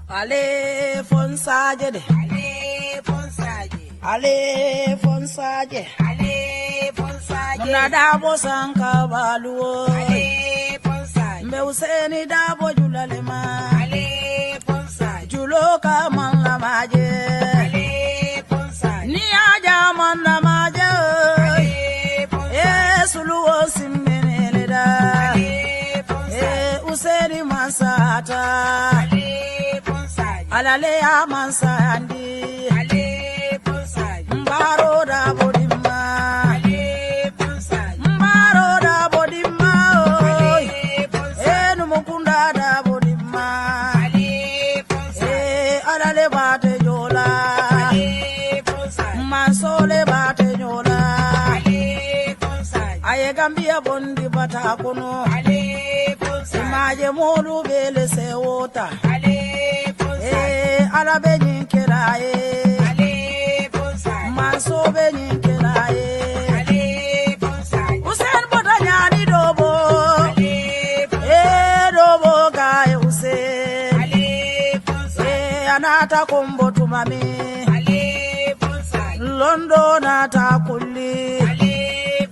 Ale fonsaje de. Ale fonsaje. Ale fonsaje. Ale fonsaje. Muna dabo sanka baluo. Ale fonsaje. Mbe useni dabo julalema. Ale fonsaje. Juloka man la maje. Ale fonsaje. Ni aja man la maje. Ale fonsaje. Suluo simbene da. Ale fonsaje. Useni masata. Ale fonsaje. Alale amansandi. Ale fonsaje. Mbaro da bodima. Ale fonsaje. Mbaro da bodima. Ale fonsaje. Numukunda da bodima. Ale fonsaje. Alale bate jola. Ale fonsaje. Mansole bate jola. Ale fonsaje. Aye Gambia bondi bata kono. Ale fonsaje. Maje modu bele se wota. Ale fonsaje. Alabe nyinkela Ale fonsaje. Manso be nyinkela Ale fonsaje. Usen bota nyani dobo. Ale fonsaje. Dobo gae Usen. Ale fonsaje. Anata kombo tumami. Ale fonsaje. Londo nata kulli. Ale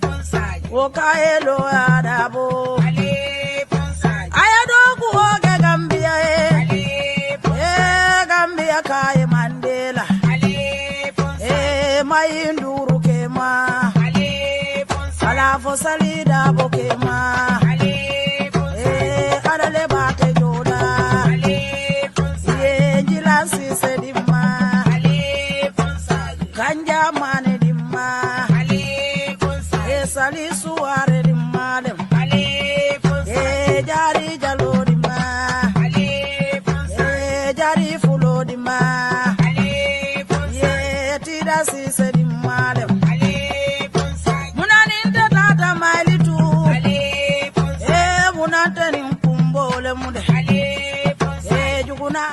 fonsaje. Okae lo adabo. Ale fonsaje. Ayadoku oge Gambia Ale fonsaje. Gambia kae Mandela. Ale fonsaje. Mayinduru kema. Ale fonsaje. Alafo salida bokema. Ale fonsaje. Adale bate joda. Ale fonsaje. Jilansi sedima. Ale fonsaje. Kanja mane dimma. Ale fonsaje. Sali suare dimmalem. Ale fonsaje. Jari jalo dimma. Ale fonsaje. Jari fulo dimma. Ale fonsaje. Tida si sedimmalem. Ale fonsaje. Munaninte tata mailitu. Ale fonsaje. Munante nimpumbole mude. Ale fonsaje. Juguna.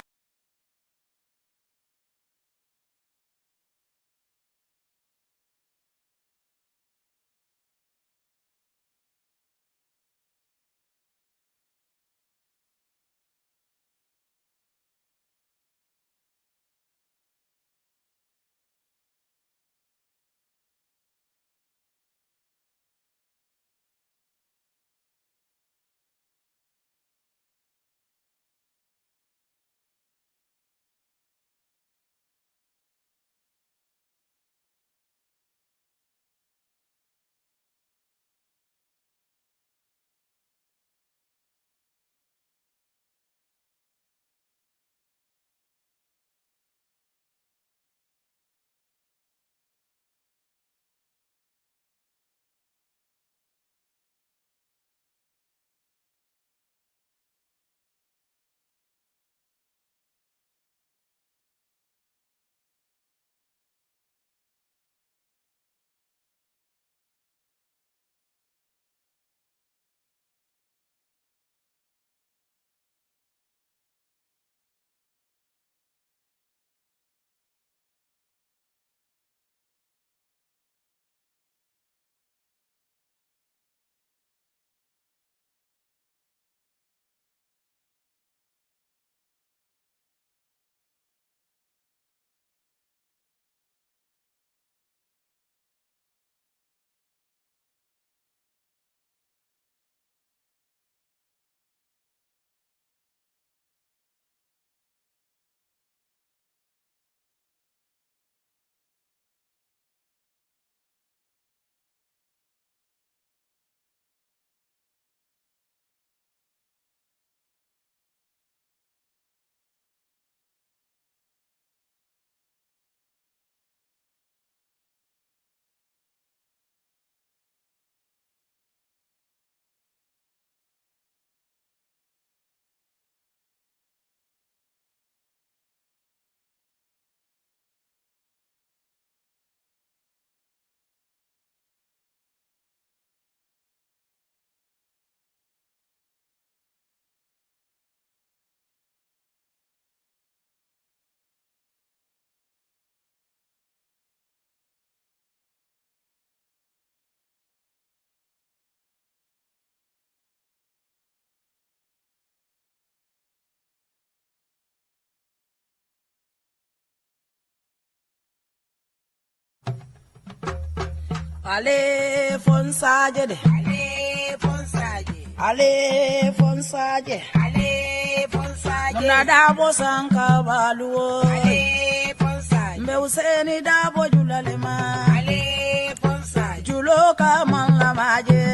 Ale fonsaje de. Ale fonsaje. Ale fonsaje. Ale fonsaje. Muna dabo sanka baluo. Ale fonsaje. Mbe useni dabo julalema. Ale fonsaje. Julo ka man la maje.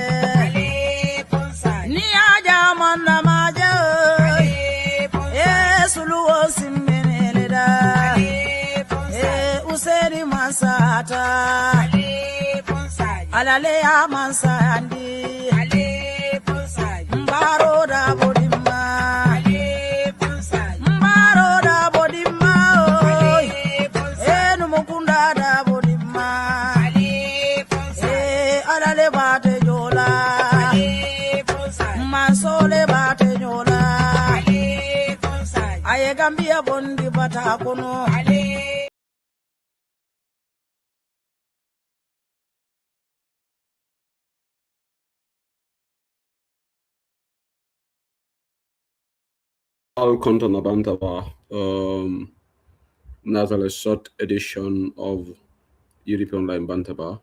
Ale fonsaje. Ni aja man la maje. Ale fonsaje. Suluo simbenele da. Ale fonsaje. Useni mansata. Ale fonsaje. Alale ya mansandi. Ale fonsaje. Mbaro da bodima. Ale fonsaje. Mbaro da bodima. Ale fonsaje. Numukunda da bodima. Ale fonsaje. Alale bate jola. Ale fonsaje. Mansole bate jola. Ale fonsaje. Aye Gambia bondi bata kono. Ale All content Abantaba, nasal short edition of European Online Bantaba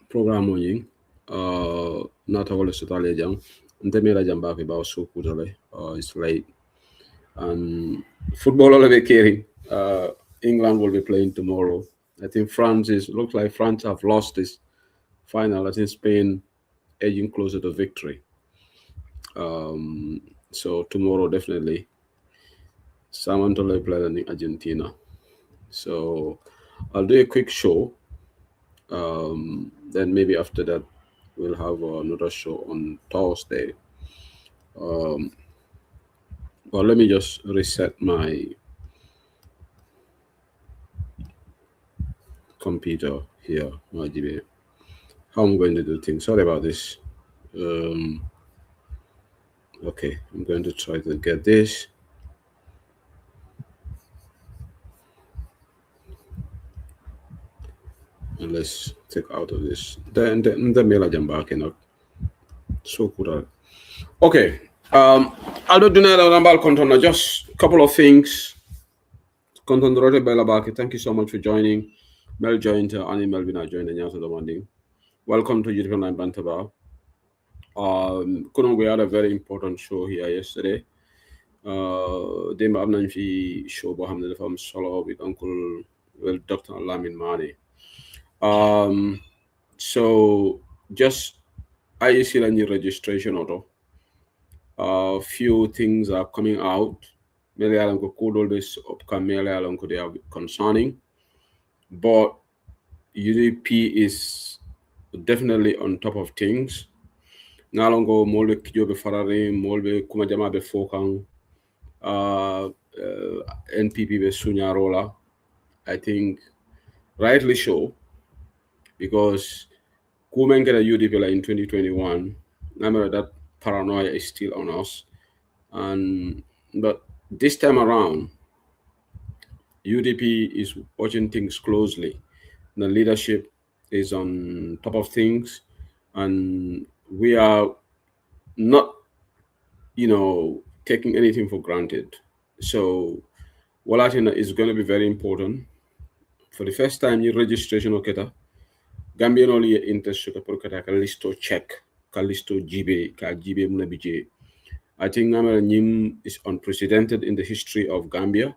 program oyin nata wala sutale jang ntemela jamba ke ba so kutale it's late and football will be caring. England will be playing tomorrow. I think looks like France have lost this final. I think Spain edging closer to victory. So tomorrow definitely Samantha playing in Argentina. So I'll do a quick show. Then maybe after that we'll have another show on Thursday. But let me just reset my computer here, my DB. How I'm going to do things. Sorry about this. Okay, I'm going to try to get this. And let's take out of this. Then the mail I'm back in. So good. Okay. I'll do the content. Just a couple of things. Content by Labaki. Thank you so much for joining. Mel joined, Annie Melvina joined, and Yasa Domanding. Welcome to European Line Bantaba. We had a very important show here yesterday. Dem Abnan fi show Bahamne from Solo with Uncle Dr. Lamin Mani. So just I see a new registration auto. Few things are coming out. Mele alanko code always upcome mele alanko they are concerning. But UDP is definitely on top of things. Nalongo molbe kijobe farare molbe kumajama be fokang NPP be sunyarola. I think rightly so, because Kumengera UDP in 2021, remember that paranoia is still on us. But this time around, UDP is watching things closely. The leadership is on top of things, and we are not, taking anything for granted. So, Walatina is going to be very important. For the first time, your registration oketa. Gambian only interest ka listo check, ka listo GB, ka GB munabije. I think Nyim is unprecedented in the history of Gambia,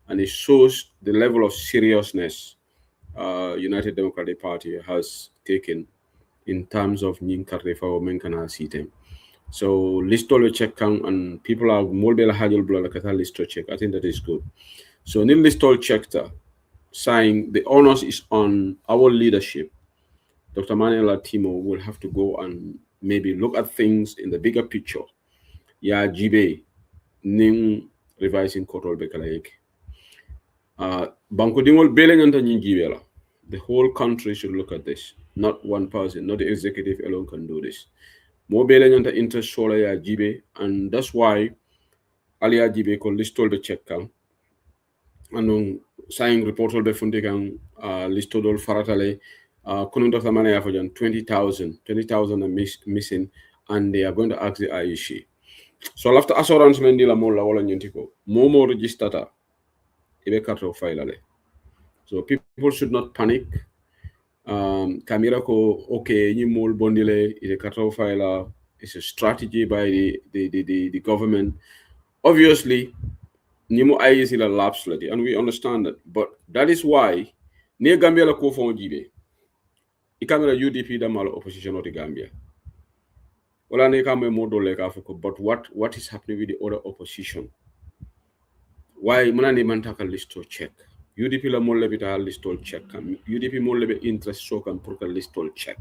and it shows the level of seriousness United Democratic Party has taken in terms of Nyim Karefa or Menkana Sitem. So listo check and people are more hajul blola kata listo check. I think that is good. So nil listo check saying the onus is on our leadership. Dr. Manuel Timo will have to go and maybe look at things in the bigger picture. Ya jibe ning revising control bekalayek. Banko dingol beleng anta jibe. The whole country should look at this. Not one person, not the executive alone can do this. More beleng anta interest sola ya jibe, and that's why alia jibe ko listol be check kam. Anong saying reportol be funde kan listodol faratale. Couldn't Dr. Mane for 20,000 are missing, and they are going to ask the IEC. So after assurance mendila mola wala nyentiko momo registrata ibe karto file ale. So people should not panic. Camera ko okay, ni mol bondile ite kato file is a strategy by the government. Obviously, Nimo is in a lapse and we understand that. But that is why near Gambia la ko fon jibe. Ikamera UDP da mal opposition of the Gambia. Wala ne kame modo like Africa, but what is happening with the other opposition? Why muna ne man taka listo check. UDP la molle bita listo check. UDP molle be interest so kan purka listo check.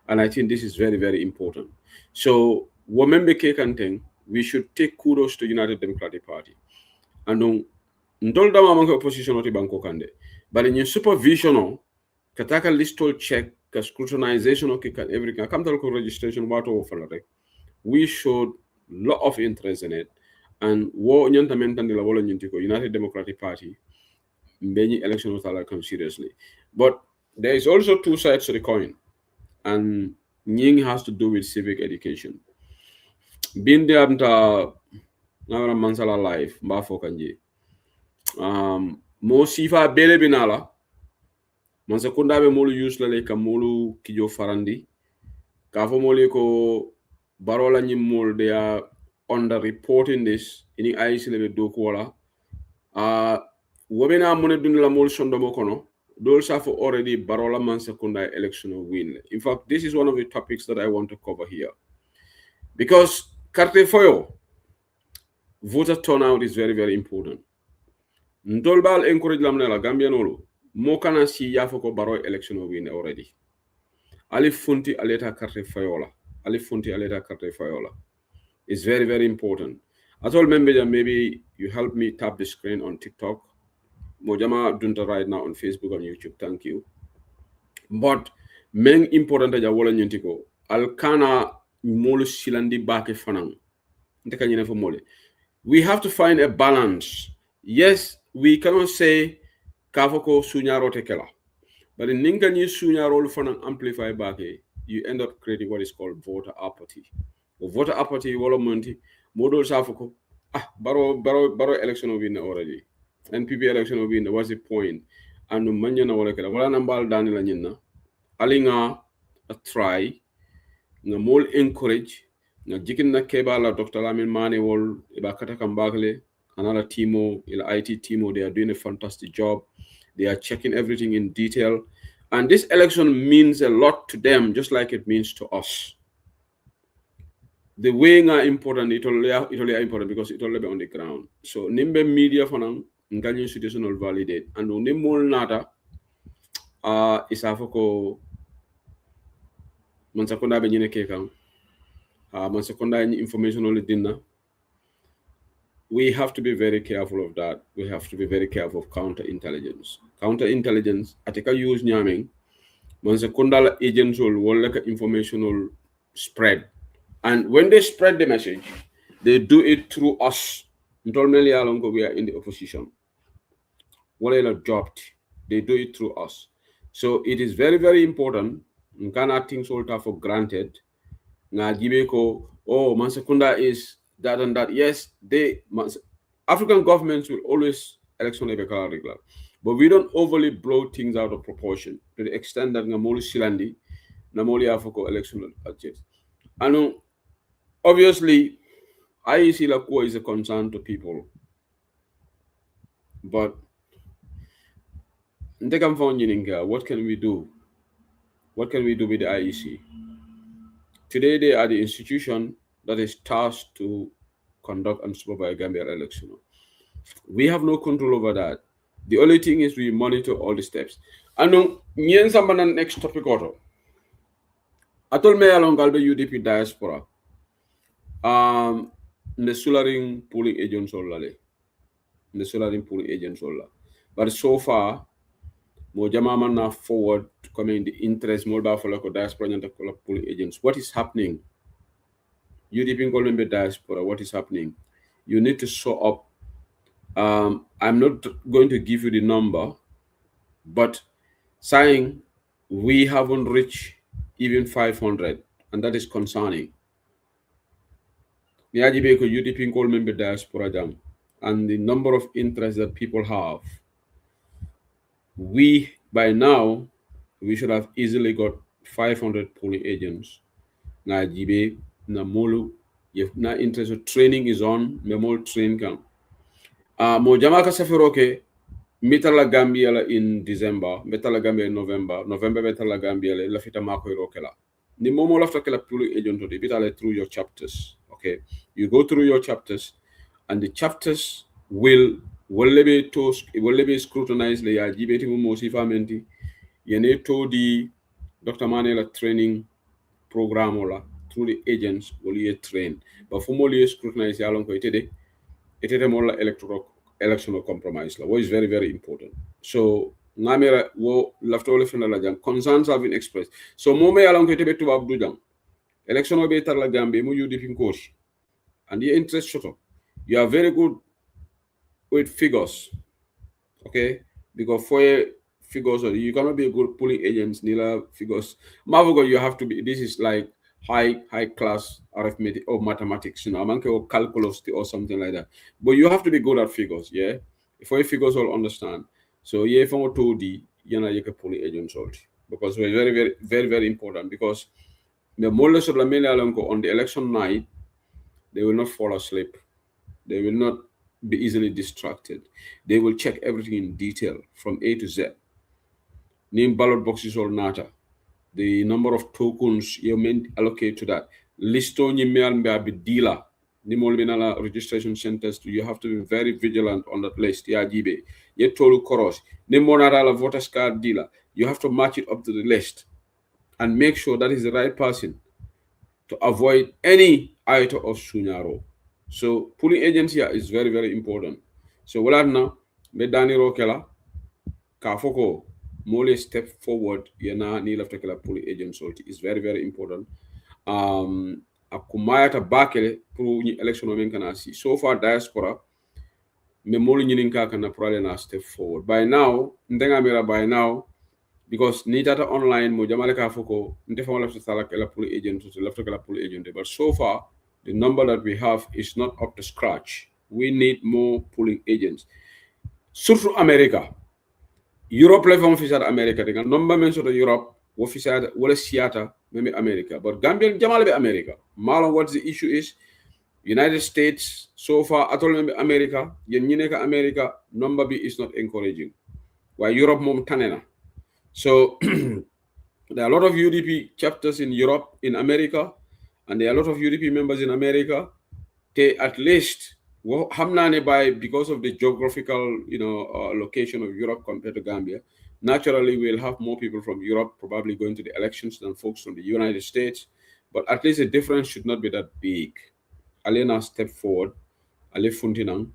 And I think this is very, very important. So, womembe kekanting, we should take kudos to United Democratic Party. And ndol dama manke opposition oti banko kande. But in your supervision, kataka listol check, ka scrutinization of everything. Come to registration, what over we showed lot of interest in it. And wo nyantamentan la wolo nyintiko United Democratic Party, many election was come seriously. But there is also two sides to the coin. And Nying has to do with civic education. Being there na mansala life, mbafo kanji. Mo sifa bele binala. Mansakunda be molu use la ka molu kijo farandi. Kafo molu ko barola nyim mol they are under reporting this ini IC le do ko wala. Wobena mone dunila mol sondomo kono. Those have already Barola Mansakunda election win. In fact, this is one of the topics that I want to cover here. Because Carte Foyo, voter turnout is very, very important. Ndolbal encourage lamnela Gambianolo, Mokana si yafoko Baro election win already. Ali Funti Aleta Carte Foyola. Ali Funti Aleta Carte Foyola. It's very, very important. As all members, maybe you help me tap the screen on TikTok. Mojama Dunta right now on Facebook and YouTube. Thank you. But main important aja wala nyentiko alkana molu silandi bake fanang. Ndeka nyene fo mole. We have to find a balance. Yes, we cannot say kafoko sunyaro tekela. But in ninga sunyaro fanang amplify bake, you end up creating what is called voter apathy. Or voter apathy wala monti modol safoko baro election win already. NPP election will be in the what's the point? And manya na wala kala wala nambal dani la nyina alinga a try nga mol encourage nga jikin na keba la Dr. Lamin Mane wol iba kata kambakle another teamo ila IT teamo, they are doing a fantastic job. They are checking everything in detail, and this election means a lot to them just like it means to us. The weighing are important, it only important because it only be on the ground. So nimbe media fanang ngani institutional validate and on the mol nata isafoko mansakunda be nyine kekan mansakunda information only dinna. We have to be very careful of that. We have to be very careful of counterintelligence. Counterintelligence atika use nyaming mansakunda agents will like informational spread, and when they spread the message they do it through us. Normally we are in the opposition. Whatever dropped, they do it through us. So it is very, very important. Nkana things all for granted. Nga gibeko, oh, Mansakunda is that and that. Yes, African governments will always election regular. But we don't overly blow things out of proportion to the extent that Ngamoli Silandi, Namoli Afoko election budget. And obviously, IEC Lakua is a concern to people. But what can we do? What can we do with the IEC? Today, they are the institution that is tasked to conduct and supervise Gambia election. We have no control over that. The only thing is we monitor all the steps. And next topic auto. Atol me along Galbe UDP diaspora. The solaring pooling agents all the solaring pooling agents all. But so far, Mojama na forward to come in the interest more for like diaspora and pooling agents. What is happening? UDP Golden diaspora, what is happening? You need to show up. I'm not going to give you the number, but saying we haven't reached even 500, and that is concerning. UDP Golden diaspora jam, and the number of interests that people have. We by now we should have easily got 500 polling agents. Na jibe na molu if na interest training is on memol train kan. Mo jama ka safiro ke mitala Gambia la in December, metala Gambia in November, November metala Gambia la fita mako rokela. Ni momo lafta kela polling agent to bitale through your chapters. Okay, you go through your chapters, and the chapters will be scrutinized. Le ya jibeti mo sifamenti yene to the Dr. Manela training program ola through the agents will ye train. But for more scrutinize along ko itede more electoral compromise la, what is very very important. So ngamera wo laftole fena la jang concerns have been expressed. So mo me along ko itebe tubab du jang election o be tar la Gambia mo UDP coach and the interest shut up. You are very good with figures, okay? Because for figures, you cannot be a good polling agents, nila figures. Mavogo, you have to be. This is like high class arithmetic or mathematics, amanke or calculus or something like that. But you have to be good at figures, yeah. For figures, all understand. So yeah, from 2D, yana yeke polling agents also because we're very important because the more of the many on the election night, they will not fall asleep. They will not be easily distracted. They will check everything in detail from A to Z. Name ballot boxes or nata. The number of tokens you may allocate to that. Listo ni be dealer. Nimol registration centers. You have to be very vigilant on that list. Ya jibe. Ye tolu koros. Nimonara voters card dealer. You have to match it up to the list and make sure that is the right person to avoid any item of sunyaro. So polling agents here is very important. So wala na be dani rokela ka foko mole step forward yana ni lafta kala polling agent so is very important. Akumaya ta bakele pour ni election o men kana si so far diaspora me molu nyinin ka kana prale na step forward by now ndenga mera by now because ni data online mo jamale ka foko ndefa wala sala kala polling agent to lafta kala polling agent but so far the number that we have is not up to scratch. We need more polling agents. Surtout America. Europe level officer America. The number mentioned Europe officer wala siata maybe America. But Gambia Jamal be America. Malon what the issue is United States so far at all America, Yeneka America number B is not encouraging. While Europe mom tanena. So there are a lot of UDP chapters in Europe, in America, and there are a lot of UDP members in America. They at least hamnane by because of the geographical, location of Europe compared to Gambia. Naturally, we'll have more people from Europe probably going to the elections than folks from the United States. But at least the difference should not be that big. Alena step forward. Ale funtinang.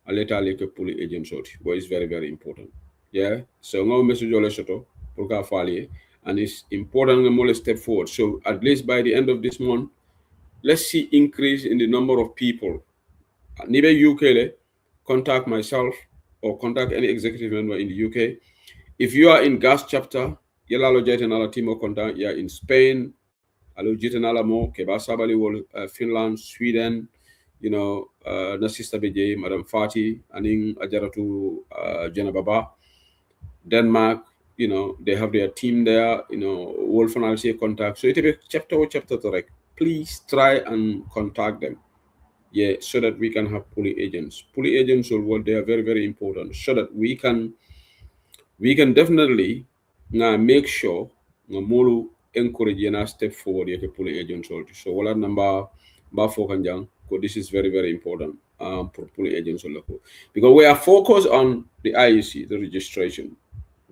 Aleta aleke puli agent sort. But it's very important. Yeah. So now message ole soto. Purka fali. And it's important to step forward. So at least by the end of this month, let's see increase in the number of people. Nibe UK, contact myself or contact any executive member in the UK. If you are in gas chapter, yala lo jete nala timo contact ya in Spain, alo jete nala mo keba sabali wol Finland, Sweden, na sister BJ, Madam Fati, aning ajaratu Jenababa, Denmark. They have their team there, Wolf and contact. So it be chapter direct. Please try and contact them. Yeah, so that we can have polling agents. Polling agents they are very important. So that we can definitely make sure molu encourage and step forward the polling agents also. So wala number ba fokanjang, because this is very important for polling agents also. Because we are focused on the IEC, the registration.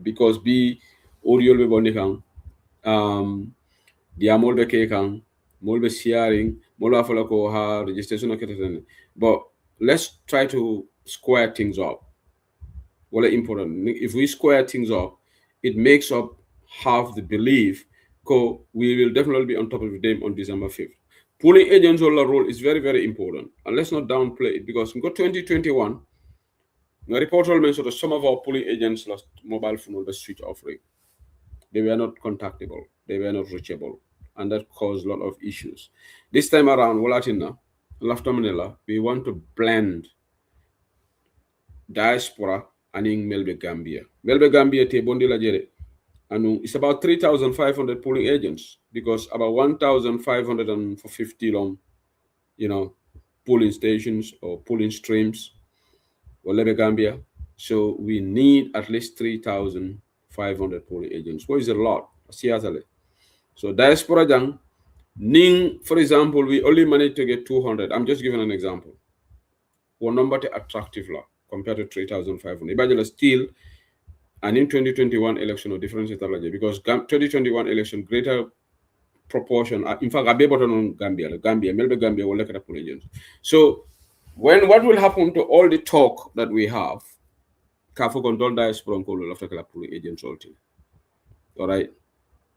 Because be audio be bondikang dia molbe kekang molbe sharing mola fala ko ha registration akete. But let's try to square things up. Well, important. If we square things up, it makes up half the belief. We will definitely be on top of them on December 5th. Polling agents' role is very important, and let's not downplay it because in 2021. The report also mentioned that some of our polling agents lost mobile phone or the switch off rate. They were not contactable. They were not reachable. And that caused a lot of issues. This time around, we want to blend diaspora and in Melbe Gambia. Melbe Gambia te bondi la jere. and it's about 3,500 polling agents because about 1,550 long, polling stations or polling streams or Lebe Gambia. So we need at least 3,500 polling agents, which is a lot. So diaspora jang, Ning, for example, we only managed to get 200. I'm just giving an example. One number to attractive law compared to 3,500. Ibajala still, and in 2021 election or difference because 2021 election greater proportion. In fact, Abe button on Gambia, Melbe Gambia will look at polling agents. So what will happen to all the talk that we have? Kafu control diaspora after polling agents all right.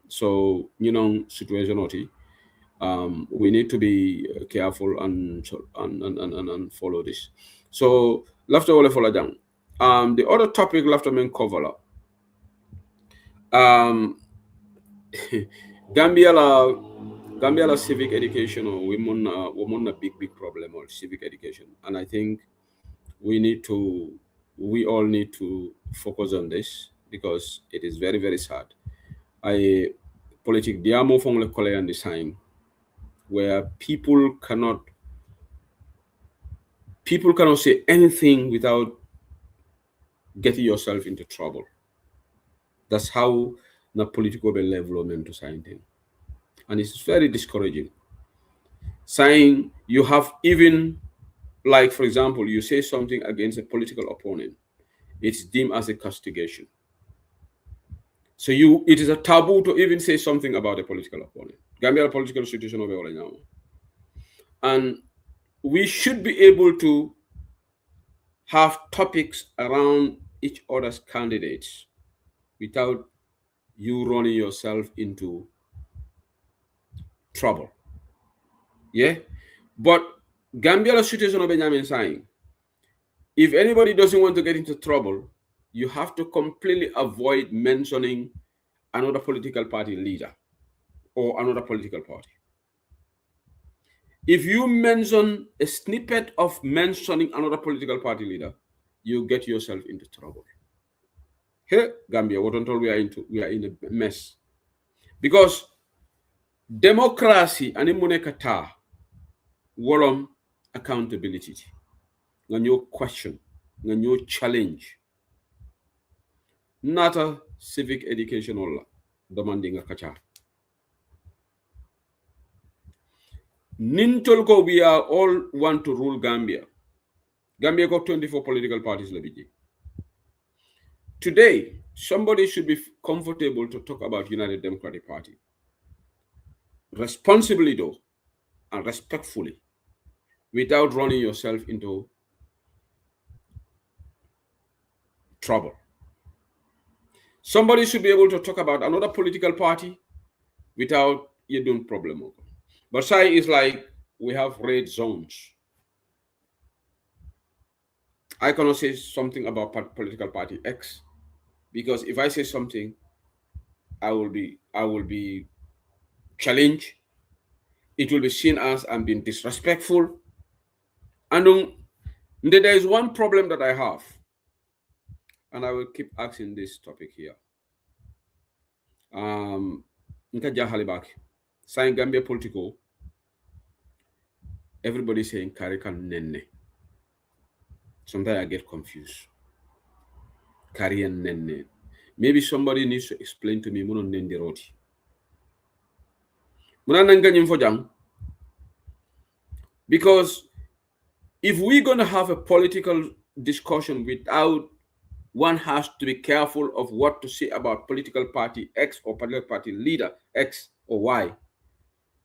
So situation we need to be careful and follow this. So lafter wale follow down. The other topic lafter men cover Gambia la civic education or women a big problem or civic education, and I think we all need to focus on this because it is very very sad. I politic diamo fong le kole and design where people cannot say anything without getting yourself into trouble. That's how the political level to sign thing. And it's very discouraging. Saying you have even, like for example, you say something against a political opponent, it's deemed as a castigation. So it is a taboo to even say something about a political opponent. Gambia political situation over all now. And we should be able to have topics around each other's candidates without you running yourself into trouble. Yeah? But Gambia situation of Benjamin saying, if anybody doesn't want to get into trouble, you have to completely avoid mentioning another political party leader or another political party. If you mention a snippet of mentioning another political party leader, you get yourself into trouble. Here, Gambia, what until we are in a mess. Because democracy and immunekata wolom accountability. No question, no challenge. Not a civic education or demanding a kacha. Nintolko, we are all want to rule Gambia. Gambia got 24 political parties. Today, somebody should be comfortable to talk about United Democratic Party. Responsibly though, and respectfully, without running yourself into trouble. Somebody should be able to talk about another political party without you doing problem. But say it's like we have red zones. I cannot say something about political party X because if I say something, I will be challenged. It will be seen as I'm being disrespectful. And there is one problem that I have, and I will keep asking this topic here. Saying Gambia political, everybody saying Karikan Nenne. Sometimes I get confused. Karian Nenne. Maybe somebody needs to explain to me Muno Nende Roti. Because if we're going to have a political discussion without one has to be careful of what to say about political party X or political party leader X or Y,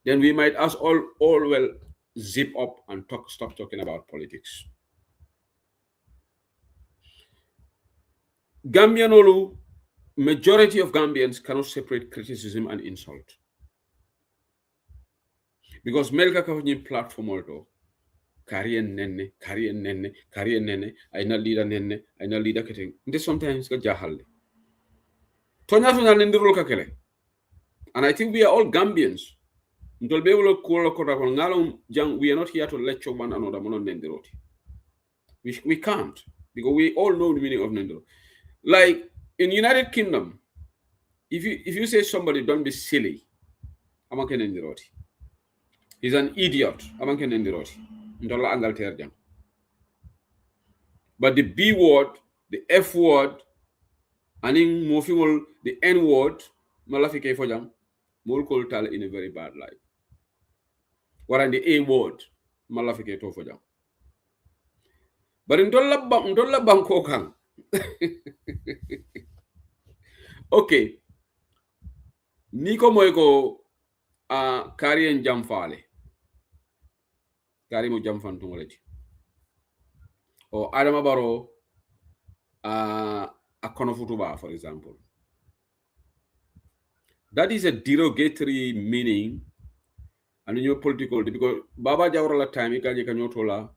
then we might as all well zip up and stop talking about politics. Gambianolu, majority of Gambians cannot separate criticism and insult. Because Melka Kavani platform also, Karian nenne, I na leader nenne, I na leader ketting. This sometimes got jahal. And I think we are all Gambians. We are not here to lecture one another. We can't, because we all know the meaning of Nendero. Like in United Kingdom, if you say somebody don't be silly, amaken roti. He's an idiot, amaken roti. Ndola Angleterre jam. But the B word, the F word, and in moving the N word, malafike for jam, mol call tal in a very bad light. What the A word, malafike to for jam. But in Dolla Bangkok, okay. Niko moiko kari en jam fale. Kari mo jam fan tungoleti. Or Adama Baro a konofutuba, for example. That is a derogatory meaning and in your political because Baba Jawara la time ikaje kanyotola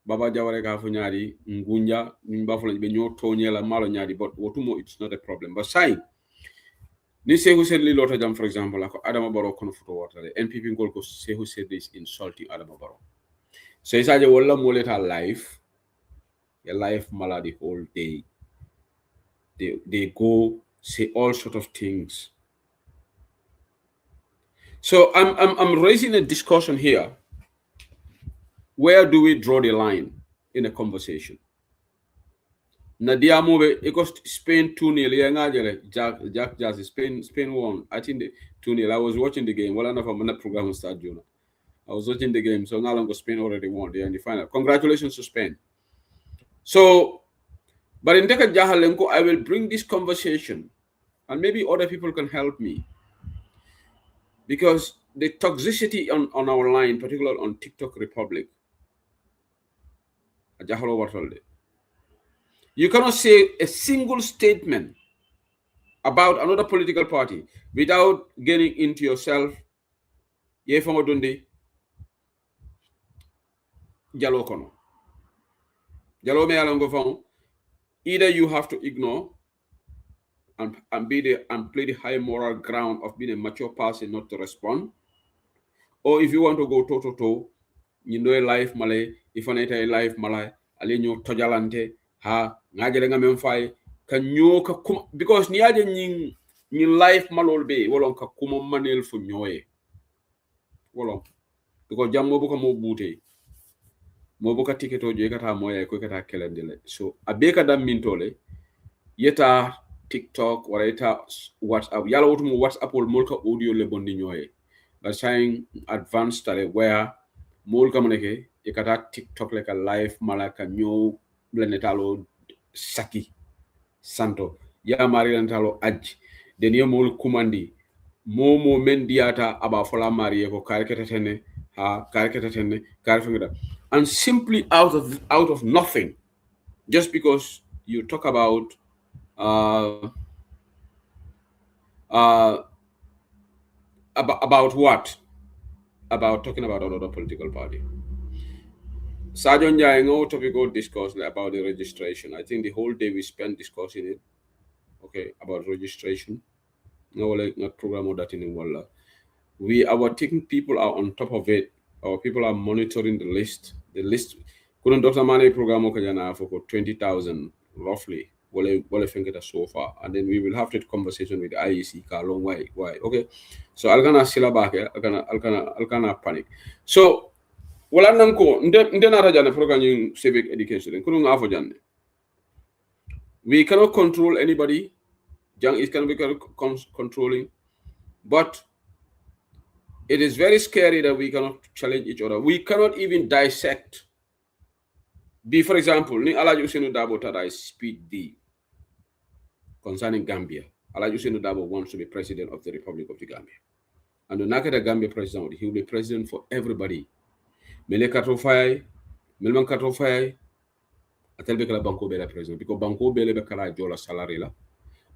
Baba Jawara ka funyari ngunja nimbafula be nyoto nyela malo nyadi but wotumo it's not a problem. But saying ni Sehu said Lilota Jam, for example, like Adama Baro konofuto water. NPP Golko Sehu said this insulting Adama Baro. So it's a walla moleta life. A life mala the whole day. They go say all sort of things. So I'm raising a discussion here. Where do we draw the line in a conversation? Nadia Mobe, because Spain 2-0, Jack Jazz, Spain won. I think 2-0. I was watching the game. Well, enough I'm on the program start, Jonah. I was watching the game, so now long Spain already won. They're in the final. Congratulations to Spain. So, but in Deka Jahalenko, I will bring this conversation, and maybe other people can help me. Because the toxicity on our line, particularly on TikTok Republic, you cannot say a single statement about another political party without getting into yourself. Either you have to ignore and play the high moral ground of being a mature person not to respond, or if you want to go toe to toe, you know a life malay, if an a life malay, alenyo tojalante, ha, ngajalenga memfai, can you because niaje ni life malol be, wolon ka kumo manel fu nyoe. Wolon. Because jam mobuka mo bute. Mobuka tiketo je kata moya ko kata kelendele. So abeka dam mintole, yeta TikTok or yeta WhatsApp. Yala wotumo WhatsApp or molka audio le bondi nyoe. But saying advanced where molka moneke ikata TikTok like a live malaka nyo blenetalo saki santo ya mari lentalo aj den yo mol kumandi momo mendiata aba fola mari ko kariketatene ha kariketatene karifingida and simply out of nothing just because you talk about about what? About talking about another political party. Sajon Jaingo topic go discuss about the registration. I think the whole day we spent discussing it. Okay, about registration. No, like not program or that in Walla. Our taking people are on top of it. Our people are monitoring the list. The list couldn't Dr. Mane program for 20,000 roughly. Well, I think it so far, and then we will have that conversation with the IEC. Long why? Okay, so I'm gonna sila back. I'm gonna panic. So, wala nanko nde nata jane program civic education. Kunu ngafo jane. We cannot control anybody. It can be controlling, but it is very scary that we cannot challenge each other. We cannot even dissect. For example, ni Alhaji Ousainou Darboe Tada is speed D concerning Gambia. Alhaji Ousainou Darboe wants to be president of the Republic of the Gambia. And the Nakada Gambia president, he will be president for everybody. Mele Katofai, Melman Katofai, Atelbe Kala Banko Bela president, because Banko Bele Bekala Jola salary la,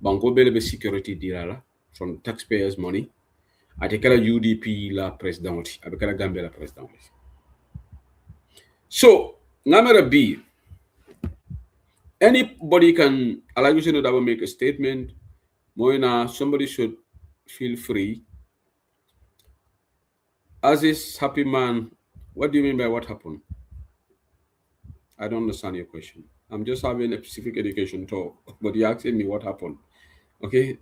Banko Bele be security dealer from taxpayers' money. Atekala UDP la president, Abekala Gambia la president. So, number B, anybody can, Alhaji Ousainou Darboe make a statement. Moina, somebody should feel free. As this happy man, what do you mean by what happened? I don't understand your question. I'm just having a specific education talk, but you're asking me what happened. Okay,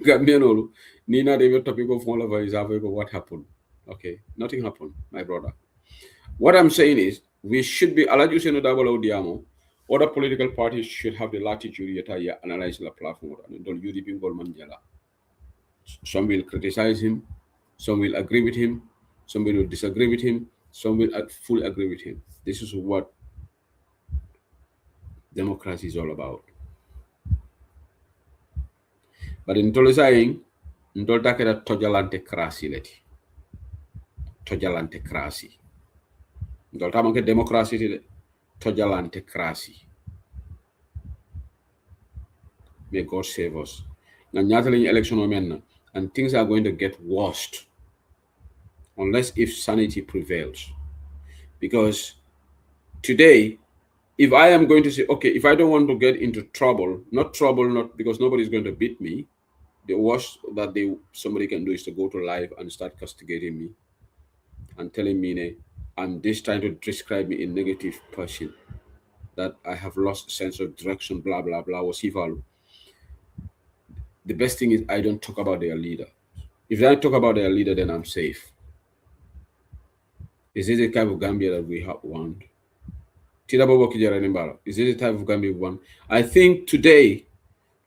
Gambian Nina they were topic of all of us what happened. Okay, nothing happened, my brother. What I'm saying is we should be Alajuseno Double Odiamo. Other political parties should have the latitude yet I analyze the platform and don't use it in Goldman Jala. Some will criticize him, some will agree with him, some will disagree with him, some will fully agree with him. This is what democracy is all about. But in Tolosaing, in Toltakera Tojalante Krasi leti. Tojalante Krasi. In Toltamanke democracy, Tojalante Krasi. May God save us. Now, election and things are going to get worse unless if sanity prevails. Because today, if I am going to say, okay, if I don't want to get into trouble, not because nobody's going to beat me, the worst that somebody can do is to go to live and start castigating me and telling me I'm just trying to describe me in negative person, that I have lost sense of direction, blah blah blah. The best thing is I don't talk about their leader. If I talk about their leader, then I'm safe. Is this the type of Gambia that we want? Is this the type of Gambia we want? I think today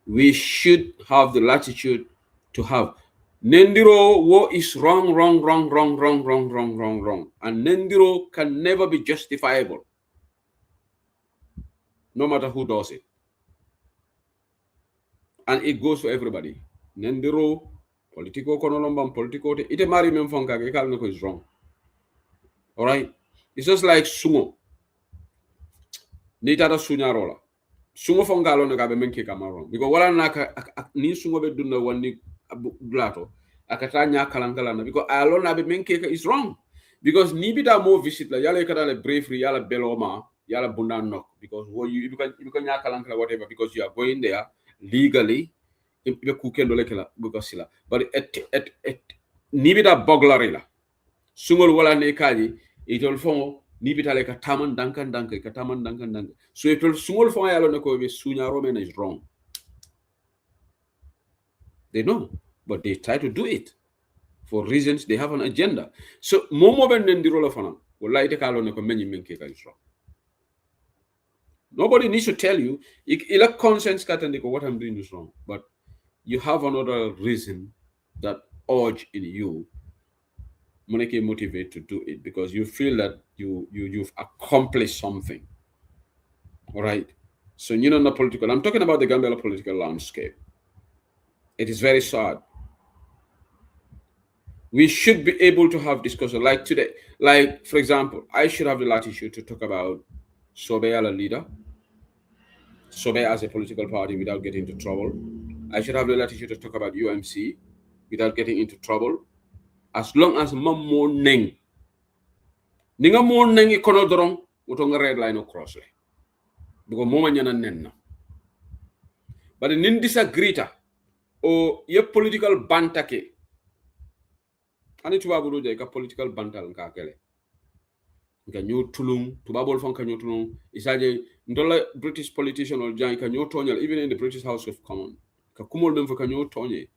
we should have the latitude to have Nendiro wo is wrong. And Nendiro can never be justifiable, no matter who does it. And it goes for everybody. Nendiro, politico konolombam, politico, ite mari memfonka, is wrong. All right? It's just like sumo. Nitara sunyarola. Sumo fongalo na gabe menke kamaro. Because wala naka ni sumo be dunna wani blato. Akatanya kalankala because alone na be menke is wrong. Because ni bida more visit la yala kada le bravery yala beloma yala bunda knock because what you can kalankala whatever because you are going there legally. But at nibida boglarila sungol wala ne kaji itol fongo nibita like kataman dankan so itol sungol fongo yalo ne ko be sunya romen is wrong. They know, but they try to do it for reasons they have an agenda. So momo ben nendiro la fana wallahi te kalo ne ko menyi menke ka is wrong. Nobody needs to tell you ila conscience katandiko what I'm doing is wrong, but you have another reason that urge in you Moneke motivate to do it because you feel that you've accomplished something. All right. So I'm talking about the Gambia political landscape. It is very sad. We should be able to have discussion like today. Like, for example, I should have the latitude to talk about Sobe as a leader, Sobe as a political party without getting into trouble. I should have the latitude to talk about UMC without getting into trouble. As long as mam mo neng ninga mo neng ikono dorong uto nga red line cross le because moma nyana nenna but nin disagree ta o ye political bantake ani tubabu do je ka political bantal ka kele nga nyu tulung tubabol fon ka nyu tulung isaje ndola British politician or jan ka nyu tonyal even in the British House of Commons ka kumol dem fa ka nyu tonye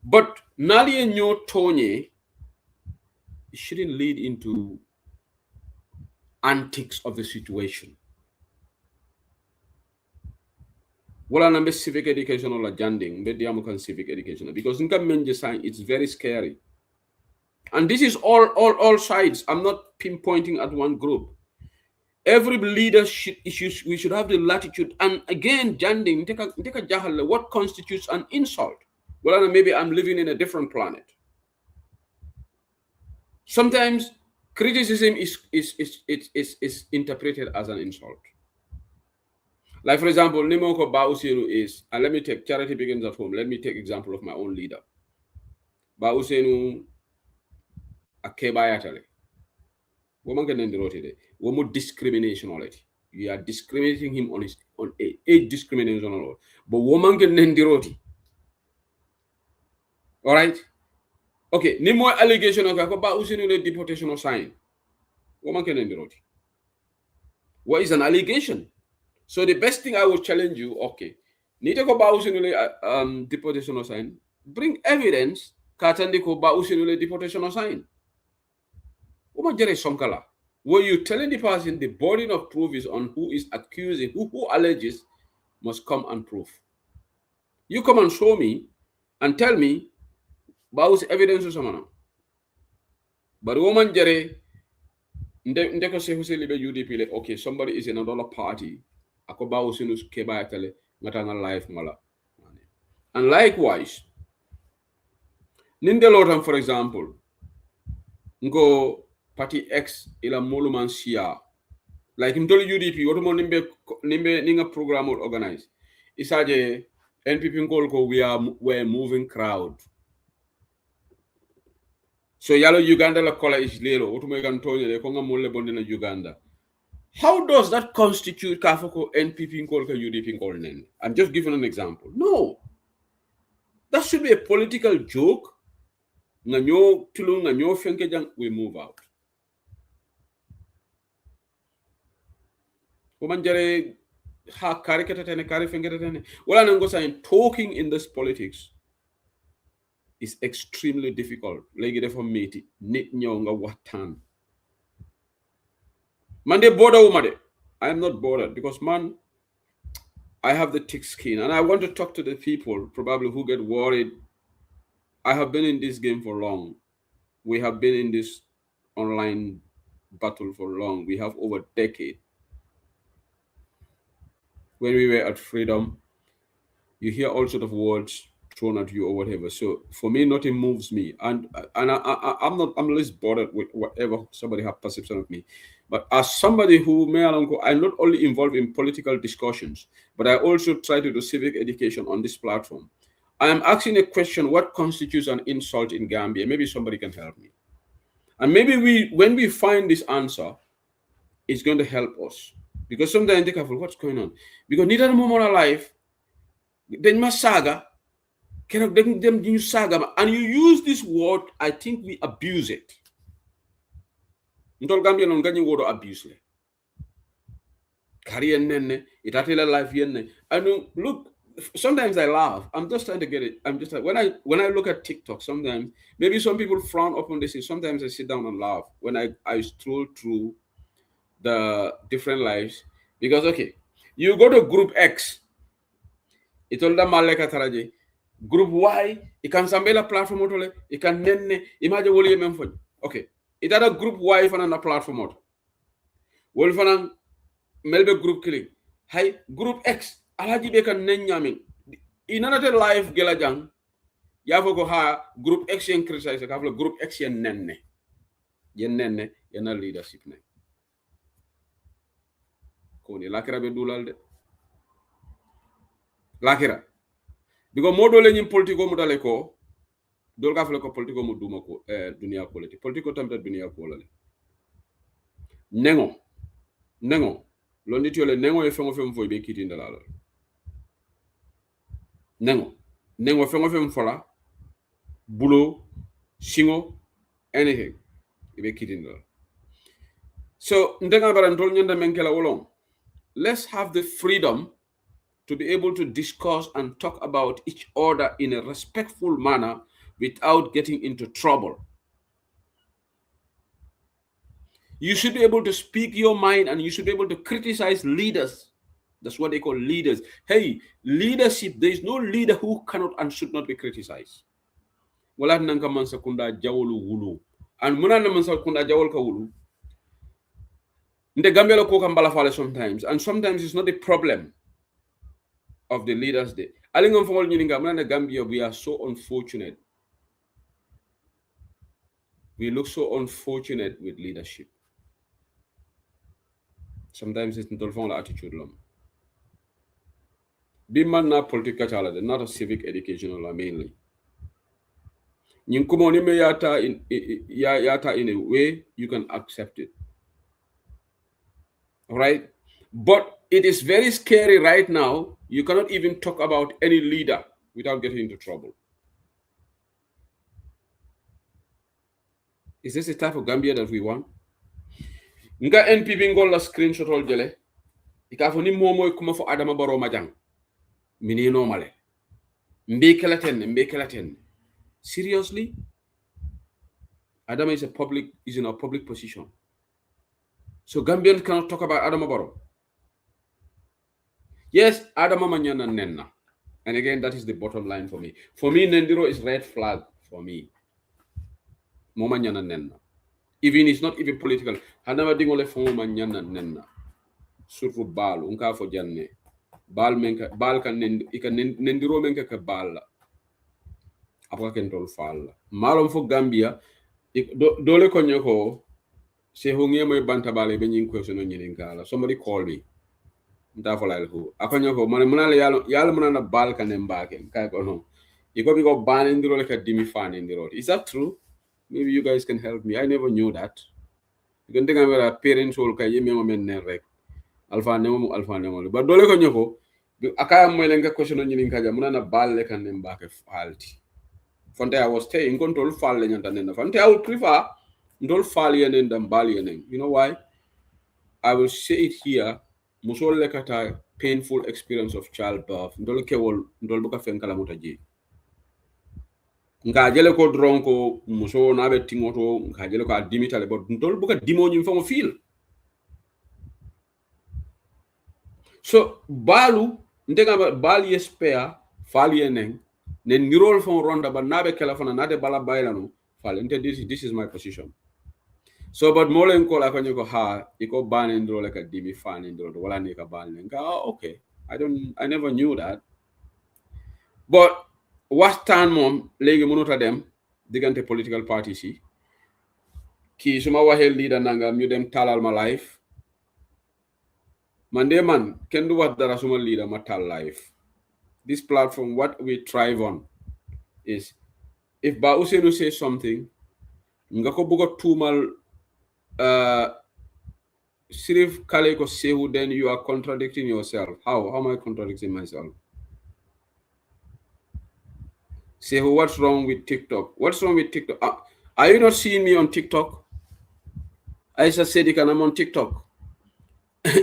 but nali nyu tonye it shouldn't lead into antics of the situation. Wala nambe civic education or janding, be diamukan civic education because nka menje sign it's very scary. And this is all sides. I'm not pinpointing at one group. Every leader we should have the latitude. And again, janding, take a jahal, what constitutes an insult? Well, maybe I'm living in a different planet. Sometimes criticism is interpreted as an insult. Like, for example, Nimoko Bausenu is, and let me take charity begins at home. Let me take example of my own leader. Bausenu Akebayatale. Woman can end the road today. Woman discrimination already. You are discriminating him on age discrimination already. But woman can end the road. All right. Okay. Ni more allegation of Bausenu deportation or sign. Woman can end the road. What is an allegation? So the best thing I will challenge you, okay, Nite ko ba usinule deportation sign. Bring evidence katandi ko ba usinule deportation sign. Uma jere sonkala. Were you telling the person the burden of proof is on who is accusing, who alleges must come and prove. You come and show me and tell me about evidence or something. But woman jere ndeko se huse libe UDP le okay somebody is in another party ako ba usinu keba tele ngata life mala. And likewise nindelotam for example ngo party X ila moluman sia like him tell UDP what mo nimbe ninga program or organize isaje NPP ngol ko we're moving crowd. So yalo Uganda la kola is lelo otumo gantonye le konga molle bonde na Uganda. How does that constitute kafoko NPP ngol ka UDP ngol nen? I'm just giving an example. No. That should be a political joke. Nganyo tulung nganyo fenke jang we move out. Omanjare ha karikata tene kari fenke tene. Wala nango saying talking in this politics is extremely difficult. Legi defo meti nit ñew nga waxtaan. Man de border umade. I am not bothered because man, I have the thick skin and I want to talk to the people probably who get worried. I have been in this game for long. We have been in this online battle for long. We have over a decade. When we were at Freedom, you hear all sort of words thrown at you or whatever. So for me, nothing moves me, and I'm less bothered with whatever somebody have perception of me. But as somebody who I'm not only involved in political discussions, but I also try to do civic education on this platform. I am asking a question: what constitutes an insult in Gambia? Maybe somebody can help me, and maybe when we find this answer, it's going to help us. Because sometimes I think of what's going on. Because neither moment of life, then my saga. Them you saga and you use this word, I think we abuse it. Ntol Gambia non ganyi word abuse le. Career nene, it atela life yenne. And look, sometimes I laugh. I'm just trying to get it. I'm just like when I look at TikTok, sometimes maybe some people frown upon this. Sometimes I sit down and laugh when I stroll through the different lives. Because okay, you go to group X, it all the maleka taraje. Group Y, it can sambela platform otole, it can nenne, imagine woli memfo. Okay. It had a group Y for a platform. Wol fanan melbe group killing. Hi, group X, alaji be kan nen nyamin. Inanate live gela jang. Yafo ko ha group X yen criticize ka group X yen nenne. Yen nenne yen leadership ne. Koni lakira be dulal de. Lakira. Because modo le nyim politiko mudale ko dol ka fle ko politiko mu duma ko dunia politique politiko tamta dunia ko la nengo lo nit yo le nengo e fengo fem fo be kiti ndala la nengo fengo fem fola bulo singo anything e be kiti ndala. So ndenga baran tol nyanda menkela wolong, let's have the freedom to be able to discuss and talk about each other in a respectful manner without getting into trouble. You should be able to speak your mind and you should be able to criticize leaders. That's what they call leaders. Hey, leadership, there is no leader who cannot and should not be criticized. Wala nanka mansa kunda jawolu wulu. And munana mansa kunda jawol ka wulu. Nde Gambia lo ko kambala fale sometimes. And sometimes it's not the problem of the leaders there. Alingam fongol nyininga munana Gambia, we are so unfortunate. We look so unfortunate with leadership. Sometimes it's not attitude long. Biman na political challenge, not a civic educational mainly. Nyinkumo me yata in a way you can accept it. All right? But it is very scary right now. You cannot even talk about any leader without getting into trouble. Is this the type of Gambia that we want? Nga NPP ngol la screenshot ol jele. Ikafo ni momo kuma fo Adama Barrow majang. mini normale mbe kelaten seriously. Adama is in a public position, so Gambians cannot talk about Adama Barrow. Yes, Adama Manyana Nenna. And again, that is the bottom line for me. For me, Nendiro is red flag for me. Momanyana Nenna. Even it's not even political. Hanama dingole for Momanyana Nenna. Surfu bal, unka for janne. Bal menka, bal kan Nendiro menka ka bal. Apa ken tol fal. Malum for Gambia, dole konyoko, se hungie mo banta bale benyin question on yininkala. Somebody call me. Ndafalal who akonyo ko man munala yalo munana bal kanem baken kay ko no iko bi ko ban indiro like a dimi fan indiro. Is that true? Maybe you guys can help me. I never knew that. You can think about parents who kay yemi mo men rek alpha nemo but dole ko nyoko akaya mo lenga question on nyinin kaja munana bal le kanem bake falti fonte I was staying control fal le nyanta nenda fonte I would prefer ndol fal yenen dam bal yenen. You know why? I will say it here. Musol lekata painful experience of childbirth. Ndol kewol ndol buka fenkala mutaji. Nga jele ko dronko muso na be tingoto nga jele ko dimitale but ndol buka dimo nyim famo feel. So balu ndega bal yespea fal yeneng nen nirol fon ronda ba nabe kala fana nade bala bailano fal this is my position. So but molen ko la ko nyoko ha iko ban indro like a dimi fan indro wala ni ka ban nga okay. I never knew that. But what time mom legi munota dem digante political parties yi ki suma waxe leader nangam ñu dem talal ma life man ken du wax dara suma leader ma tal life. This platform what we thrive on is if Ba Ousainou say something nga ko bugo tumal Sirif Kaleko Sehu, then you are contradicting yourself. How am I contradicting myself? Sehu, what's wrong with TikTok? What's wrong with TikTok? Are you not seeing me on TikTok? Aisha Sedik and I'm on TikTok.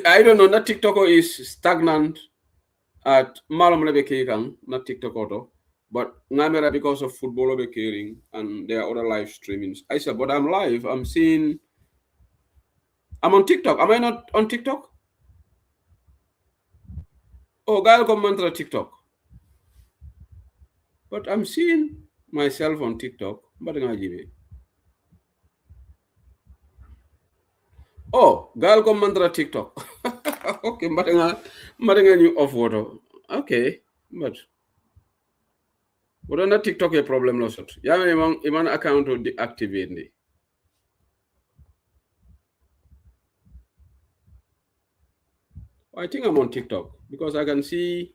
I don't know, that TikTok is stagnant at Malam Lebekang, not TikTok auto, but Namera because of football overcaring and there are other live streamings. I said, but I'm live, I'm on TikTok. Am I not on TikTok? Oh, guy come mantra TikTok. But I'm seeing myself on TikTok. Oh, guy come mantra TikTok. Okay, but you off water. Okay, but what on that TikTok a problem no sort. Yeah, man account to deactivate me. I think I'm on TikTok because I can see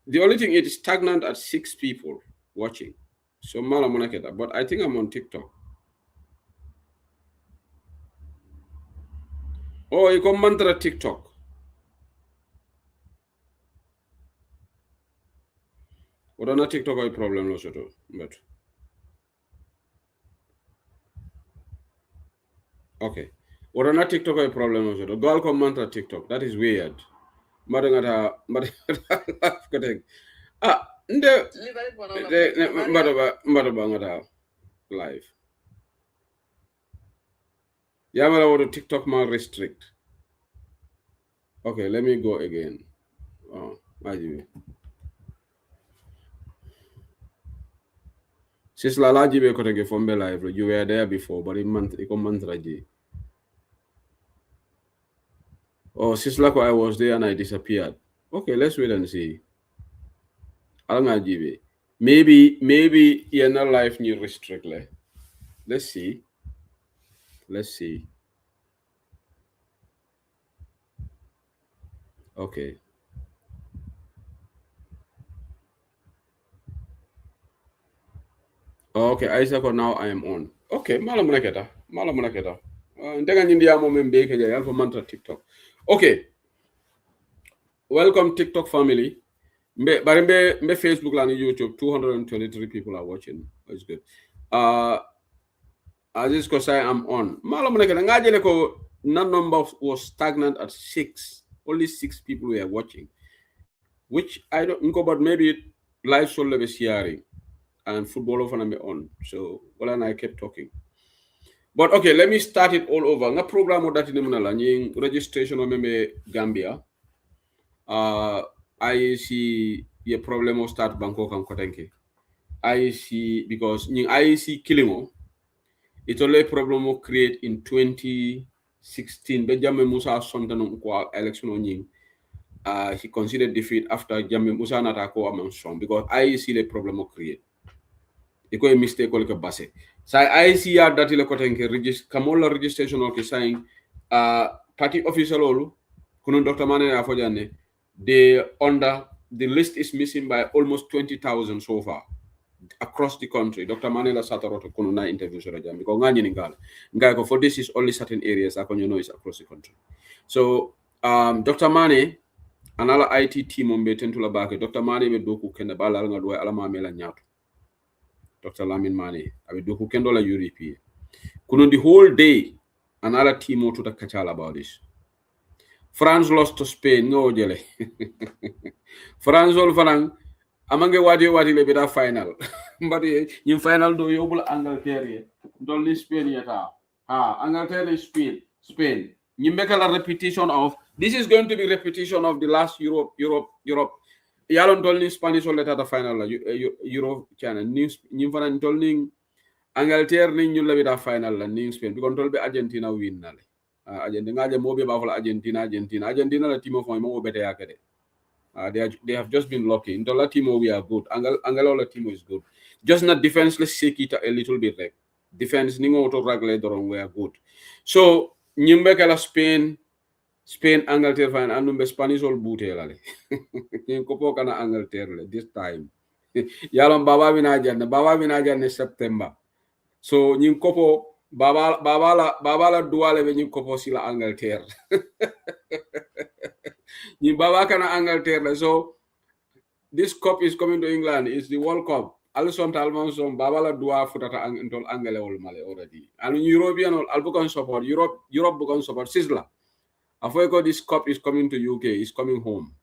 the only thing it is stagnant at 6 people watching. So Malamonaketa, but I think I'm on TikTok. Oh, you come mantra TikTok. What on a TikTok a problem no sort of, but okay. What on a TikTok a problem no sort of. Girl come mantra TikTok. That is weird. Madangata ngata live. Yamala would TikTok ma restrict. Okay, let me go again. Oh, Sis Lala Jibe Kotege from live. You were there before, but in mantra ji. Oh, Sis Lako, I was there and I disappeared. Okay, let's wait and see. Alanga Jibe. Maybe you're not live new restrict. Let's see. Okay. Okay, Isaac, now I am on. Okay, Malamunaketa. Ndega India momembe keja alpha mantra TikTok. Okay. Welcome TikTok family. Mbe Facebook and YouTube 223 people are watching. That's good. As this because I am on. Malamunaketa ngajele ko number was stagnant at 6. Only 6 people were watching. which I don't know, but maybe live solo be sharing and football over me on. So well, and I kept talking. But okay, let me start it all over. Nga program that in the registration of me Gambia. I see ye problem of start Bangkok and Kotenke. I see because I see killing it's only a problem of create in 2016. Benjamin Musa something kwa election on ying. He considered defeat after Jammeh Musa Natako among strong because I see the problem of create. Iko a mistake ko ke base. So I see ya that ile Kotenke kamola registration or saying party official olu kunun Dr. Mane Afojane they under the list is missing by almost 20,000 so far across the country. Dr. Manela Sataroto Kununa interview Sorajam because Ngani for this is only certain areas is across the country. So Dr. Mane another IT team on Beten to Labake, Dr. Mane with Doku Kendabala Ngadwe Alama Mela Nyatu. Dr. Lamin Mane, I will do Kendola UDP. Couldn't the whole day another team to the Kachala about this. France lost to Spain, no jelly. France all Farang, amange wadi le beta final. But in final do you will Angleterre. Don't Spain yet. Angleterre Spain. You make a repetition of this is going to be repetition of the last Europe. Yalon tolling Spanish or letter the final Euro channel. New fan tolling Angleterre ning you le final and New Spain. Because tol be Argentina win nale. Argentina mobe bafla Argentina la team of mo better yakede. They have just been lucky. In the team we are good. Angalola team is good. Just not defense. Let's shake it a little bit. Like defense, ningo auto ragle doron we are good. So Nimbekala Spain, Angleterre fine, and number Spanish all boote lale. Kopo kana Angleterre this time. Yalon Baba Vinaja ne September. So nyim kopo babala duale be nyim kopo sila Angleterre. Baba kana Angleterre. So this cup is coming to England. It's the World Cup. Alison Talmanson, Babala Dua Futata Angel Angela Male already. And European Albucan support, Europe Bucan support, Sizzler. Afoiko, this cup is coming to UK, it's coming home.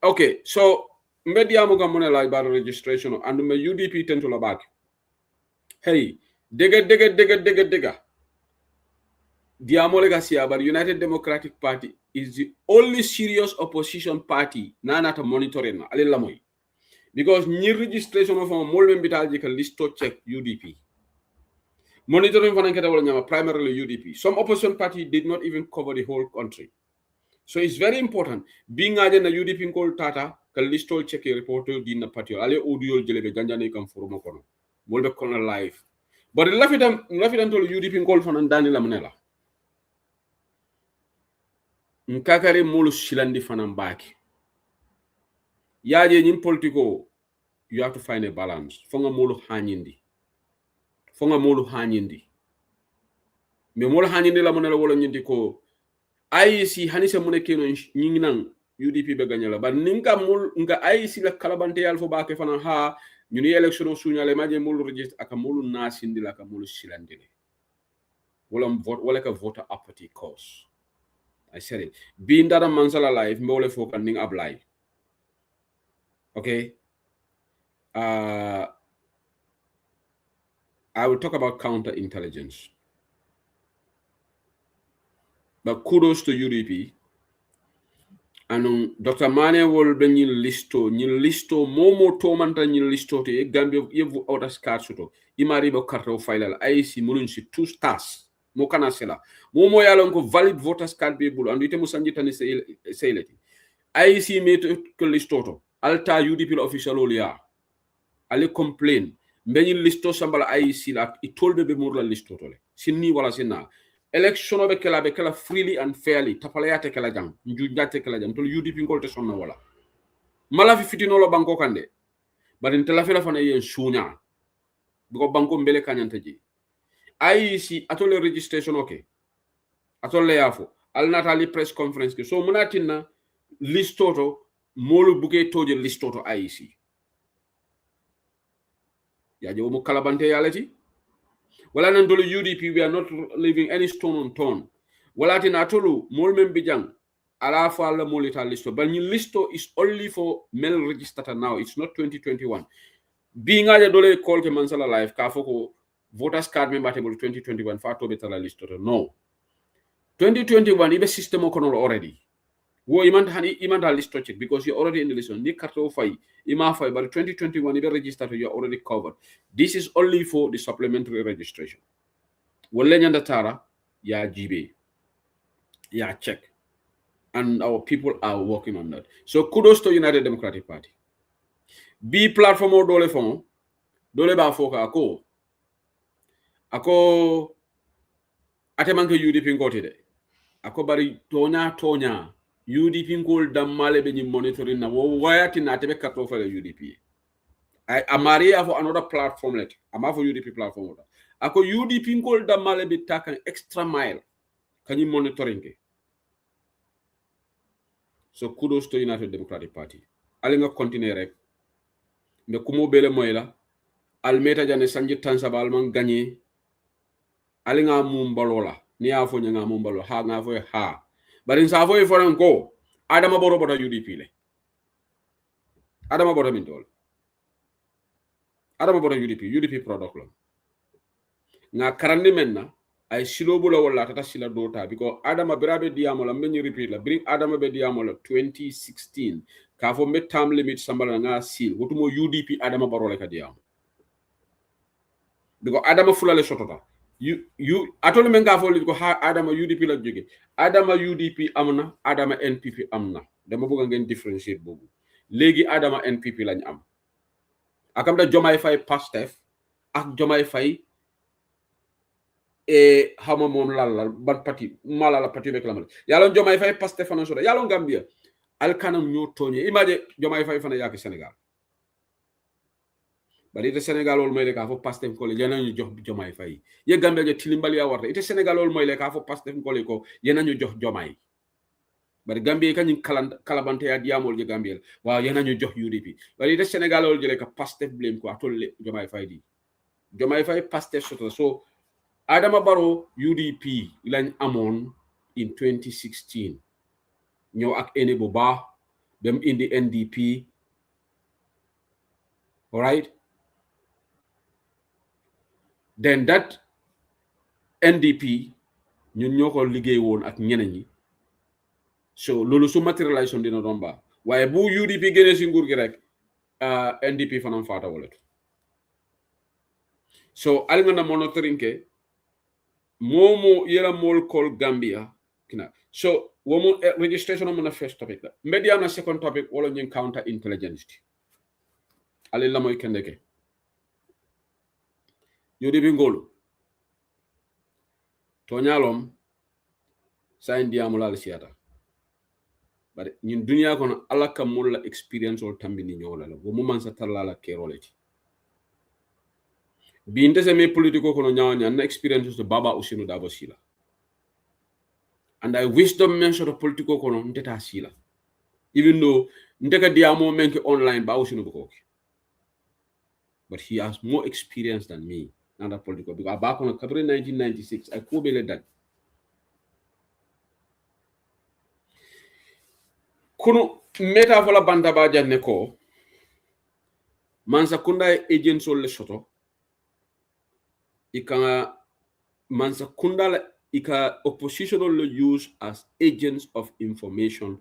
Okay, so Media Mugamonela about registration and my UDP tend to back. Hey, digga. Diamolegacia, but United Democratic Party is the only serious opposition party nanata monitoring Alilamoy. Because new registration of a Molmen Bitaljical list to check UDP. Monitoring for primarily UDP. Some opposition party did not even cover the whole country. So it's very important. Being agent the UDP called Tata, can list to check a reporter din party. Ale audio jelebe ganjane kam forum kono. Molbe kono live. But the lafidan to UDP called for Dani Lamanela. Nkakare molu silandi fanambaki. Yaje in politico, you have to find a balance. Fonga molu hanyindi. Me molu hanyindi la monela wala nyindi ko. IEC hanisa mune keno nyinginang UDP be ganyala. But ninka molu nga IEC la kalabante alfo bake fana ha nyuni election sunya le maje molu register aka molu nasindi la ka molu silandile. Wala ka voter apathy cause. I said it. Being that a mansala life, mbole focusing apply. Okay. I will talk about counterintelligence. But kudos to UDP. And Dr. Mane will bring you listo momo tomanta ni listo te Gambia yevu outa scarsuto. Imaribo karto file IC mulunsi 2 stars. Mokana sela. Momo yalon ko valid voters card be bulu and ite musanjita ni seileti. IC made ko listoto. Alta UDP official olia. Ale complain. Mbeni listo sambala IC la itolbe be murla listo tole. Sinni wala sinna. Election be kala freely and fairly. Tapalayate kala jang. Njujate kala jang. Tol UDP ngolte sonna wala. Mala fi fitino lo banko kande. But in telafela fana yen sunya. Biko banko mbele kanyante ji. IEC atole registration okay. Atole yafo. Al natali press conference ke. So munatina listoto molu buke toje listoto IEC. Yaje omo kalabante yaleti. Wala nandolo UDP we are not leaving any stone unturned. Wala tina atolu molu membijang ala fo alla molita listo but ni listo is only for male registered now, it's not 2021 being aja dole call ke mansala life ka foko voters card member table 2021 fa to betala listo no 2021 ibe system o kono already wo imanta listo check because you're already in the list ni karto fay ima fay but 2021 ibe registered, you're already covered. This is only for the supplementary registration. Wolle nyanda tara ya jibe ya check, and our people are working on that. So kudos to United Democratic Party. B platform o dole fon dole ba foka ako atemanke UDP ngoti de ako bari tonya UDP ngol dammale be ni monitoring na wo wayati na tebe kato fa UDP amaria for another platform let ama for UDP platform oda ako UDP ngol dammale be takan extra mile kanyi monitoring ke. So kudos to United Democratic Party. Alinga continue rek me kumo bele moyla almeta jane sanje tansabal man gagné alinga mumbalola ni afo nyanga mumbalo ha nga fo ha bari sa fo foran ko adama boro bota UDP le adama bota min tol adama bota UDP product lo nga karandi menna ay silobu la wala tata sila dota because adama birabe diamo la men repeat la bring adama be diamo la 2016 ka fo met term limit sambala nga seal wotumo UDP adama barole ka diamo because adama fulale sotota you atole men ka fo li ko ha adama UDP la joge adama UDP amna adama NPP amna dama bëgg ngeen differentiate bobu legi adama NPP lañ am akam da Jomay Fay Pastef ak Jomay Fay e hama mom lalla ban parti mala la parti reclamer yalon Jomay Fay Pastef fana soda yalon Gambia alkanam ñoo toñe image Jomay Fay fana yak Sénégal bari te Sénégal wol moy le ka fo Pastef ko le yenañu jox Jomay Fay ye Gambia je tilimbal ya warta ite Sénégal wol moy le ka fo Pastef ko le ko yenañu jox Jomay bari Gambia kañu kalabante ya diamol je Gambia wa yenañu jox UDP bari te Sénégal wol jele ka Pastef blame ko atol Jomay Fay di Jomay Fay Pastef soto so Adama Barrow UDP lañ amone in 2016 ñew ak ene bu baax dem indi NDP, all right, then that NDP ñun ñoko liggéey woon ak ñeneen ñi so lolu su materialisation dina doon baax waaye bu UDP génne si nguur gi rek NDP fanam faata wala so alga na monitoring ke momo yela mol call Gambia kina so womo registration on na first topic la media na second topic wala ñing counter intelligence ali la moy kendeke UDP ngolu to ñalom sa indiamu la siata bare ñun dunya kono alaka mulla experience ol tambini ñola la bo mo man sa talla la keroleti bi ndese me politiko kono ñawanya na experience to baba usinu dabo sila and I wisdom mention of politiko kono ndeta sila even though ndeka diamo menke online ba usinu bukoki but he has more experience than me and that political because back on April 1996 I could be that kuno meta fola banda ba janne ko mansa kunda agent sol le soto ika mansa kunda la ika oppositional lo use as agents of information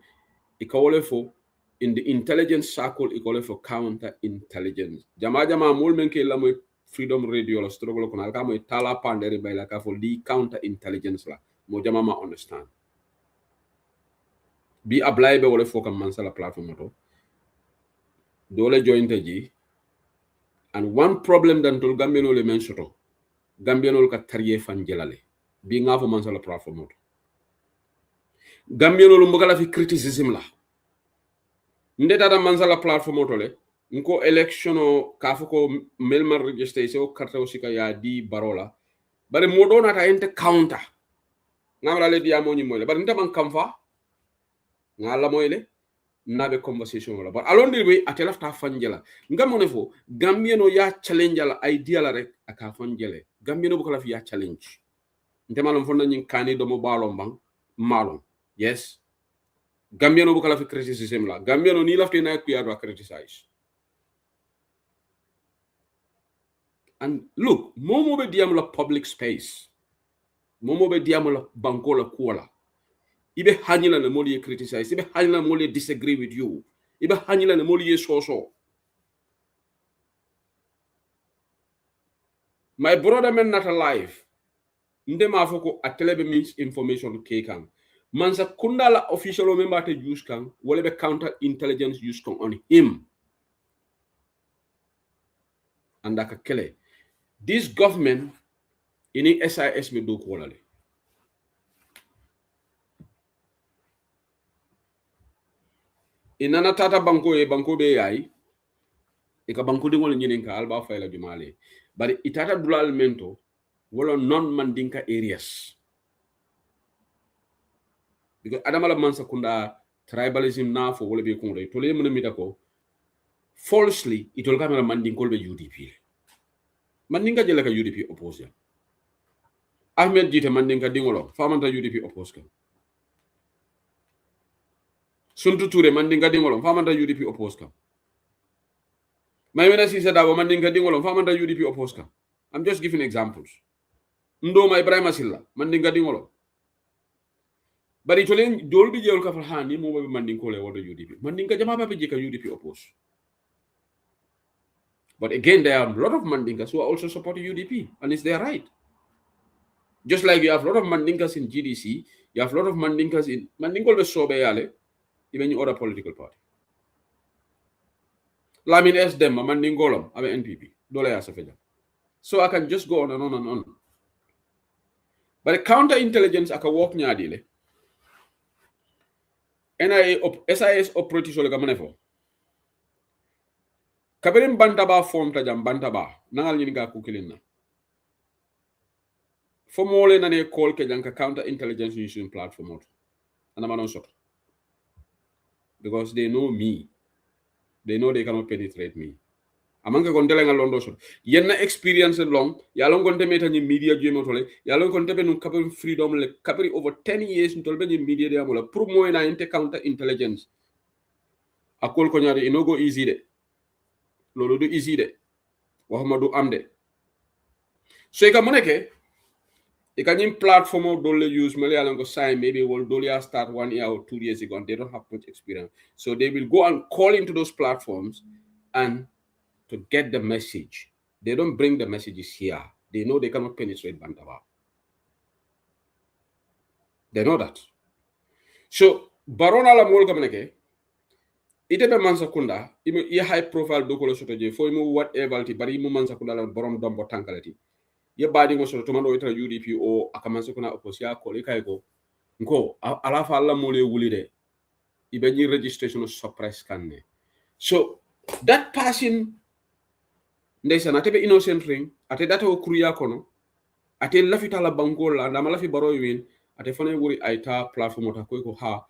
ika wole fo in the intelligence circle ika wole fo counter intelligence jama mol menke la moy freedom radio la struggle ko alka moy tala pandere bay la ka fo li counter intelligence la mo jama ma understand bi ablay be wole fo kam mansa la platform to dole jointe ji and one problem dan tol gambeno le men soto gambianol ka tariye fan jelale bi nga fo man sala platform to gambianol mbugala fi criticism la ndeta da man sala platform to le nko election ka fo ko melman register so carte aussi ka ya di barola bare modona ta ente counter ngam le dia mo ni moyle bare ndam kam fa ngala moyle nabe conversation wala but alondi we atela ta fanjela ngam ne fo gambiano ya challenge la idea la rek aka fanjele gambiano bu kala fi ya challenge ntemalom fonna nyin kani do mo balom bang malom yes Gambiano bu kala fi criticism la Gambiano ni lafte na ku yadwa criticize. And look, momo be diam la public space. Momo be diam la banko la kuala. Ibe hanyila na moli criticize, ibe hanyila moli disagree with you. Ibe hanyila na moli so. My brother men not alive. Ndema foko atelebe means information kekan. Mansa kundala official member te use kan, wale be counter intelligence use kan on him. Andaka kele. This government ini SIS me do ko lale. Inana tata banko be yai. Eka banko de ngol nyinen ka alba fayla jumale. Bari itata dulal mento wala non-mandinka areas. Because adamala mansa kunda tribalism na fo wala be kunde to le mun mita ko falsely itol kamera mandinkol be UDP. Mandinka jela ka UDP oppose. Ahmed Jite mandinka dingolo famanta UDP oppose ka. Suntu Touré mandinka dingolo famanta UDP oppose ka. Maymena Sise Dabo mandinka dingolo famanta UDP oppose ka. I'm just giving examples. Ndoma Ibrahima Silla mandinka dingolo. Bari tolen dolbi jewol ka hani mo be mandinko le wodo UDP. Mandinka jama ba be jeka UDP oppose. But again, there are a lot of Mandinkas who are also supporting UDP, and it's their right. Just like you have a lot of Mandinkas in GDC, you have a lot of Mandinkas in Mandinko be Sobeyale, even in other political party. Lamin S dem Mandingolom, I'm NPP. Dole Asafeja. So I can just go on and on and on. But the counterintelligence I can walk nyadile. NIA SIS operate so le gamanefo. Kaberim bantaba form tajam bantaba nangal nyini ga kukilina. For more than a call ke janka counter intelligence using platform and I'm not because they know me. They know they cannot penetrate me. Amanga gondela londo so yenna experience long yalon gonte meta ni media jemo tole yalon gonte be no kapri freedom le kapri over 10 years ntol be ni media de amola pour mo na inte counter intelligence akol ko nyaade inogo easy de lolo do easy de waxuma du am de so ka moneke e kanyim platform dole use mele yalon go sign maybe will dole start 1 year or 2 years ago and they don't have much experience so they will go and call into those platforms and to get the message. They don't bring the messages here. They know they cannot penetrate Bantaba. They know that. So, Barona la mol kamaneke, ite be mansakunda, i high profile dokolo soto je, fo imu whatever ti, bari imu mansakunda la borom dombo tankaleti. Ye badi ngo soto tomando itra UDP o akamansakuna oposia koli kaiko, nko, alafa alla mole wulide, ibe ni registration suppress kanne. So, that person ndeysan ate be innocent ring ate data o kuruya kono ate lafita la bangola ndama lafi baro win ate fane wuri aita platform ta ko ha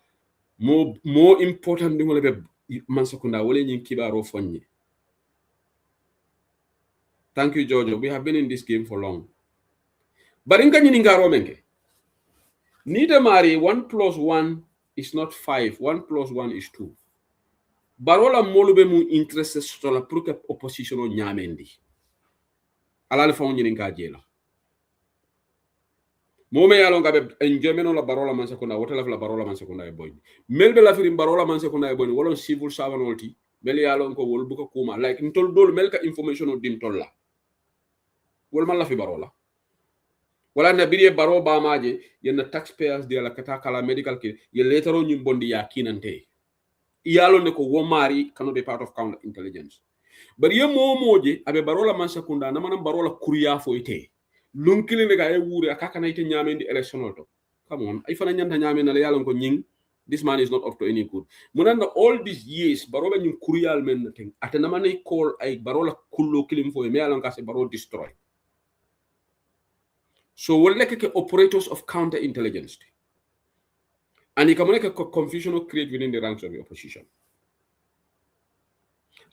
mo important ndi ngole be mansakunda wole nyin kibaro fonni. Thank you Jojo, we have been in this game for long. But in kanyi ngaro menke nida mari 1 + 1 is not 5, 1 + 1 is 2. Barola molube mu interest sola pour que opposition o nyamendi alal fa woni nka jela mome yalo ngabe enjoyment la barola man sekunda wotela la barola man sekunda e boy melbe la firim barola man sekunda e boy wolon civil savanolti mel yalo ko wol buka kuma like ntol dol melka information o dim tolla wol man la fi barola wala na birie baro ba maje yenna taxpayers de la kata kala medical care ye letero nyum bondi ya kinante iyalo ne ko womari cannot be part of counter intelligence but ye momoje abe barola man sekunda na manam barola kuriya fo ite lunkile ne ga e wuri akaka na ite nyamendi election to come on ay fana nyanta nyamen na yalo ko nying this man is not up to any good munanda all these years barola nyum kuriyal men thing atana manay call ay barola kullo kilim fo me yalo ka se baro destroy so wolle ke operators of counter intelligence and you can make a confusion or create within the ranks of the opposition.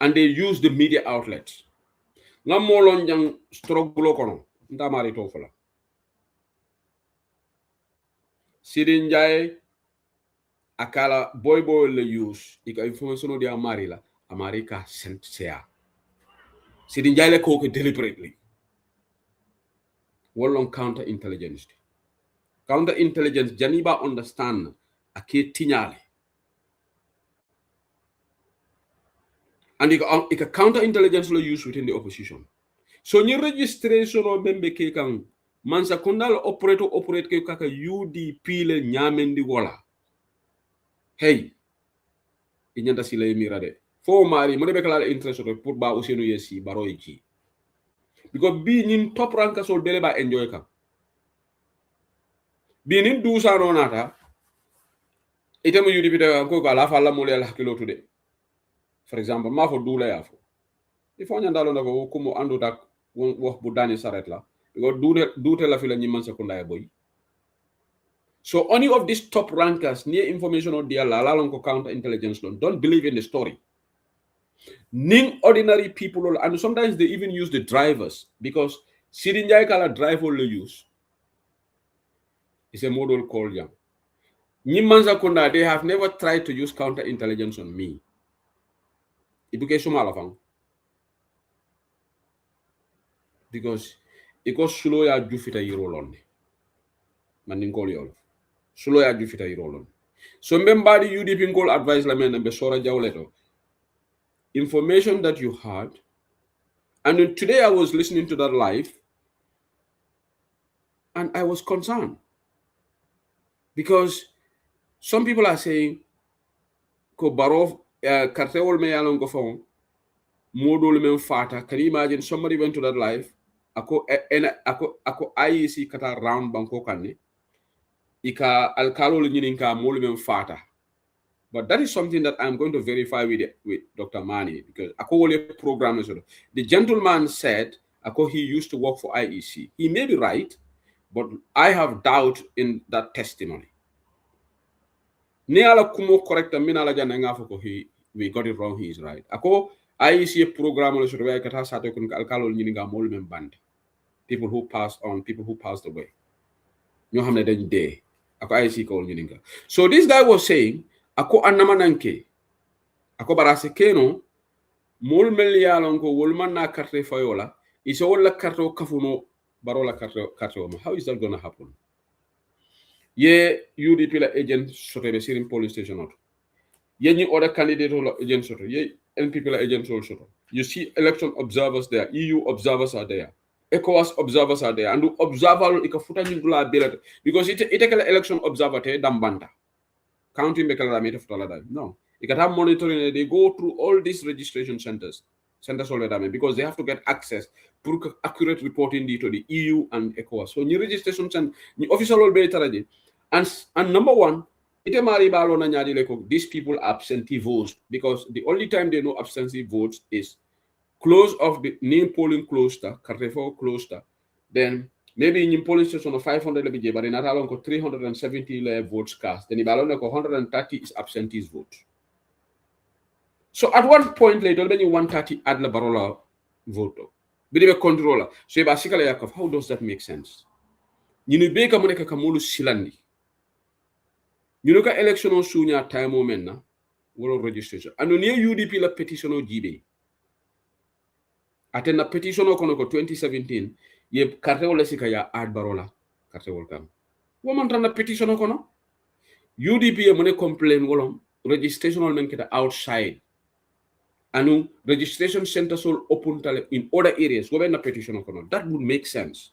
And they use the media outlets. Nga molon jang struggle kono ndamari to fola. Sidin Jai akala boy le use ika information di amari la amari ka sent sea sidin jale ko deliberately wallon counter intelligence janiba understand ake tinyale and ika counter intelligence lo use within the opposition so ni registration o membe ke kan mansa kundal operate ke kaka UDP le nyamendi wala hey inyanta sila mira de fo mari mo de kala interest pour ba usenu yesi baro yi because bi nin top rank so dele ba enjoy kam bi nin du sa no nata itemu UDP de ko ala fa la mo le hakilo tude for example ma fo dula ya fo il faut nyanda lo nako ko mo andu dak wax bu dani saret la because dute la fi la ñi man sekunda boy so any of these top rankers near information on dia la lon ko counter intelligence don't believe in the story ning ordinary people and sometimes they even use the drivers because Sidin Jai kala driver le use is a model called young Nimanza Kunda, they have never tried to use counter intelligence on me. Ibuke Sumalafang. Because it goes slow ya jufita yirolon. Maninkoli all. Slow ya jufita yirolon. So remember the UDP call advice la men and besora jawleto. Information that you had. And then today I was listening to that live and I was concerned. Because some people are saying ko barov kartewol me yalon go phone modul men fata. Can you imagine somebody went to that live ako IEC kata round banko kanne ika alkalo nyininka molu men fata. But that is something that I'm going to verify with Dr. Mani because ako wole program the gentleman said ako he used to work for IEC. He may be right, but I have doubt in that testimony. Ni ala kumo correct mina la jana nga foko we got it wrong, he is right. Ako IEC program le surveya kata sato kun alkalo nyininga molu men band. People who passed away. Ñoo xamne dañ dé ako IEC ko nyininga. So this guy was saying ako annamananke ako barase keno mol mel yalon ko wol man na carte fayola iso wala carte kafuno barola carte o how is that going to happen? Ye UDP la agent soto be sirin police station auto ye ni other candidate la agent soto ye NPP la agent soto you see election observers there, EU observers are there, ECOWAS observers are there, and the observer ikafuta nyindula belet because it kala election observer te dambanda county no, you can have monitoring. They go through all these registration centers already because they have to get access for accurate reporting to the EU and ECOWAS. So new registration center, new official will be and number one, these people absentee votes because the only time they know absentee votes is close of the name polling cluster, Carrefour cluster, then maybe in polling station of 500 lebije, but in Atalon 370 votes cast. Then in Balon 130 is absentees votes. So at one point later, when you 130 add la barola vote, be the controller. So basically, how does that make sense? You know, beka moneka kamulu silandi. You know, election on sunya time moment na world registration. And on UDP la petition o GB. Attend a petition o 2017. Ye cartewol sika ya ad barola cartewol kam woman tan na petition ko no UDP ye mone complain wolom registration ol men kita outside anu registration centers all open tale in other areas go na petition ko no that would make sense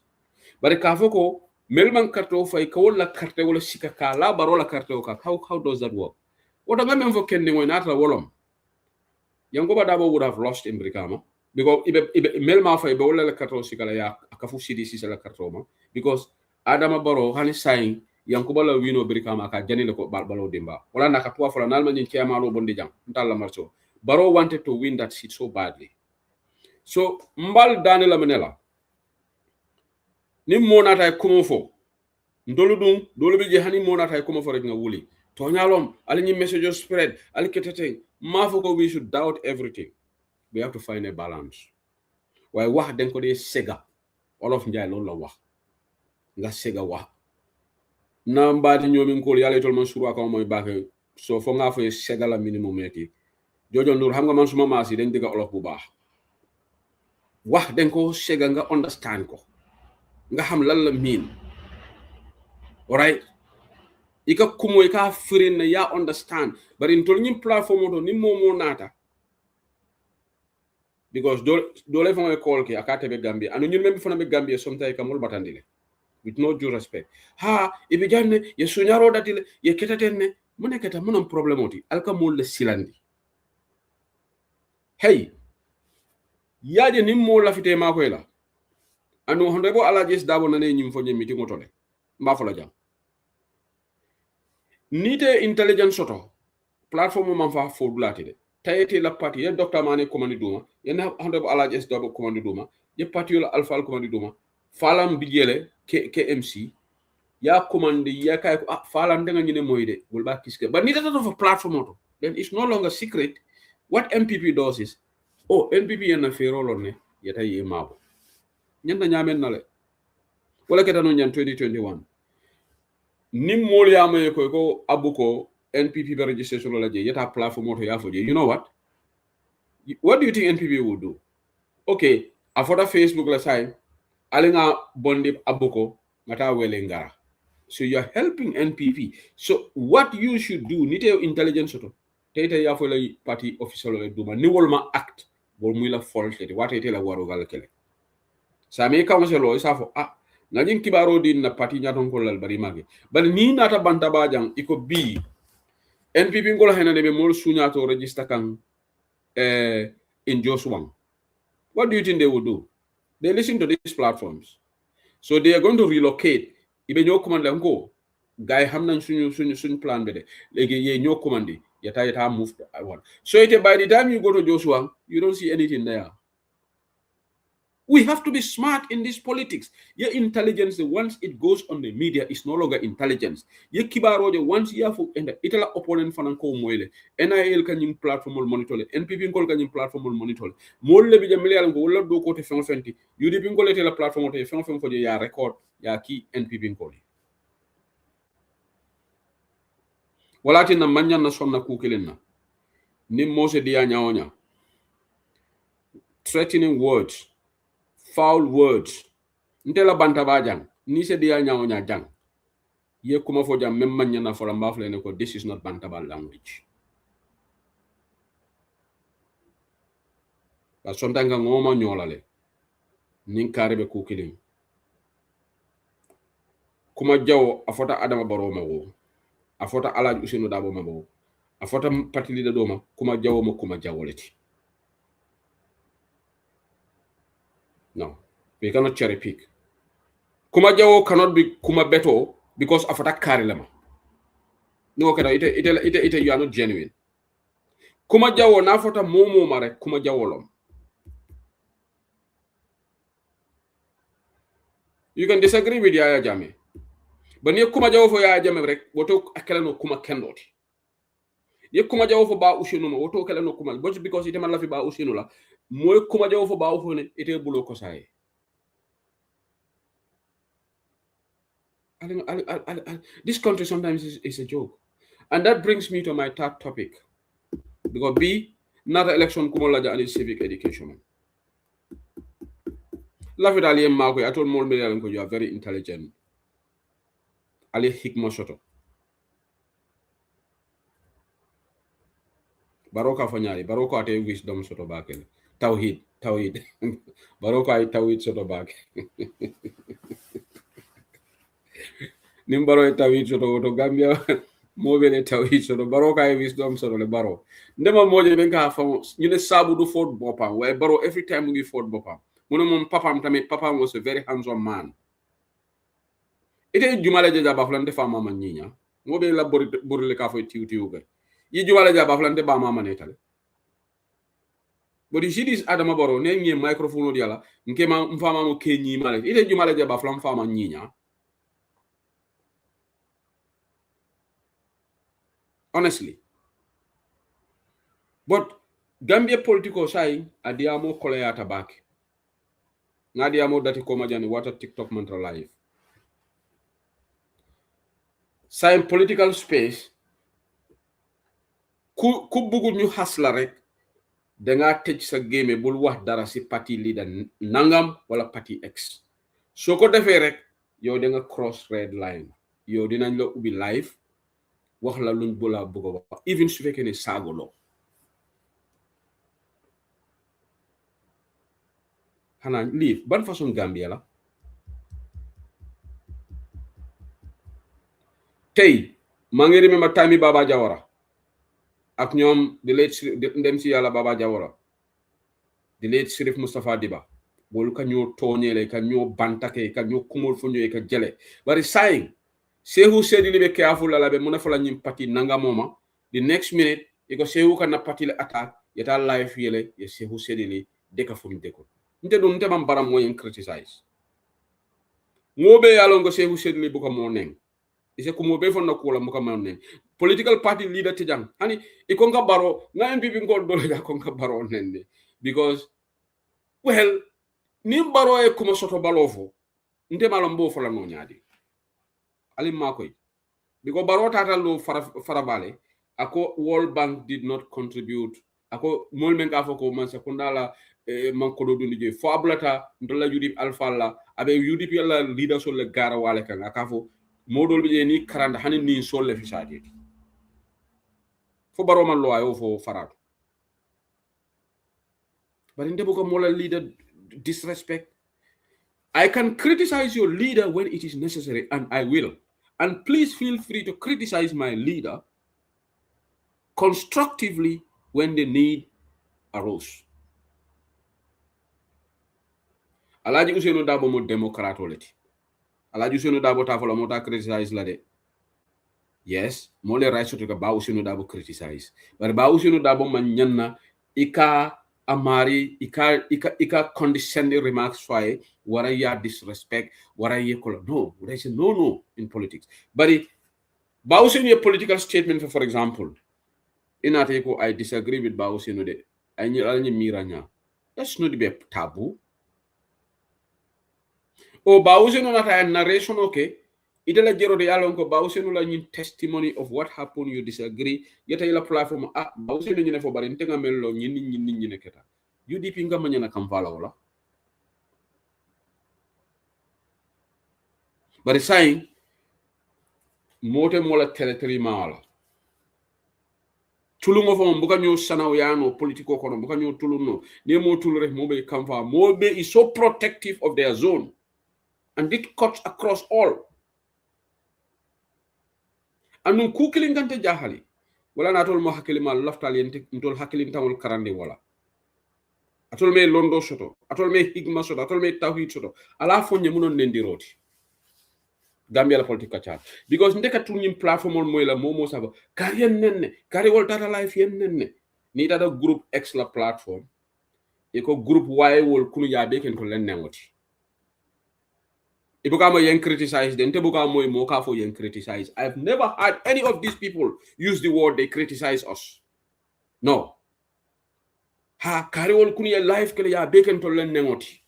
but ka foko melman carto fay ko wala cartewol sika ka la barola cartewol ka how does that work oda ngam fo kenne moy nata wolom yango ba dabo would have lost in Brikama because ibe melma fay be wala carto sika la ya akafu CDC sala cartoma because Adama Baro hani saying yankuba la wino Brikama ka janile ko balo dimba wala naka tuwa fola nalma nyin chema lo bondi jang ntalla marso Baro wanted to win that seat so badly so mbal Daniela Manela ni monata kumo fo ndolu dum dolu bi je hani monata kumo fo rek nga wuli to nyalom ali ni message spread ali ketete mafo ko we should doubt everything. We have to find a balance. Why wax den ko de sega olof njaay lolou la wax nga sega wax na mbaati ñoomi ko yalla tol man suru ko moy baake so fo nga fay segala minimum eti jojo nur xam nga man suma maas yi dañ dëgg olof bu baax wax dañ ko sega nga understand ko nga xam lan la mean alright ika kumo ika firin na ya understand bari ntol ñim platform to ni momo nata because do le fon e call ki akate be Gambia anu ñun même fona be Gambia sometimes kamul batandile with no due respect ha ibi janne ye suñaro datile ye ketatenne mu nekata munam problème oti alka mol le silandi hey yaje nim mo lafite ma koy la anu honde bo ala jes dabo nane ñim fo ñim miti ngotole mba fo la jam nite intelligence soto platform man fa fo dulati de tayete la parti ye docteur mané commande duma ye na honde bo ala jes dabo commande duma ye parti la alpha commande duma falam bijele KMC ya commande ya kay ko falam nga ñine moyde bul ba kiske but nite to for platform auto then it's no longer secret what MPP does is NPP yana fero lorne yata yi mabo nyanda nyamen nale wala keta no nyan 2021 nim mol ya may ko abuko NPP be registration la je yata platform auto ya foje you know what do you think NPP would do okay afoda Facebook la say alinga bondi abuko ngata wele ngara so you're helping NPP so what you should do nite intelligence to tete ya fo lay party official le duma ni wolma act bol muy la folte wata ite la waro gal kele sami council isa fo ngajin kibaro din na parti nyaton ko lal bari magi bal ni nata banta bajang iko bi NPP ngol hena de mol sunya to register kan in Joshua what do you think they would do they listen to these platforms so they are going to relocate ibe ñoo commande ko gaay xam nañ suñu plan be de legi ye ñoo commande yata move one so it by the time you go to Joshua you don't see anything there we have to be smart in this politics your intelligence once it goes on the media is no longer intelligence your kibaroje once you have and itala opponent fanan ko moyle NIL kanyim platform monitor NPP ngol kanyim platform monitor molle bi jamil yalla ko wala do ko te fen fenti UDP ngol etela platform te fen fo ya record ya ki NPP ngol wala tin na manyan na sonna ku kilenna nim mose dia nyaonya threatening words foul words ntela banta bajang ni se dia nyaonya jang ye kuma fo jam mem manya na fo lamba fle ne ko this is not bantable language ba sondanga ngoma nyolale nin karebe ku kilin kuma jaw afota adama baroma wo afota alaaj usenu dabo mabo afota patili da doma kuma jawo mo kuma jawoleti no we cannot cherry pick kuma jawo cannot be kuma beto because afota kari lama no kada ite you are not genuine kuma jawo na fota momo mare kuma jawolom you can disagree with Yaya Jammeh but ne kuma jawo fo Yaya Jammeh rek woto akala no kuma kendoti ye kuma jawo fo ba usenu no woto kala no kuma but because ite man la fi ba usenu la moy kuma jawo fo ba fo ne ite bulo ko saye this country sometimes is a joke and that brings me to my third topic because not election kuma la ja civic education la fi dal yem mako atol mol me ko you are very intelligent ali hikma soto baroka fa nyaari baroko ate wisdom soto bakel tawhid baroko ay tawhid soto bakel nim baro tawhid soto to Gambia mo bele tawhid soto baroko ay wisdom soto le baro ndema moje ben ka fa ñu ne sabu du fort bopam way baro every time ngi fort bopam mono mom papam tamit papam was a very hands-on man ite jumala jaja baflante fa mama nyinya mo be la borle ka fo tiw ga yi jumala jaja baflante ba mama netale bodi jidis adama baro ne ngi microphone di ala nke ma mfama mo kenyi male ite jumala jaja baflam fama nyinya honestly but Gambia political sai adiamo koleata back ngadiamo dati ko majani wata TikTok mantra live sai political space ku bugul ñu xas la rek da nga tëj sa géeme bul wax dara si parti leader nangam wala parti X soo ko defee rek yow da nga cross red line yow dinañ la ubbi live wax la luñ bu la bëgg a wax even su fekkee ne saagoloo xanaa lii ban façon Gambia la tey maa ngi remember time Baba Jawara ak ñoom di leet ndem si yàlla Baba Jawara di leet Sirif Mustapha Diba bolu ka ñoo tooñeele ka ñoo bantake ka ñoo kumol fo ñoy ka jele bari saying sehu sedi libe careful la be muna fala ñim pati nanga moma the next minute iko sehu ka na pati le attack yeta life yele ye sehu sedi li deka fu ndeko nte dum nte mam baram moyen criticize ngobe yalo ngo sehu sedi li bu ko mo neng ise ko mo be fon na ko la mo ko mo neng political party leader tijang hani iko nga baro nga MPP ngol dole ga ko nga baro nende because well ni baro e kuma soto balofo nte malam bo fola no nyaadi ali makoy because baro tata lo farabale ako World Bank did not contribute ako mol men ka foko man sekunda la man ko do dundi fo ablata ndola UDP alpha la abe UDP la leader so le gara wale kan akafo modol be ni karanda hanin ni so le fisadi fo baro man lo ayo fo faratu but inde buko mola leader disrespect. I can criticize your leader when it is necessary, and I will. And please feel free to criticize my leader constructively when the need arose. Alaji Usenu Dabo mo Democrat oleti. Alaji Usenu Dabo tafola mota criticize la de. Yes, mo le right to ba Usenu Dabo criticize. But ba Usenu Dabo man nyanna ika amari ika condescending remarks faye wara ya disrespect wara ye kolo no they say no in politics but Bawusenu a political statement for example inate ko I disagree with Bawusenu de any miranya that's not be taboo o Bawusenu nata narration okay idela jero de yalon ko Bawusenu la ñin testimony of what happened you disagree yeta ila platform Bawusenu ñine fo bari ntenga mello ñin ne keta UDP nga manyana kamvala wala bari saying mote mola territory mala tulungo fo mbuka nyo sanaw yano politiko kono mbuka nyo tuluno ne mo tulu rek mo be kamfa mo be is so protective of their zone and it cuts across all anu kukili ngante jahali wala na tol mo hakili mal laftal yente ntol hakili tawol karande wala atol me londo soto atol me higma soto atol me tawhid soto ala fonye munon nendi roti Gambia la politique chat because ndeka tunyim platform moy la momo saba karien nenne kari wol data life yen nenne ni data group X la platform e ko group Y wol kunu ya be ken ko len nengoti ibuka mo yen criticize den te buka moy mo ka fo yen criticize. I've never had any of these people use the word they criticize us. No. Ha kari wol kunu ya life kele ya be ken to len nengoti.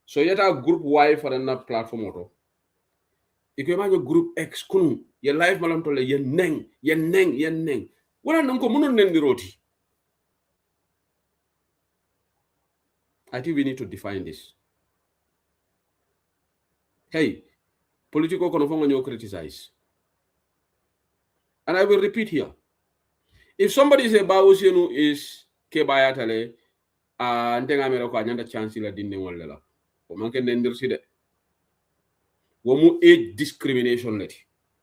So yeta group Y for na platform auto iko imagine group X kunu ye live malam tole yen neng wala nanko munon nendi roti. I think we need to define this. Hey, political kono fonga nyo criticize. And I will repeat here. If somebody say Bawusenu is kebayatale ntenga mero ko anyanda chance la dinne wala o manke nendir si de womu age discrimination leti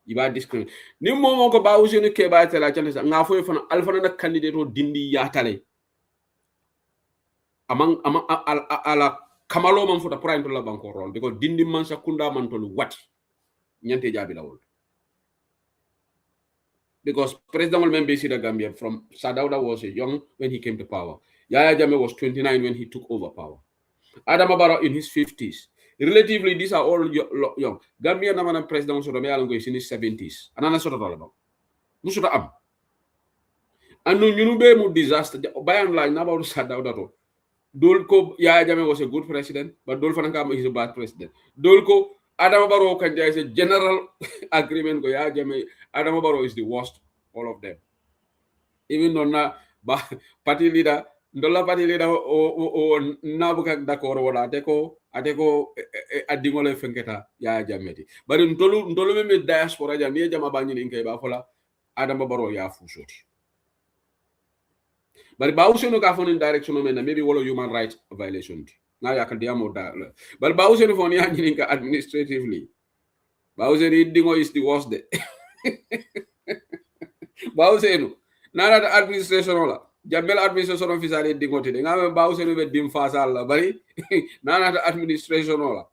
iba discriminate ni momo ko Bawusenu kebayatale la chance nga fo fana alfana na candidate o dindi yatale amang ala kamalo man fota prime to la banko rol because dindi man sakunda man to wati nyante jabi lawol because President will member the Gambia from Sadauda was young when he came to power. Yaya Jammeh was 29 when he took over power. Adama Barrow in his 50s. Relatively, these are all young. Gambia namana President Soto Mealongo is in his 70s. Anana Soto Talaba. Musuta am. And no nyunube mu disaster. By and large, about Sadauda to. Dolko Yaya Jammeh was a good president, but Dolfanaka is a bad president. Dolko Adama Barrow can there is a general agreement go Yaya Jammeh. Adama Barrow is the worst, all of them. even though na ba party leader ndola party leader o nabuka d'accord wala ateko adingole fenketa ya jameti bari ntolu me diaspora jam ye jama banyi ni ba fola adama baro ya fusoti bari ba useno ka fon in direction men maybe wolo human rights violation na ya kan diamo da bari ba useno fon ya nyini ka administratively ba useno dingo is the worst de ba useno nana administration wala jambel administration official e dingote de ngame ba useno be dim fasal la bari nana administration wala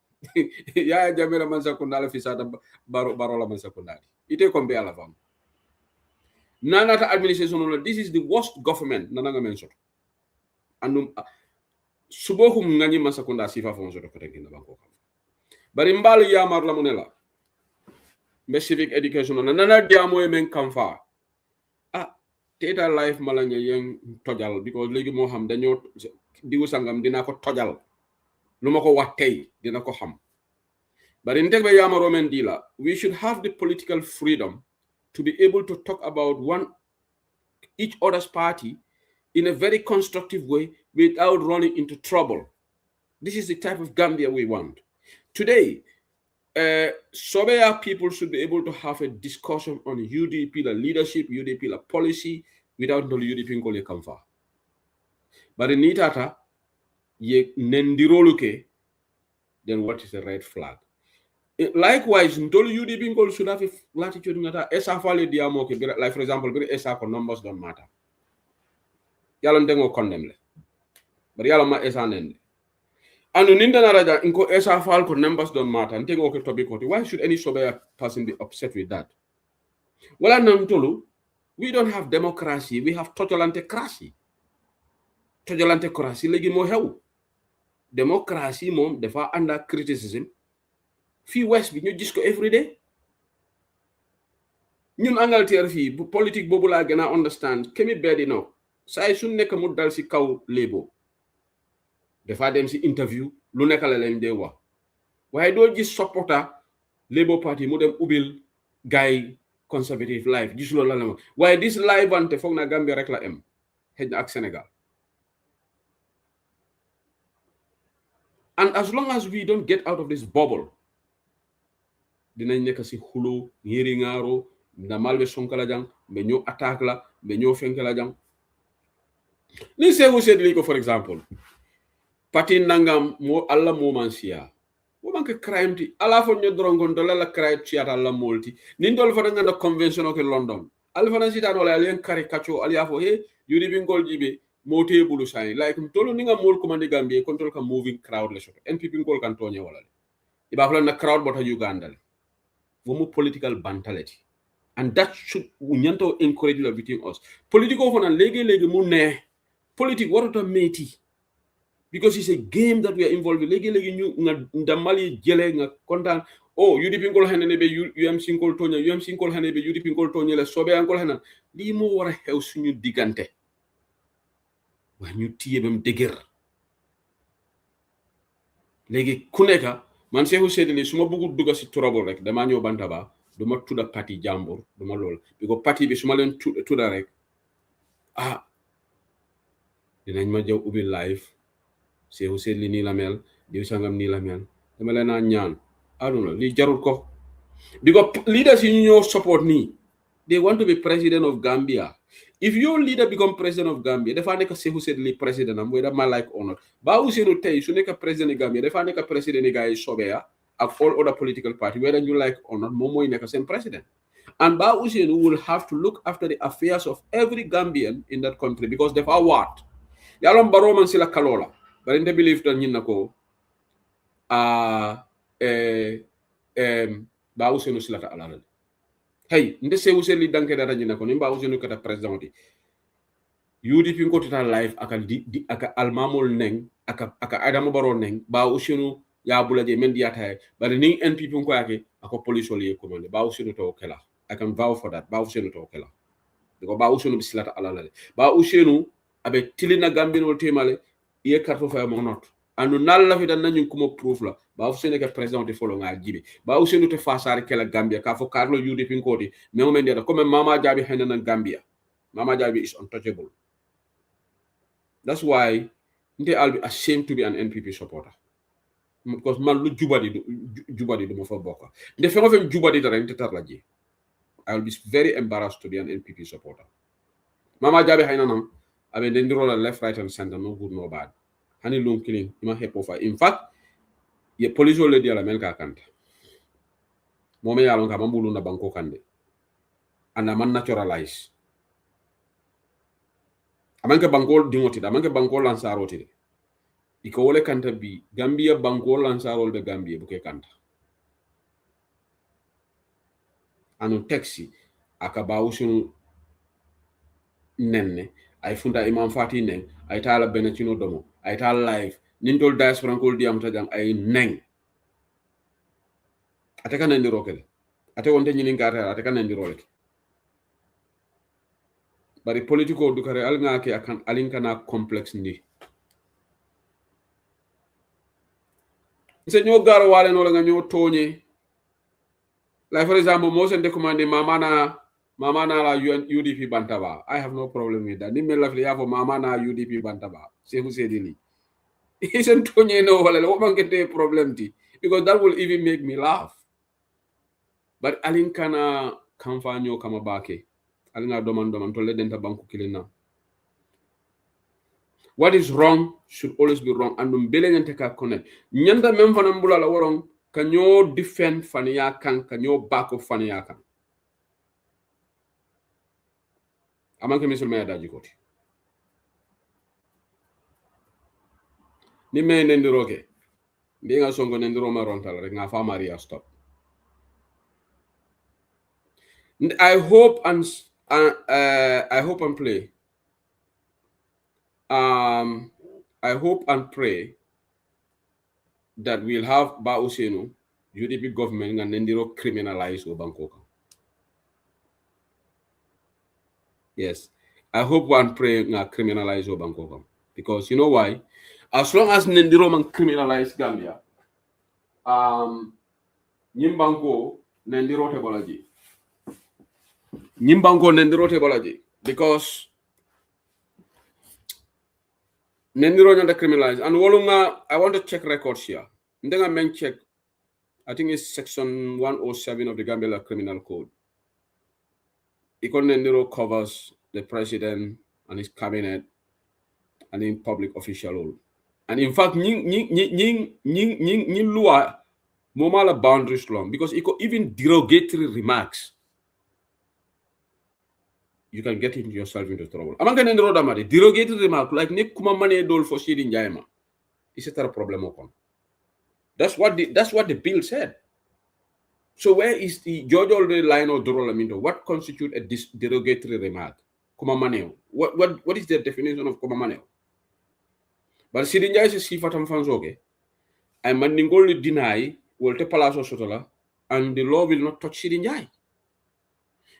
ya jambel man sakunda la fisata baro la man sakunda ite ko be ala fam nana administration wala this is the worst government nana ngamen sot andum subohum ngani man sakunda sifa fon sot ko teginda banko bari mbal ya mar la munela be civic education nana diamo e men kamfa Teta life malanya yang tojal because legi mo xam dañoo diwu sangam dina ko tojal luma ko wax tay dina ko xam bari ntek be yamaro men dila we should have the political freedom to be able to talk about each other's party in a very constructive way without running into trouble. This is the type of Gambia we want. Today, Sobea people should be able to have a discussion on UDP, the leadership, UDP, the policy, without the UDP ngole kamfa. But in itata, ye nendiroluke, then what is a red flag? Likewise, Ntolu UDP ngole should have a latitude ngata esa fale diamoke, like for example, esa ko numbers don't matter. Yalon dengo condemn le. But yalon ma esa nende. And ninda naraja inko esa fal ko numbers don't matter. Ntego ke topic koti. Why should any sober person be upset with that? Well, Ntolu, we don't have democracy. We have totalantecracy. Totalantecracy legi mo hew. Democracy mom defa under criticism. Fi West bi ñu gis ko every day. Ñun Angleterre fi politique bobu la gëna understand. Kemi bedi no. Say su nek mu dal ci kaw lebo. Defa dem si interview lu nekk la leen dee wax waaye doo gis supporter Labour Party mu dem ubil gaay conservative life gis loolu la ma waaye this live ante foog na Gambia rek la am xëj na ak Sénégal and as long as we don't get out of this bubble dinañ nekk si xulo ñeeri ngaaro na malbe sonkala jang be ñoo attaque la be ñoo fenkala jang ni sewu sedli ko for example Pati nangam mo alla momansia wo manke crime ti ala fo ñu drongon do la crime ci ata la molti nin dol fa nga convention ke London al fa na sita do la len caricature al ya fo he yuri bi ngol jibe mo te bulu say like tolu ni nga mol ko mandi Gambie control ka moving crowd le so NPP ngol kan toñe wala iba fa na crowd bota Uganda le wo mo political bantality and that should ñanto encourage la between us political fo na legi mu ne politique waruta meti because it's a game that we are involved with. Legi ñu nga ndamali jele nga kontaan oh UDP ngol hanene be UMC ngol toña UMC ngol hanene be UDP ngol toña la sobe ngol hanan li mo wara xew suñu digante wa ñu tiyé bam deger legi ku nekka man Seexu Sedili suma bëggu dugga ci trouble rek dama ñëw bantaba duma tudda parti jambur duma lol because parti bi suma leen tudda rek dinañ ma jaw ubi live Seexu Sedili nii la mel diw sangam nii la mel dama leen a ñaan aduna li jarul ko because leaders yi ñu ñoo support nii they want to be president of Gambia if your leader become president of Gambia dafa nekk Seexu Sedili president am mooy dama like or not ba Ousseynou tey su nekk president Gambia dafa nekk president yi gaay Sobeya ak all other political party whether you like or not moom mooy nekk seen president and ba Ousseynou will have to look after the affairs of every Gambian in that country because dafa waat yàlla Barrow man si la kalola but I believe that ñin nako ba Ousseynou silata alala hey nde Seexu Sedili danke data ñin nako ni ba Ousseynou kata president UDP ko tata live aka almamol neng aka Adama Barrow neng ba Ousseynou ya bulaje men diata but ni NPP ko yake ako police wali ko non ba Ousseynou to kala I can vow for that ba Ousseynou to kala because ba Ousseynou bisilata alala ba Ousseynou abe tilina Gambien wol temale ye karto fa mo not anu nalla fi dan nañu kuma proof la ba Ousseynou ke president de folo nga jibe ba Ousseynou te fasare kala Gambia ka fo Carlo UDP ngoti me mo men deta comme Mama Jabi hena na Gambia Mama Jabi is untouchable. That's why I'll be ashamed to be an NPP supporter. Because man lu jubadi do ma fa bokk. Nde fe ma fem jubadi dara nte tar la ji. I will be very embarrassed to be an NPP supporter. Mama Jabi hayna nam abe ndiro la left, right and center no good no bad. Hani lum killing ima hepo fa. In fact, ye police le dia la melka kanta. Mome yalon ka mambulu na banko kande. Ana man naturalize. Amanke banko dingoti, amanke banko lansaroti. Iko wole kanta bi Gambia banko lansarol be Gambia buke kanta. Anu taxi akaba usunu nenne ay funda imam fati neng ay tala benetino domo ay tala live nintol diaspora ko diam tajam ay neng ate kan ndi rokele ate wonte nyini ngata ate kan ndi roleke bari politiko du kare al ngake akan alin kana complex ndi se ñoo garo wale no la nga ñoo toñe like for example mo sen de commande mama na la UDP bantaba. I have no problem with that. Ni me lafli yavo mama na UDP bantaba. Se who said it. Isn't Tony no what get problem ti because that will even make me laugh. But alin kana kamfanyo kama bake. Alin doman to let denta banku kilina. What is wrong should always be wrong. And mbele nyante ka connect. Nyanda memfana mbula la worong kanyo defend faniya kan kanyo back of faniya kan. Amanke misul me adaji koti. Ni me nendiroke. Binga songo nendiro ma rontal rek nga fa Maria stop. I hope and pray. I hope and pray that we'll have Ba Usenu, UDP government and Nendiro criminalize Obankoka. Yes. I hope and pray nga criminalize Obankoka. Because you know why? As long as Nendiro man criminalize Gambia, Nyimbango Nendiro Tebolaji. Nyimbango Nendiro Tebolaji. Because Nendiro nyanda criminalize. And Wolunga, I want to check records here. Ndenga men check. I think it's section 107 of the Gambia Criminal Code. Ikon Nendiro covers the president and his cabinet and in public official role. And in fact, nying lua momala boundaries long because even derogatory remarks, you can get yourself into trouble. Among the road, derogatory remark like Nick kuma money dole for shading jaima. Is it a problem upon? That's what the bill said. So where is the George already line or Dorolamindo? What constitute a derogatory remark? Kuma maneo. What is the definition of kuma maneo? But Sidin Jai is Sifatam Fanzoge. And Mandingoli deny will te Palaso Sotola, and the law will not touch Sidin Jai.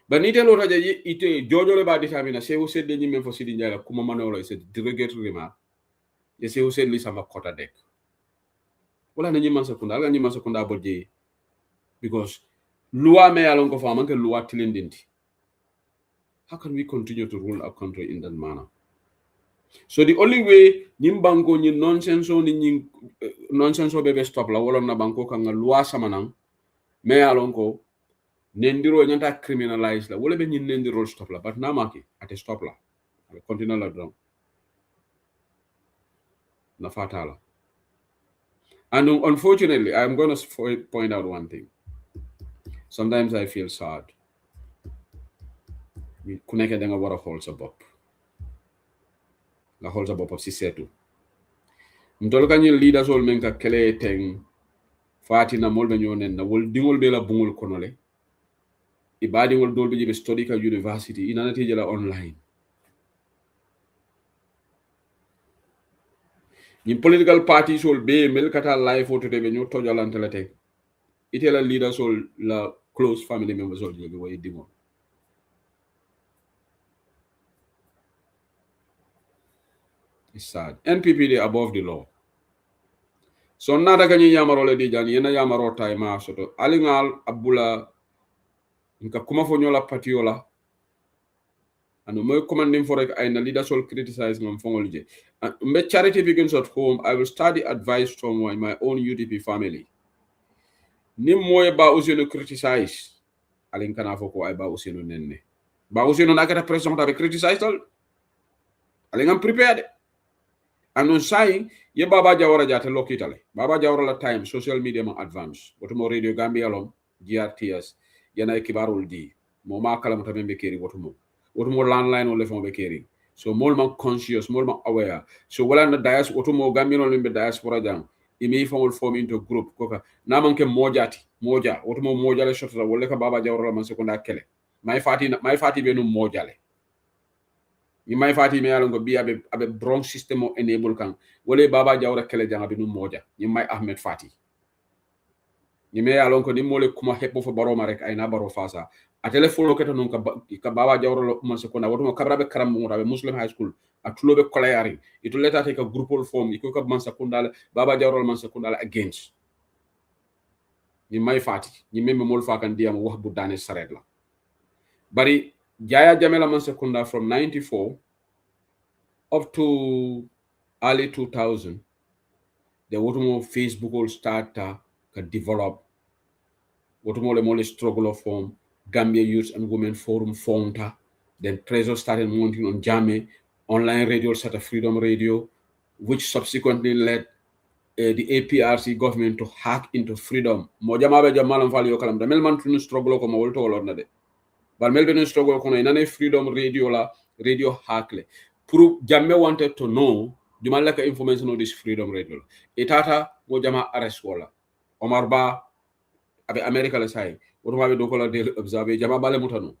But Nita Lota ite Jojo about determine, say who said the name for Sidin Jai, Kuma Manola is a derogatory remark. They say who said Lisama quarter deck. Well, I'm Niman Secunda Bodje. Because Lua me along of Amanka Lua Tilindinti. How can we continue to rule our country in that manner? So the only way Nimbango ni nonsense ni nonsense bebe stop la wala na banko kanga loi samanang me alonko nendiro nyanta criminalize la wala be ni nendiro stop la but na maki ate stop la continue la drone na fatala. And unfortunately I'm going to point out one thing. Sometimes I feel sad. Kuneke denga wara holds a bop. La holds a bop of Sisetu. Mtoloka nyi leaders all menka kele teng fati na molbe nyonen na wol dingol bela bungol konole. Ibadi wol dolbe jibe study ka university inana tijela online. Nyi political parties all be melkata life or today when you tojalantele teng. Itela leaders all la close family members all jibe way dingo. It's sad. NPP they above the law. So nada kanyi yamarole di jani yena yamaro taima soto alingal abula nka kuma fonyola patiola and my commanding for I na leader sol criticize ngam fongolje. And me charity begins at home. I will study advice from my own UDP family. Nim moye ba usino criticize. Alin kana foko ay ba usino nenne. Ba usino nakata president tabe criticize tol. Alin am prepared. And on saying, ye Baba Jawara jate lokitale. Baba Jawara la time social media ma advance. Wotumo Radio Gambia long GRTS yana kibarul di. Mo ma kala mo tambe keri wotumo. Wotumo landline o lefon be keri. So mol man conscious, mol man aware. So wala na dias wotumo Gambia no limbe diaspora jang. Imi fawol form into group koka. Na manke mojati, moja. Wotumo moja le shotla wole ka Baba Jawara la man sekunda kele. May fati be no mojale. Ni may fati me yalon go bi abe bronx system o enable kan wole Baba Jawara kele janga bi no moja ni may Ahmed Fati ni me yalon ko ni mole kuma heppo fo baroma rek ay na baro fasa a telephone keto non ka Baba Jawara lo man se ko na woto mo kabrabe karam mo rabe muslim high school a tulobe kolayari ito leta te ka groupe form iko ka man sekundale Baba Jawara man sekundale against ni may fati ni membe mol fa kan diam wax bu dane saret la bari Jaya Jamela man sekunda from 94 up to early 2000, the Wotumo Facebook all start to develop. Wotumo le mole struggle of form, Gambia Youth and Women Forum formed. Then Treasure started mounting on Jame, online radio started Freedom Radio, which subsequently led the APRC government to hack into Freedom. Mojamabe Jamalam Valley Okalam, the Melman struggle of Mawolto or but Melbourne struggle kono inane Freedom Radio la radio hackle. Pour Jamme wanted to know Jumal like information on this Freedom Radio. Itata mo jama arrest wala. Omar Ba abe America la say. Woto be dokola de observe jama bale mutano.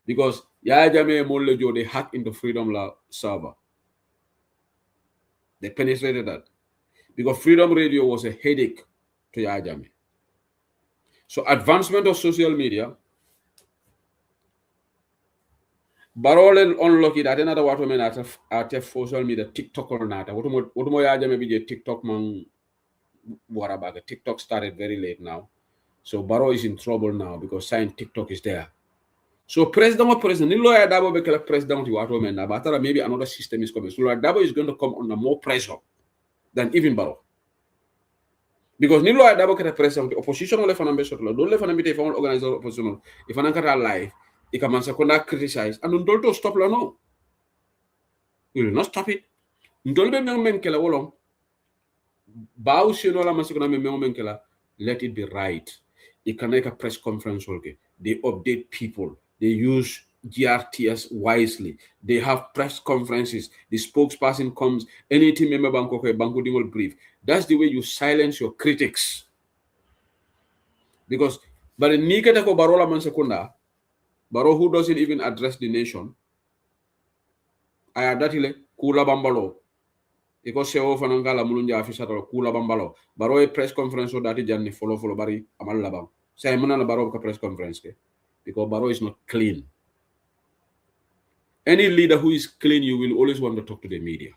Because ya Jamme mo lejo they hack into Freedom la server. They penetrated that. Because Freedom Radio was a headache to ya Jamme. So advancement of social media Barole unlucky that another water men at social media TikTok or not. What more maybe TikTok man warabaga. TikTok started very late now. So Baro is in trouble now because sign TikTok is there. So president, Niloya Dabo became president water men now, but maybe another system is coming. So Dabo is going to come under more pressure than even Baro. Because Niloya Dabo became president, the opposition will left an ambassador, don't left an ambassador organizer opposition. If an anchor live. He can criticize and don't stop la no. You will not stop it. Ndolbe menkela wolong. Bao sino la masikona menkela. Let it be right. It can make a press conference okay. They update people. They use GRTS wisely. They have press conferences. The spokesperson comes. Anything member banko will brief. That's the way you silence your critics. Because but in Nikata ko barola mansekunda. Baro who doesn't even address the nation. Aya datile kula bambalo. Iko seo fanangala mulunja afisa to kula bambalo. Baro a press conference so dati janni follow bari amal labang. Say muna na baro ka press conference ke. Because Baro is not clean. Any leader who is clean, you will always want to talk to the media.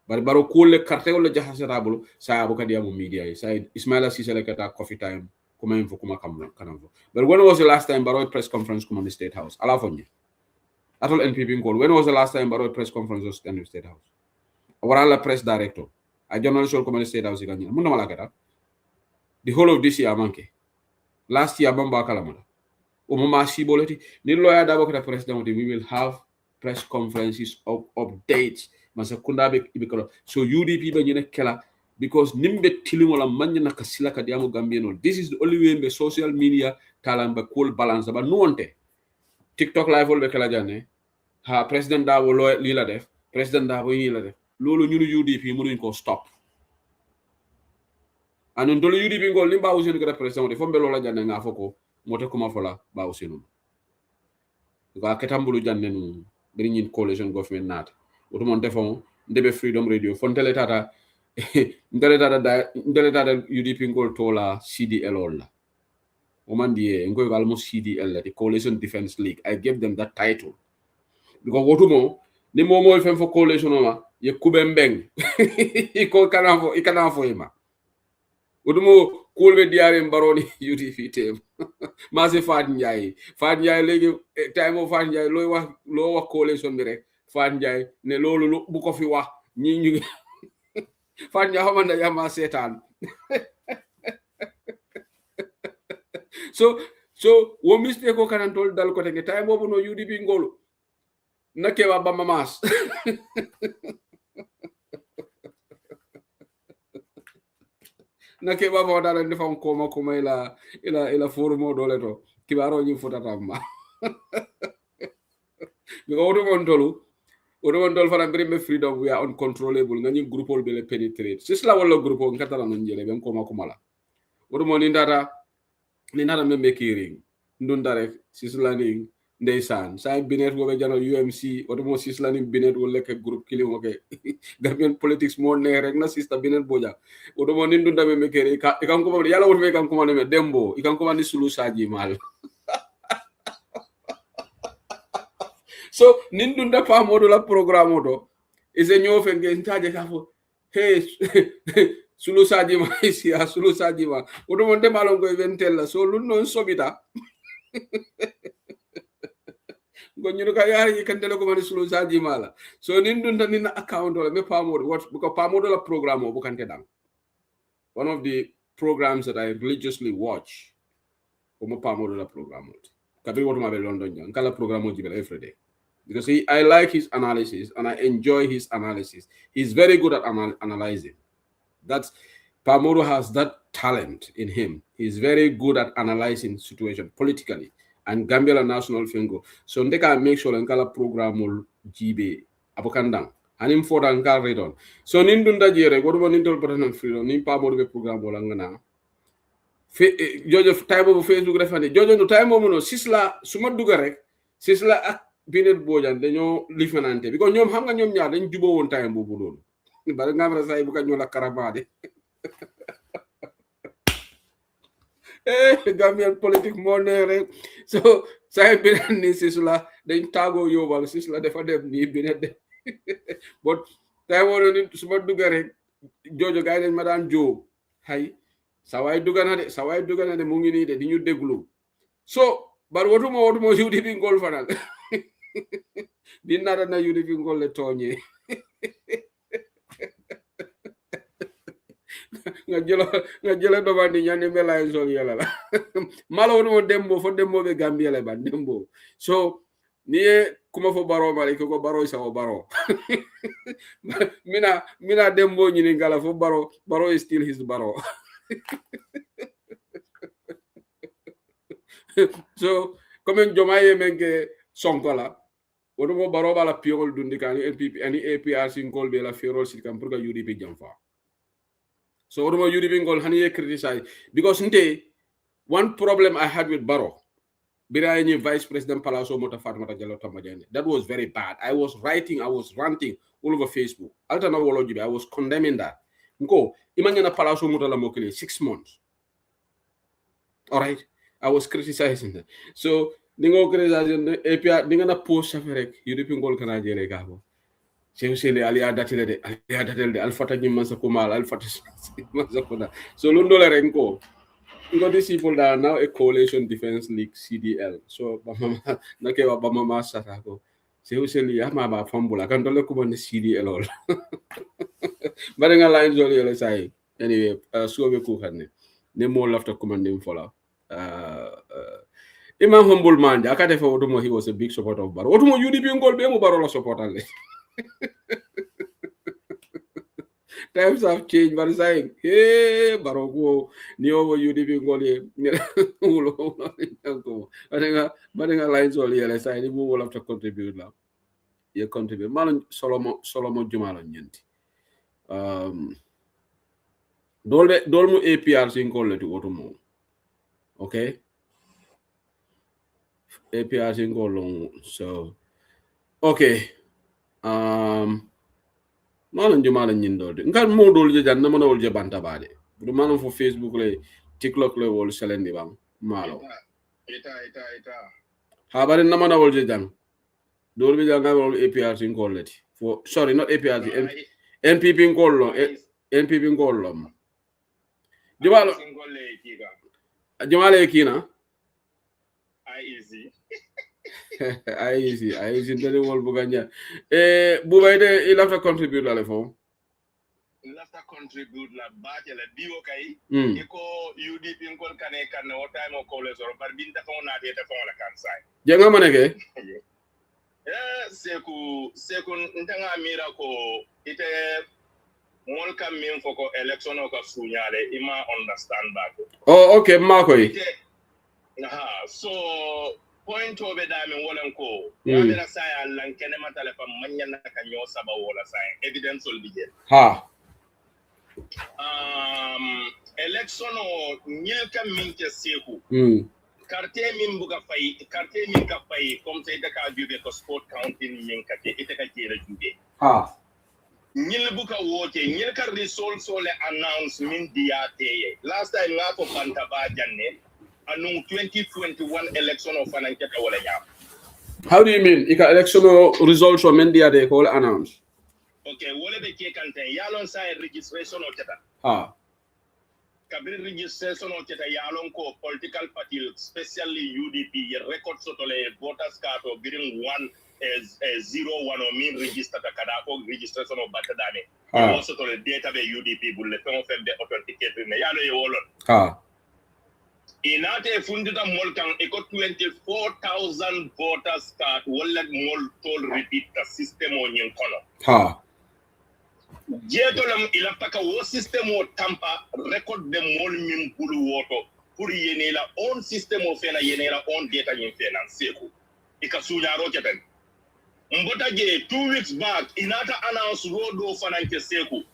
But Baro kule karte ole jahasarabulu saya abuka dia mu media. Saya Ismaila Sisele kata coffee time. But when was the last time Baro press conference come on the State House? Alafonye. At all NPP call. When was the last time Baro press conference was in the State House? Or press director. I journalist will come on the State House. The whole of this year, manke. Last year, Bamba Kalamada. Umama Siboleti. Ni lawyer Dabaka president. We will have press conferences of updates. So UDP Benjine Kela. Because nimbe tilimola manja na kasila kadiamo Gambiano. This is the only way in social media talamba cool balance. But no one TikTok live all bekala jane. Ha President Davo lila def. President Davo lila def. Lolo nyuru UDP munu ko stop. And ndolo UDP ngol limba usinu kada president. Fombe lola jane nga foko. Mote kuma fola ba usinu. Because ketambulu jane nu. Bringing coalition government nat. Utumonte fon. Ndebe Freedom Radio. Fontele tata. Ndele UDP ngol tola CDL all. Omandie ngol almost CDL, the Coalition Defense League. I gave them that title. Because wotumo ni momo ifem for coalition oma ye kubembeng. Iko kanafo ima. odumo kulbe diare baroni UDP tem masi Fat Ndiaye legi time o Fat Ndiaye lo wax coalition bi rek Fat Ndiaye ne lolu bu ko fi wax ñi ñu Fat Ndiaye xamana yama setan so wo mistake ko kanan tol dal ko tege time bobu no UDP ngolu nakewa bamba mas nakewa bo dara defam koma ila forumo dole to kibaro ñi futata ma mi ko woto mon tol fana brimbe freedom we are uncontrollable ngani groupe ol bele penetrate sisla wala groupe o ngatala non jele ben koma la woto mon ni ndata membe kiring ndunda rek sisla ni ndeysaan say binet wo be janal UMC woto mo sisla ni binet wo lek groupe kili mo ke Gambian politics mo ne rek na sista binet boja woto mo ni ndunda membe kiring ikam ko yalla woto be kam ko ne dembo ikam ko ni sulu saji mal so nindunda pa modo la programme oto ise nyofe nge ntaje kafo hey sulu saji ma isia sulu saji ma odo monte malon ko eventella so lun non sobita go nyunu ka yaari kandele ko mani sulu saji mala so nindunda nina account ola me pa modo what because pa modo la programme o bukante dang one of the programs that I religiously watch como pa modo la programme kabri woto ma be London jang kala programme o jibel every day because I like his analysis and I enjoy his analysis. He's very good at analyzing. That's Pamodo has that talent in him. He's very good at analyzing situation politically and Gambia national fingo. So ndeka make sure nkala program ul jibe abokandang. Anim for nkala redon. So nindunda jere godo nindol patana freedom nim Pamodo be program wala ngana. Jojo time of Facebook refane. Jojo no time of no sisla suma duga rek sisla ak binet bojan dañoo lifanante because ñoom xam nga ñoom ñaar dañ jubo won time bobu loolu bari nga am say bu ka ñola karabade Gambian politique mo ne rek so say binet ni sisla dañ tago yobal sisla dafa dem ni binet de but tay woro ni suma dugga rek jojo gaay dañ ma daan jo hay sa way dugga na de mu ngi ni de di ñu déglu so bar wotumo UDP ngol fanal dinara na UDP ngol le toñe nga jelo do bandi ñane mela en sol yala la malo wotumo dembo fo dembo be Gambia le ban dembo so ni kuma fo baro mari ko baro isa o baro mina dembo ñini ngala fo baro is still his baro so comme jomaye menke sonkola wodo baro bala piol dundi kan NPP ani APRC ngol be la fiorol sit kam pour ga UDP jamfa so wodo UDP ngol hani criticize because nte one problem I had with Baro Birayani Vice President Palazzo Mota Fatmata Jallo Tamajane that was very bad. I was ranting all over Facebook. Altana wolojibe I was condemning that. Nko imagine Palazzo Mota la mokile 6 months. All right, I was criticizing that. So ningo criticizing APR ninga na post saferek UDP ngol kana jere gabo. Sele ali adatele de alfata nyimman sa kumal alfata mansa kuna. So lundo le renko. We got these people that are now a coalition defense league CDL. So bamama nakewa bamama satako. Sele ama ba fambula kan dole ko bon CDL all. Barenga line joli ele sai. Anyway, so be ko xane. Ne mo lafta commanding follow. Imam humble man akate fa otumo he was a big supporter of Baro otumo UDP ngol be mo Baro la supporter le times have changed but saying hey Baro go ni over UDP ngol ye ulo ko badenga lines all ye say ni mo will have to contribute la ye contribute man Solomon Jumalo ñenti dolmu APRC ngol le otumo okay APRC ngolong so okay malan jumala nyindode ngal modol je jan namana wol je banta bade bu malan fo Facebook le TikTok le wol selendi bang malo Ita. ha bare namana wol je jan dol bi janga wol APRC ngolati for sorry not APRC NPP ngollo NPP ngollo Jumalo Singole kiga. Jumale kina. Easy. I easy tele wol buganya. Bubaide il have to contribute la phone. Lafta contribute la baje la biwo kay. Mm. Iko UDP ngol kane kan o time o kole zoro bar binta fon na te fon la kan sai. Jenga maneke? Seku ntanga mira ko ite mol kam min foko election o ka sunyale ima understand back. Oh, okay, Marco. So point over dami wolen ko yamira saya lan kene matale fam manyana ka nyo saba wala saya evidence will be there. Ha. Election o nyelka minke seku. Quartier min buga fay quartier min ka fay comme say da ka jube ko sport counting min ka te ite ka jere jube. Ha. Nyil buka wote nyil ka results ole announce min diate last time nga ko pantaba janne anung 2021 election of financial wala nyam. How do you mean? Ika election results from India they call announce. Okay, wala be ke kante yalon sa registration o teta. Ha. Kabri registration o teta yalon ko political party especially UDP ye record sotole voters card o biring 101 o min register ta kada ko registration o batadane. Also to the data be UDP bulle fon fem be authenticate ne yalo ye wolon. Ha. Inate fundita molkan eko 24,000 voters card wala mol tol repeat the system on yin kono. Ha. Jetolam ilapaka wo system o tampa record the mol min bulu woto pour yenela on system o fena yenela on data yin fena seku. Ika sunyaro keten. Mbota je 2 weeks back inata announce road o fananke seku.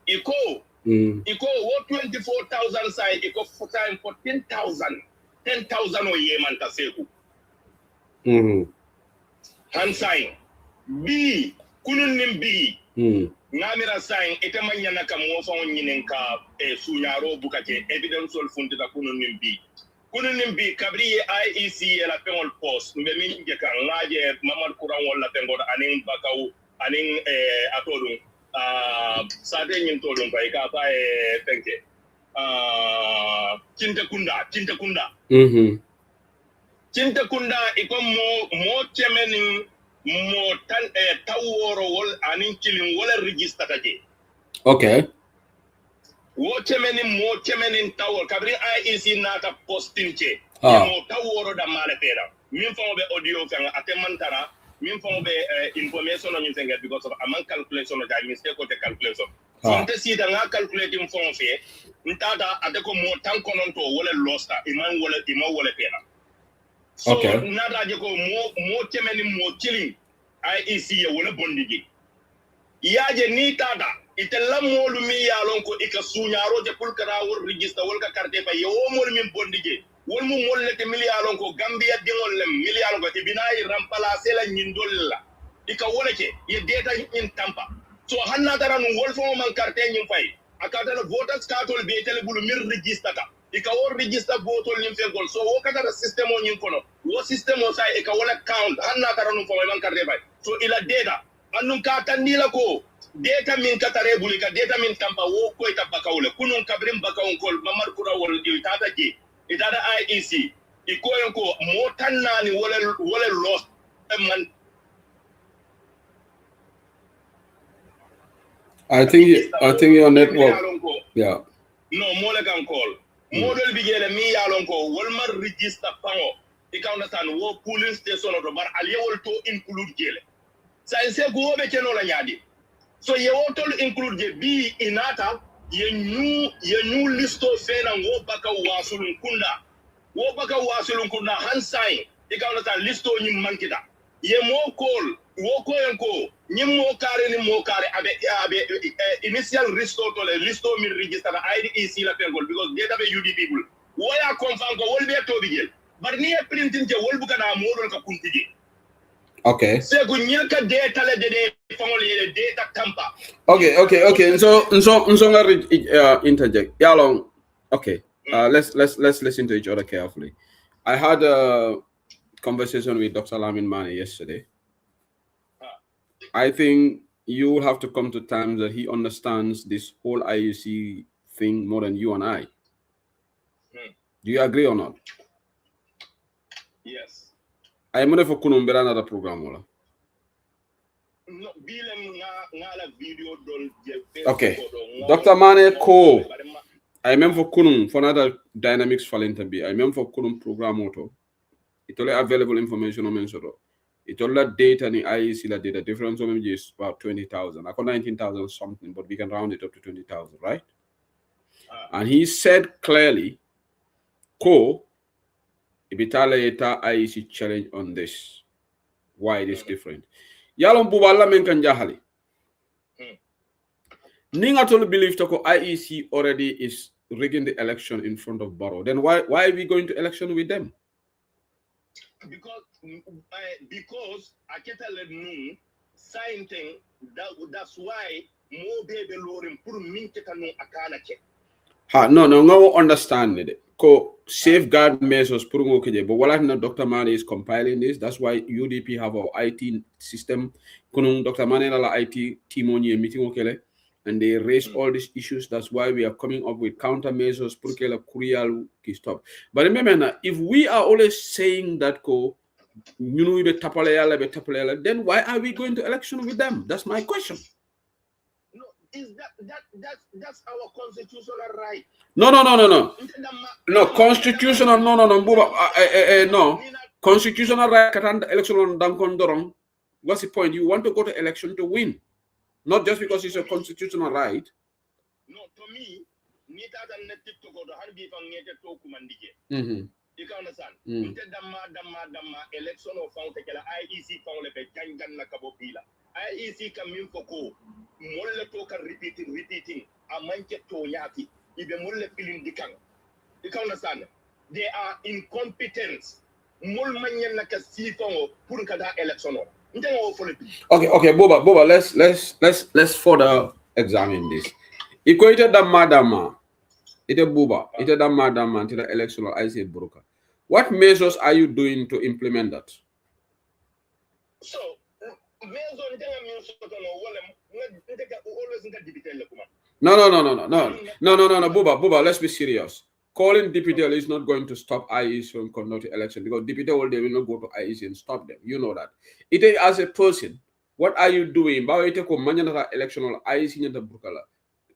Iko what 24,000 side iko for time for 10,000 o yeman ta seku. Han sign B kunun nim B ngamira sign ite manyana kam wo fa wonyinen ka sunyaro bukake evidence ol fundita kunun nim B kabri IEC la pengol post mbe min je kan ngaje mamad kuran wala pengol anin bakaw anin atodum sade nyin todum bay ka fa tenke cinta kunda iko mo chemenin mo tan taworo wol anin kilin wala register taje. Okay. Wo chemenin tawor kabri IEC nata posting che mo taworo da male pera min fa be audio kan atemantara min fa be information on thing because of among calculation of the mistake of the calculation so te si da nga calculating fon fe ntada adeko mo tan konon to wala losta iman wala pera so nada je ko mo chemenin mo killing IEC ye wala bondigi yaje ni tada itella molu mi yalon ko ika sunyaro je pulkara wor register wol ka carte fa yo mol min bondige wol mu mollete miliyalon ko Gambia dingol lem miliyalon ko ibinay remplacer la nyindolla ika wolake ye data in tampa so hanna taran wol fo man carte nyim fay akata la voters card be tele bulu mir register ka ika wor register votol nyim fe gol so wo kata system o nyim kono wo system o say ika wala count hanna taran fo man carte fay so ila data annun ka tanila ko data min katare bulika data min tampa wo ko ita bakawle kunun kabrim bakawon kol mamar kura wol tata je itada IEC ikoyen ko motanani wala lost man. I think your network. Yeah. No, more like call. Model bigele mi yalon ko wolmar register pango. Ika understand wo polling station or bar aliyewol to include gele. Sa inse go be keno la nyadi. So ye wotol include je bi inata ye new listo fena wo baka wasulun kunda han sign ika understand listo nyim mankita. Ye mo call wo ko yanko nyim mo kare abe initial listo to le listo min register IDEC la pengol because data be UD people wo ya confirm ko wol be to bigel bar ni e printing je wol buka na modol ka kuntije. Okay. Se go nyaka data le de fangol ye data tampa. Okay. So interject. Yeah, long. Okay. Let's listen to each other carefully. I had a conversation with Dr. Lamin Mane yesterday. I think you will have to come to terms that he understands this whole IUC thing more than you and I. Do you agree or not? Yes. I am for kunumbera another program wala. No, bilem nga video dol Okay. Dr. Mane Ko. I am for kunum for another dynamics falling be. I am for kunum program auto. It only available information on Mensoro. It all that data and the IEC la data difference of is about 20,000. I got 19,000 something, but we can round it up to 20,000, right? And he said clearly, Ko Ibitala IEC challenge on this. Why it is different. Yalom Bubala Menkan Jahali. Ninga totally believe Toko IEC already is rigging the election in front of Barrow. Then why are we going to election with them? Because I can't let no sign thing that's why more baby lorim put minke kanu akana che. No understand it. Ko safeguard measures put okay, but what I Dr. Mane is compiling this. That's why UDP have our IT system. Kunung Dr. Mane la IT team on your meeting okay, and they raise all these issues. That's why we are coming up with countermeasures. Put okay, kurial ki stop. But remember, if we are always saying that ko then why are we going to election with them? That's my question. No, is that's our constitutional right? No. No, constitutional no. Constitutional right katanda election on dankon dorong. What's the point? You want to go to election to win, not just because it's a constitutional right. No, to me, nita dan netik to go to hanbi fang ngete to kumandike. You can understand? Damma election of found tekela IEC found le jangan na kabopila. IEC kamin foko molle to kan repeating amanke to yaki ibe molle feeling dikang. You can understand? They are incompetent. Mol manyen na kasifo pour kada election. Okay, Boba, let's further examine this. Equated the madama. Ite buba, ite da madam until the election I say broker. What measures are you doing to implement that? So, No, Buba, let's be serious. Calling DPTL is not going to stop IEC from conducting election because DPTL they will not go to IEC and stop them. You know that. It as a person, what are you doing? Election IEC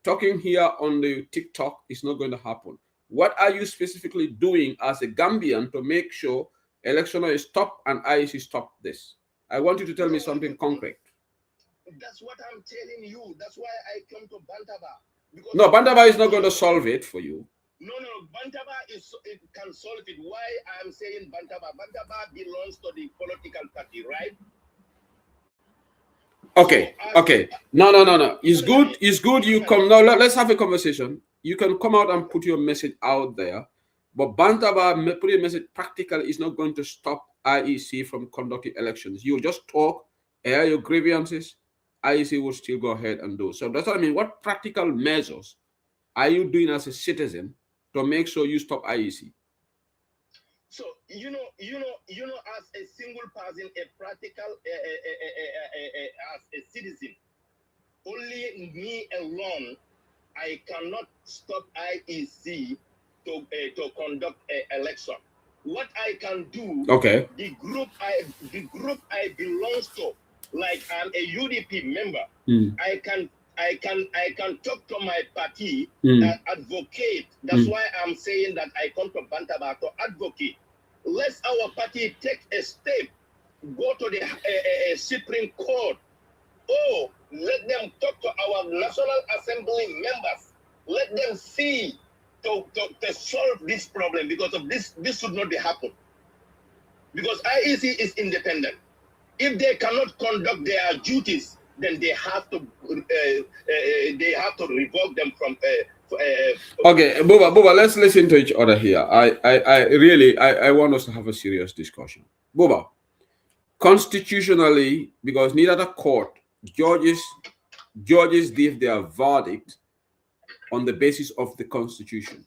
talking here on the TikTok is not going to happen. What are you specifically doing as a Gambian to make sure election is stopped and IEC stop this? I want you to tell me something concrete. That's what I'm telling you. That's why I come to Bantaba. No, Bantaba is not going to solve it for you. No, Bantaba it can solve it. Why I'm saying Bantaba? Bantaba belongs to the political party, right? Okay. No. It's good. You come now. Let's have a conversation. You can come out and put your message out there, but Bantaba put your message practically is not going to stop IEC from conducting elections. You just talk, air your grievances. IEC will still go ahead and do. So that's what I mean. What practical measures are you doing as a citizen to make sure you stop IEC? So you know, as a single person, a practical as a citizen, only me alone, I cannot stop IEC to conduct an election. What I can do, okay, the group I belong to, like I'm a UDP member, I can talk to my party and advocate. That's why I'm saying that I come to Bantaba to advocate. Let our party take a step, go to the Supreme Court, or let them talk to our National Assembly members. Let them see to solve this problem, because of this should not be happen. Because IEC is independent. If they cannot conduct their duties, then they have to revoke them from. Okay, Buba, let's listen to each other here. I really want us to have a serious discussion. Buba, constitutionally, because neither the court, judges give their verdict on the basis of the constitution.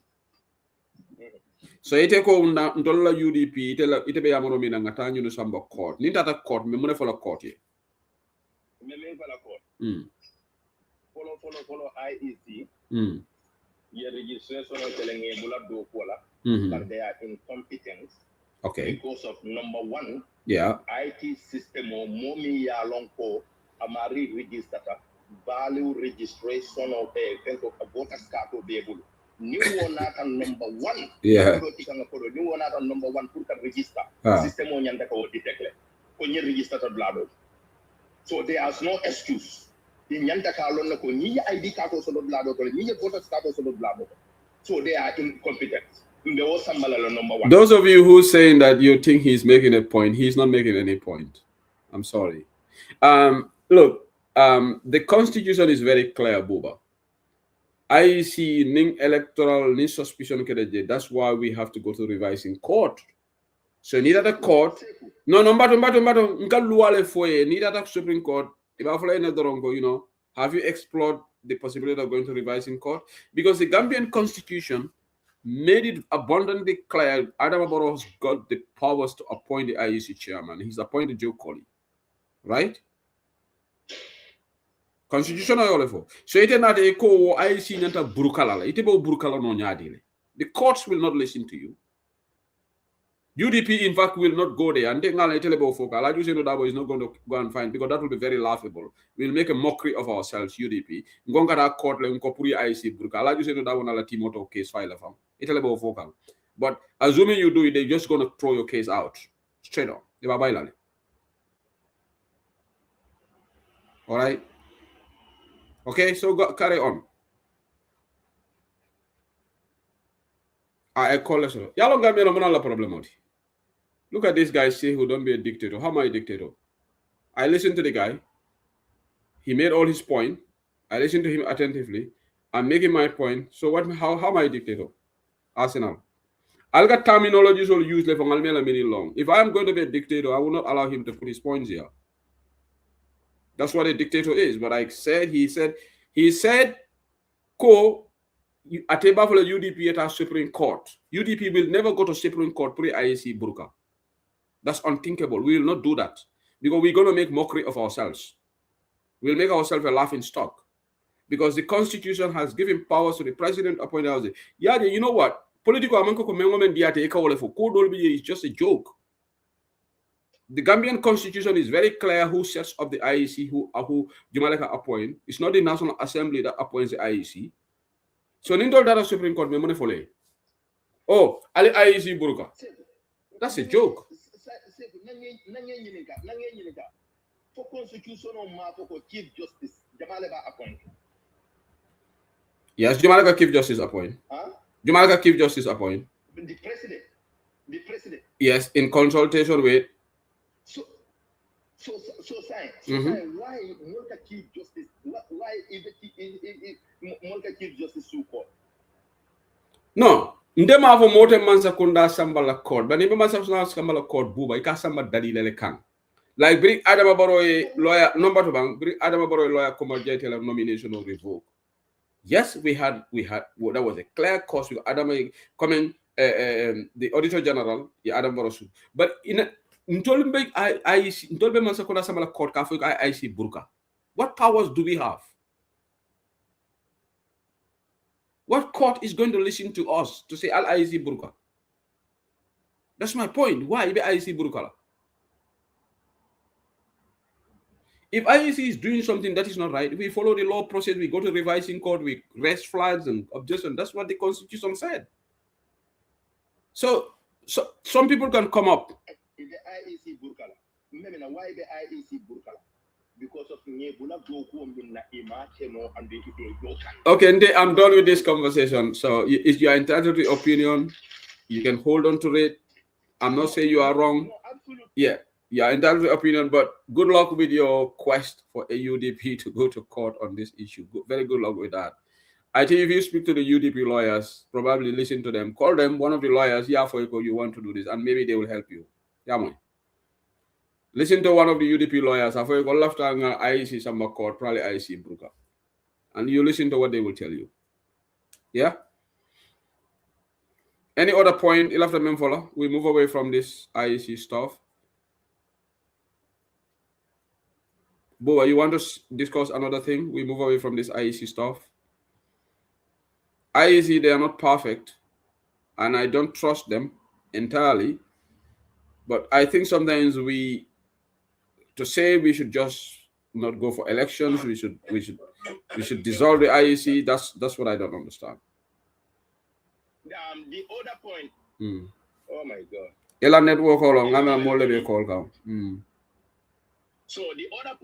So ite ko ndolla UDP ite be yamoro mina ngata ñu samba court ni tata court me mune fola court ye me fola court follow IEC ye registration telenge bula do kola but they are incompetent. Okay. Because of number one, Yeah. IT system or momi ya lonko amari register value registration of a voter card to be able. New one at number one. Yeah. New one at number one put a register. System on yanda ko detect. When you register to blood. So there is no excuse. In yanda ka lon ko ni ID card so blood or ni voter card so blood. So they are incompetent. Those of you who saying that you think he's making a point, he's not making any point. I'm sorry. Look, the constitution is very clear, Buba. I see ning electoral ning suspicion kedeje. That's why we have to go to revising court. So neither the court, no, neither the Supreme Court, have you explored the possibility of going to revising court? Because the Gambian constitution made it abundantly clear Adam Barrow's got the powers to appoint the IEC chairman. He's appointed Joe Colley, right? Constitutional olefo. So it not a co IEC nanta burukala. It about burukala no nyadile. The courts will not listen to you. UDP, in fact, will not go there. And then I'll tell about folk. Like you say, no, Dabo is not going to go and find because that will be very laughable. We'll make a mockery of ourselves, UDP. Ngonga da court le nkopuri IC burka. Like you say, no, Dabo na la Timoto case file from. It'll about folk. But assuming you do it, they're just going to throw your case out straight on. All right. Okay, so carry on. I call us. Y'all don't get me no problem. Look at this guy say who don't be a dictator. How am I a dictator? I listened to the guy. He made all his point. I listened to him attentively. I'm making my point. So what? How am I a dictator? Arsenal. I'll get terminologies all useless for a minute long. If I'm going to be a dictator, I will not allow him to put his points here. That's what a dictator is. But I said, he said, ko ateba for the UDP at our Supreme Court. UDP will never go to Supreme Court pre-IEC Burka. That's unthinkable. We will not do that because we're going to make mockery of ourselves. We'll make ourselves a laughing stock because the Constitution has given powers to the president appointed house. Yeah, you know what? Political is just a joke. The Gambian Constitution is very clear who sets up the IEC, who Jumaleka appoint. It's not the National Assembly that appoints the IEC. So Nindol Data Supreme Court, oh, Ali IEC Burka. That's a joke. For constitutional matter for Chief Justice, Jamaleka appoint. Yes, Jamaleka Chief Justice appoint. Jamaleka Chief Justice appoint. The president. Yes, in consultation with. So science. Why Mulka Chief Justice? Why is Mulka Chief Justice so called? No. Ndema avo mote mansa kunda sambala court. But nimba mansa sambala court buba ika samba dalile kan. Like bring Adama Barrow lawyer number 2 bang bring Adama Barrow lawyer come out tell nomination or revoke. Yes, we had well, that was a clear cause with Adama coming the Auditor General Adam Barrow. But in Ntolbe IEC Ntolbe mansa kunda sambala court ka IEC burka. What powers do we have? What court is going to listen to us to say Al IEC Burka? That's my point. Why be IEC Burka? If IEC is doing something that is not right, we follow the law process, we go to revising court, we raise flags and objection. That's what the Constitution said. So some people can come up. The IEC Burka. Why the IEC Burka? Because of okay, I'm done with this conversation. So if you are entitled to your opinion, you can hold on to it. I'm not saying you are wrong. No, absolutely. Yeah, you are entitled to your opinion, but good luck with your quest for a UDP to go to court on this issue. Very good luck with that. I think if you speak to the UDP lawyers, probably listen to them, call them, one of the lawyers, you want to do this, and maybe they will help you. Yeah, man. Listen to one of the UDP lawyers. I've got left IEC Samba Court, probably IEC Bruka. And you listen to what they will tell you. Yeah? Any other point? You'll have to follow. We move away from this IEC stuff. Boa, you want to discuss another thing? We move away from this IEC stuff. IEC, they are not perfect. and I don't trust them entirely. But I think sometimes to say we should just not go for elections, we should dissolve the IEC. That's what I don't understand. The other point. Oh my God. Ela network along. I'm a more level call down. So the other.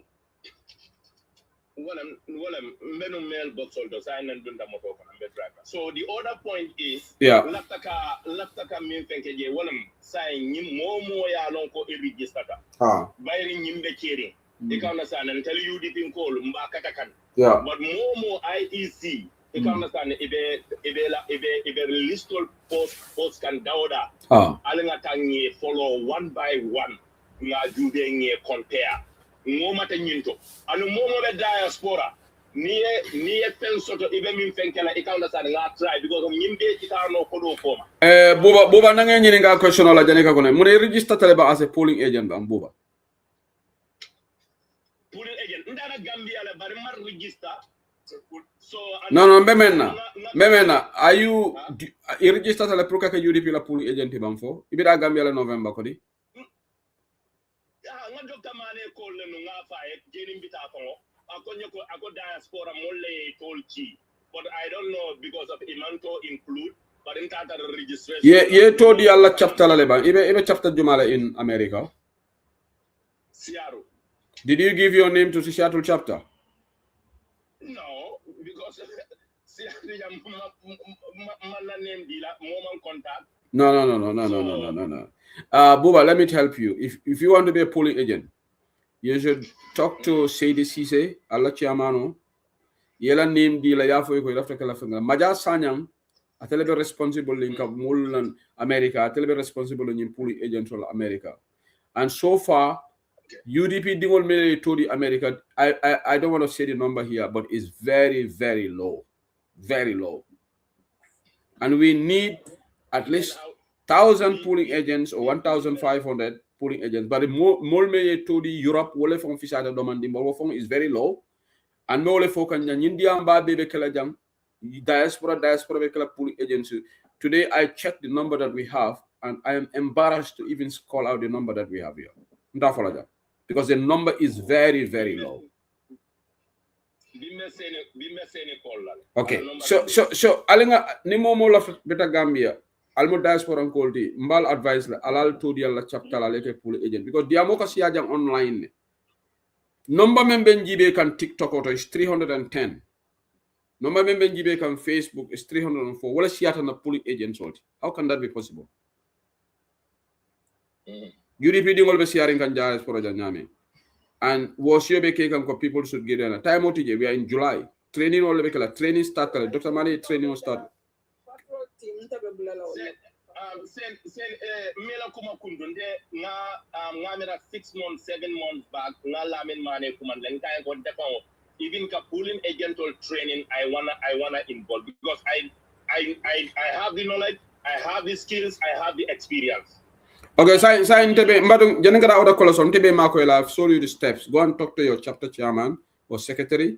So the other point is, laftaka min fenke je walam say nyim momo ya lon ko register ka bayri nyimbe kiri e ka understand and tell you the pin call mba kata kan but momo IEC e ka understand ibe list all post kan dawda alinga tangi follow one by one nga jube nge compare ngoma ta nyinto anu momo be diaspora ni pen soto ibe min fenkela e kawda sa nga try because nyimbe kitano ko do koma buba na ngeen ñini nga question la jane ka ko ne mu ne register tale ba as a polling agent am buba polling agent ndara Gambia la bari mar register so no memena are you register tale pour que UDP la polling agent bam fo ibida Gambia la November ko di nga docteur mané ko le no nga faye jeni mbita ko ako diaspora molle tolchi but I don't know because of imanto include but in tata registration ye to di alla chapter la ban ibe chapter jumala in America Seattle. Did you give your name to the Seattle chapter? No, because Seattle my name dila moment contact. No. Buba, let me help you. If you want to be a polling agent, you should talk to Seidi Cisse, Allah Chiamano. Yela name di la yafo ko lafta kala fanga. Maja Sanyang, a telebe responsible link of Mulan America, a telebe responsible in polling agent for America. And so far, UDP dingol mele to the America. I don't want to say the number here, but it's very, very low. Very low. And we need at least 1,000 polling agents or 1,500 polling agents. But the more to the Europe, wole fong fisata domandi mo fong is very low. And no le fokan nya India ba bebe kala jang diaspora be kala polling agents. Today I checked the number that we have, and I am embarrassed to even call out the number that we have here. Because the number is very, very low. Okay, so alinga nimo mo la beta Gambia almo diaspora kolti mbal advice la alal to dia la chapter la leke pour agent because diamo ka siya jang online number membe njibe kan TikTok auto is 310 number membe njibe kan Facebook is 304 wala siya na pour agent solti how can that be possible? UDP dingol be siaring kan diaspora janyame and was you be kan ko people should get in a time out we are in July training all be kala training start kala Dr. Mane training start sen mela kuma kundunde nga ngamira 6 months 7 months back nga lamin mane kuma len kay ko defo even ka pulling agent or training I wanna involve because I have the knowledge, I have the skills, I have the experience. Okay, so Ntebe, mbadung jenengara order coloson Ntebe mako ela show you the steps. Go and talk to your chapter chairman or secretary.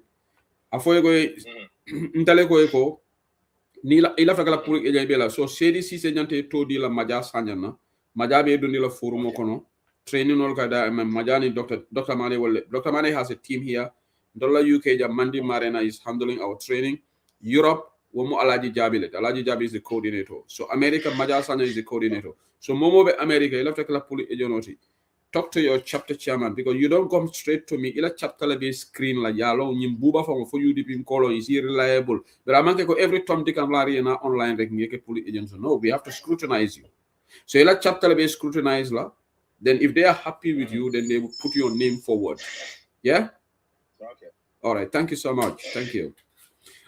Afoye go ntale go eko ni ila fakala pour e bela so CDC se nyante to di la maja sanyana maja be do ni la forum kono training ol kada majani Dr. Mane wolle Dr. Mane has a team here. Dollar UK ja Mandi Marena is handling our training. Europe Womo Alaji Jabi Alaji Jabi is the coordinator. So America Maja Sanya is the coordinator. So Momo be America, you have to call police agency. Talk to your chapter chairman because you don't come straight to me. Ila chapter la be screen la yalo nyimbuba for you UDP call is he reliable. But I manke ko every Tom Dick and Larry na online rek ngeke police agency. No, we have to scrutinize you. So ila chapter la be scrutinize la. Then if they are happy with you, then they will put your name forward. Yeah? Okay. All right. Thank you so much. Thank you.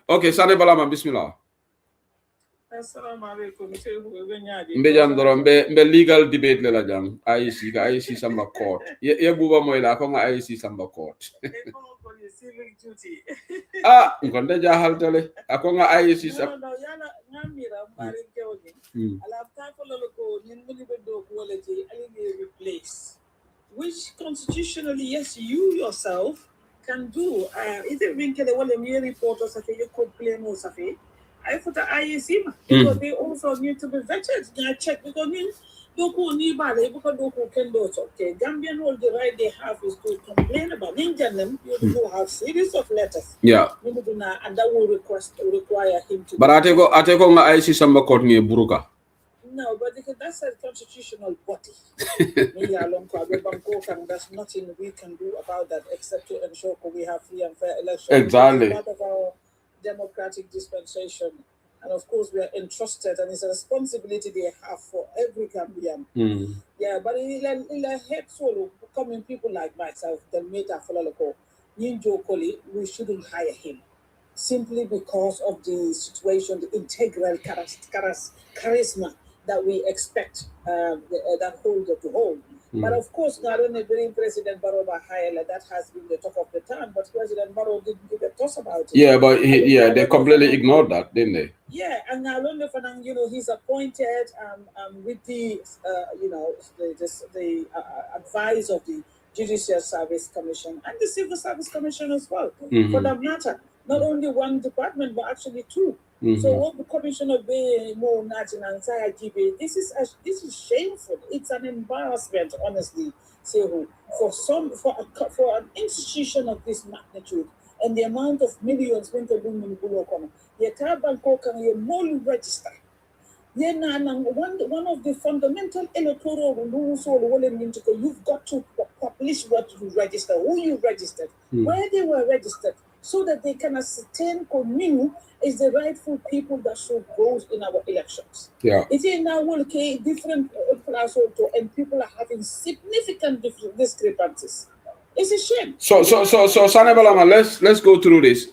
Okay, Sane Balama, Bismillah. Assalamu alaikum. Mbejan doro mbe legal debate lela jang. IEC samba court. Ye buba moyla ko nga IEC samba court. Ah, ngonde jahal tele. Ako nga IEC samba. No, yana ngamira mari kewni. Ala ta ko lolo ko nyinduli be do ko wala ji ali replace. Which constitutionally, yes, you yourself can do. Either winkle wala mi report or safe you complain or safe. I thought the IEC because they also need to be vetted. They check because Doku ni bale because Doku can do it. Okay, Gambian all the right they have is to complain about Indian them. You do have series of letters. Yeah. And that will require him to. But I take on the IEC samba court near Buruka. No, but because that's a constitutional body. There's nothing we can do about that except to ensure we have free and fair elections. Exactly. It's part of our democratic dispensation. And of course, we are entrusted, and it's a responsibility they have for every Gambian. Yeah, but in a head solo, coming people like myself, the Meta Falaloko, Ninjo Koli, we shouldn't hire him. Simply because of the situation, the integral charisma that we expect that holder to hold. But of course, not only during President Barrow Bahayala, that has been the talk of the town, but President Barrow didn't give a toss about it. Yeah, but they completely ignored that, didn't they? Yeah, and now he's appointed with the the advice of the Judicial Service Commission and the Civil Service Commission as well, for that matter. Not only one department, but actually two. So what the Commissioner Bay Mo Natin and GB, this is shameful. It's an embarrassment, honestly, for an institution of this magnitude and the amount of millions when the women go the Tabanko can you more register. One of the fundamental electoral rules you've got to publish what you register, who you registered, where they were registered, so that they can ascertain who is the rightful people that should vote in our elections. Yeah. It is now different and people are having significant discrepancies. It's a shame. So Sanebalama, let's go through this.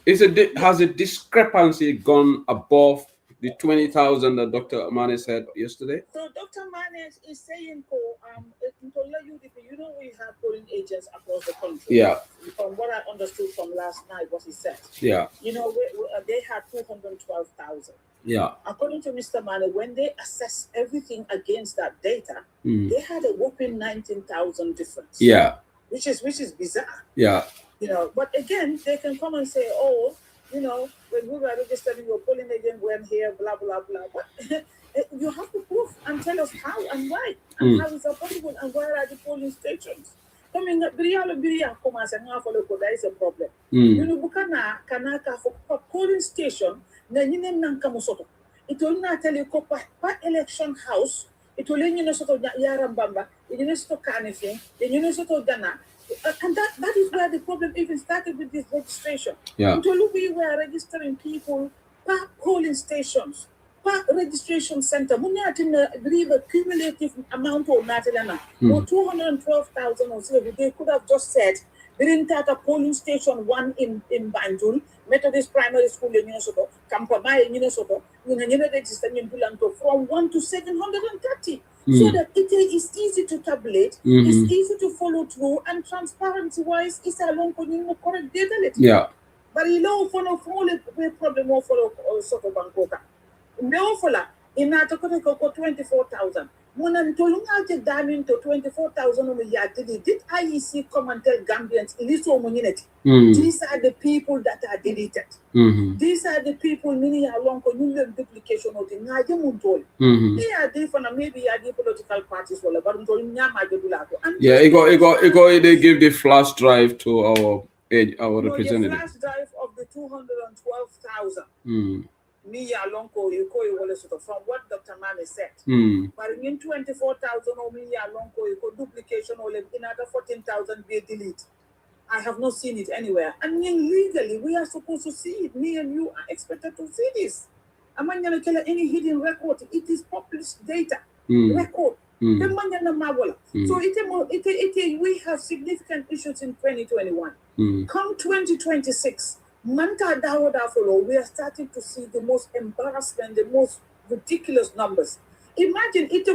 Has the discrepancy gone above the 20,000 that Dr. Mane said yesterday? So Dr. Mane is saying, we have polling agents across the country. Yeah. From what I understood from last night, what he said. Yeah. They had 212,000. Yeah. According to Mr. Mane, when they assessed everything against that data, they had a whopping 19,000 difference. Yeah. Which is bizarre. Yeah. But again, they can come and say, when we were registering your polling agent went here, blah, blah, blah. But you have to prove and tell us how and why, and how is it possible, and where are the polling stations? Coming up, there is a problem. Kanaka for polling station, it will not tell you per election house, it will you know sort of Yarambamba, it is to Canifing, you know sort of Ghana. And that is where the problem even started with this registration. Yeah. Until we were registering people per polling stations, per registration center. We had to believe a cumulative amount of Natalana, or 212,000 or so. They could have just said, we didn't have a polling station one in Banjul, Methodist Primary School in Minnesota, Kampamai in Minnesota, registered in Bulanto from 1 to 730. So that it is easy to tabulate, it's easy to follow through, and transparency-wise, it's a long correct data. Yeah. But you know, for the problem of sort of Bangkok. No, for in that 24,000. When I'm telling you down into 24,000 on the yard, did IEC come and tell Gambians, these are the people that are deleted. These are the people meaning along communal duplication of the Najamuntol. They are different, maybe the political parties, they give the flash drive to our representative. The flash drive of the 212,000. From what Dr. Mane said. But in 24,000 or duplication or another 14,000 be delete. I have not seen it anywhere. And legally, we are supposed to see it. Me and you are expected to see this. I'm not going to tell any hidden record. It is published data. Record. So we have significant issues in 2021. Come 2026. Manta Dawoda follow, we are starting to see the most embarrassment, the most ridiculous numbers. Imagine it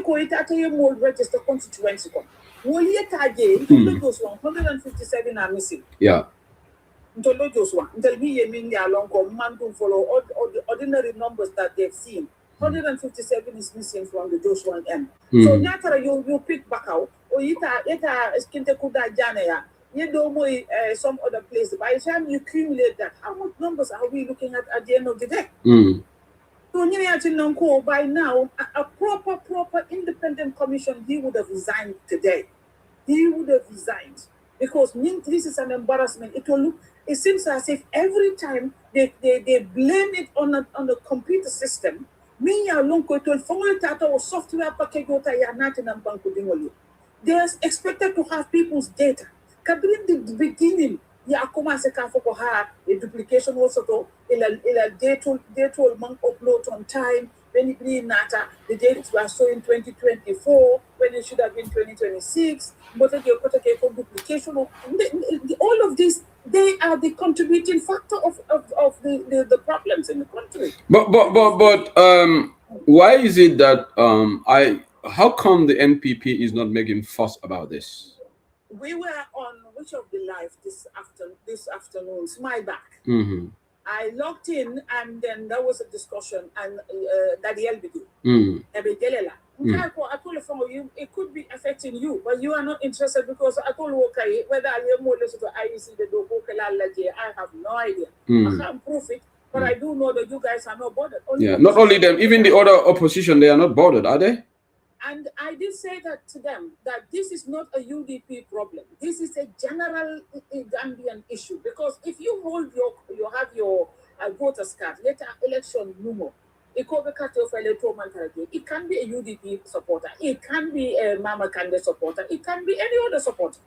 more register constituency. Will you target 157 are missing? Yeah. Until we mean along Mandu follow all the ordinary numbers that they've seen. 157 is missing from the Joshua M. So naturally you pick back out or ita skinte kuda janaya. You know, some other place. By the time you accumulate that, how much numbers are we looking at the end of the day? So by now, a proper independent commission, he would have resigned today. He would have resigned because this is an embarrassment. It seems as if every time they blame it on the computer system. Me ya lonko it will follow tata or software package ya natin ang banko dingoli. They're expected to have people's data. Kabrin the beginning, ya kuma se ka foko ha a duplication also to ila date man upload on time. When it be nata, the dates were so in 2024 when it should have been 2026. But duplication of all of this, they are the contributing factor of the problems in the country. But why is it that how come the NPP is not making fuss about this? We were on which of the live this afternoon? It's my back. Mm-hmm. I logged in and then there was a discussion and Daddy Elbidu. I told you it could be affecting you, but you are not interested because I told you okay, whether I am more to IEC the I have no idea. I can't prove it, but I do know that you guys are not bothered. Not only them, even the other opposition, they are not bothered, are they? And I did say that to them, that this is not a UDP problem. This is a general Gambian issue. Because if you have your voters card, later election numo, it can be a UDP supporter, it can be a Mama Kande supporter, it can be any other supporter.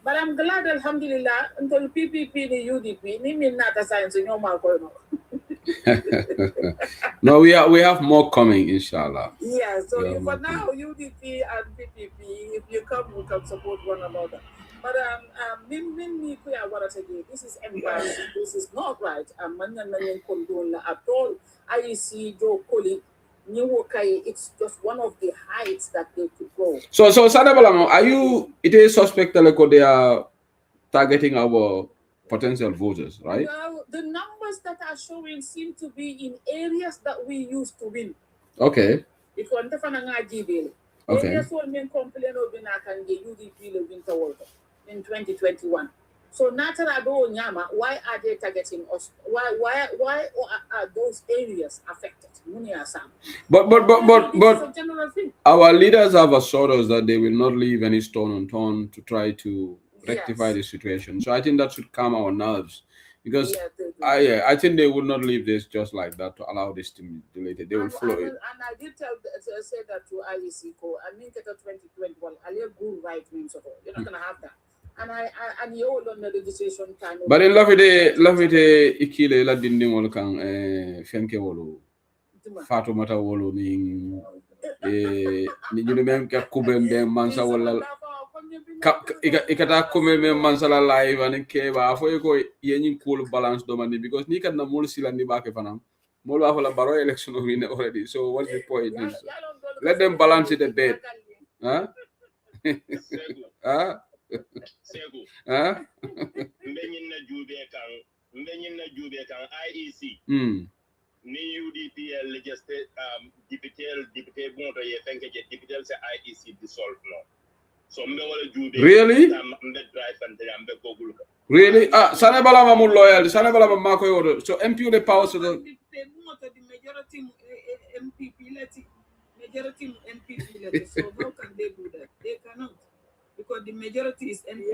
But I'm glad, alhamdulillah, until PPP the UDP, ni not a science in your mouth. No, we have more coming, inshallah. Yeah, so for now, UDP and PPP, if you come, we can support one another. But this is embarrassing. This is not right. At all. I see Joe Koli. It's just one of the heights that they could go. So Sadabalamo, are you? It is suspected like they are targeting our potential voters, right? Well, the numbers that are showing seem to be in areas that we used to win. Okay. It was okay. In 2021. So Natarado Nyama, why are they targeting us? Why are those areas affected? But our leaders have assured us that they will not leave any stone unturned to try to rectify the situation. So I think that should calm our nerves. Because I think they would not leave this just like that to allow this to be deleted. They will follow it. And I did say that to IEC. I mean, 2021, I'll good right means of all. You're not going to have that. And you all on the legislation time. But in Lavide Ikile la dinding wol kan Fenke wolo Fatu Mata wolo ni ñu même ka kubem de mansa wala ikata kume me mansala live and keba fo ko yenyin cool balance domani because ni kan na mul silandi ba ke fanam mul wa la baro election win already. So what's the point is let them balance it a bit. Huh? Huh? Segu. Huh? Mbenyin na jube kan IEC. Ni UDP legislate député bon to ye fenke je député se IEC dissolve no. So mbe wala jube. Really? Mbe drive and mbe gogul. Really? Sane bala ma mu loyal. Sane bala ma ko yodo. So MP the power so the majority MPP so how can they do that? They cannot. Because the majority is MP.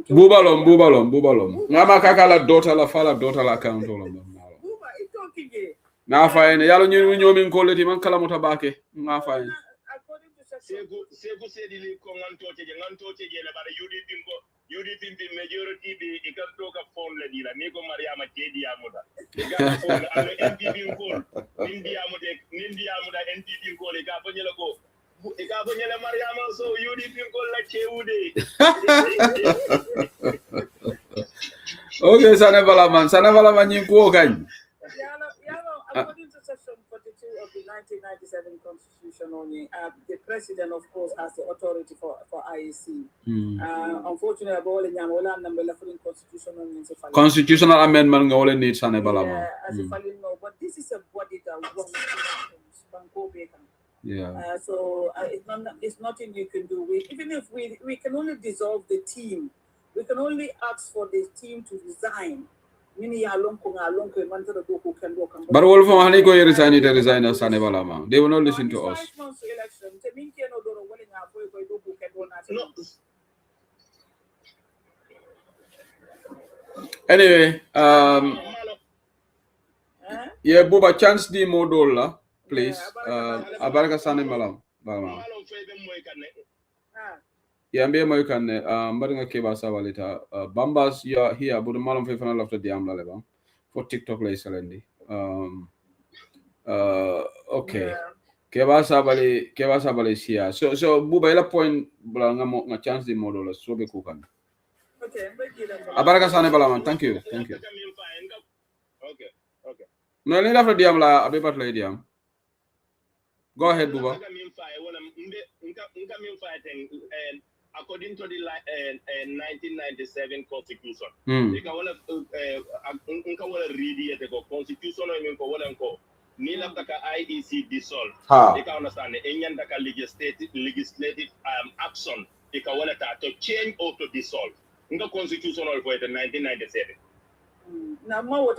Bubalom. Ngama kakala daughter la fala daughter la account Buba, it's talking here. Na fayne yalo ñomin ko leti man kala mota bake na fayne According to Segu said li ko ngantote je la bara UDP bi majority bi ikam to ka phone la dila ni ko Mariama kedi amuda ga phone ala NPP ko nindi amuda NPP ko le ga fanyela ko e ga fanyela Mariama so UDP ko la chewude. Okay, sana bala man ñi ko gañ. According to Section 42 of the 1997 Constitution, only the President, of course, has the authority for IEC. Unfortunately, Constitutional amendment only needs an but this is a body that wants. Yeah. So it's nothing you can do. Even if we can only dissolve the team, we can only ask for the team to resign. mini ya lonko man tara do ko ken do kam. But all from hani go resign Sane Balama. They will not listen to us. 5 months to election. Te min ken do ro wala nga boy do ko ken do na. No. Anyway, yeah, Buba chance di modola, please. Abaraka Sane Malam. Yeah, I'm being can Maringa Keba Savalita. Bambas, you're here, but the Malam Fefana after the Amla for TikTok lay Salendi. Okay. Keba Sabali is here. So Buba ila point Blanga chance di modola, so be cookan. Okay, Abaraka Sane Balaman, thank you. Okay. No, I need after the Amla, a paper lady. Go ahead, Buba. According to the 1997 Constitution, you can read it. The Constitution ni la taka IEC dissolve. You can understand any taka legislative action. You can to change or to dissolve. In the Constitution of 1997. Now, more what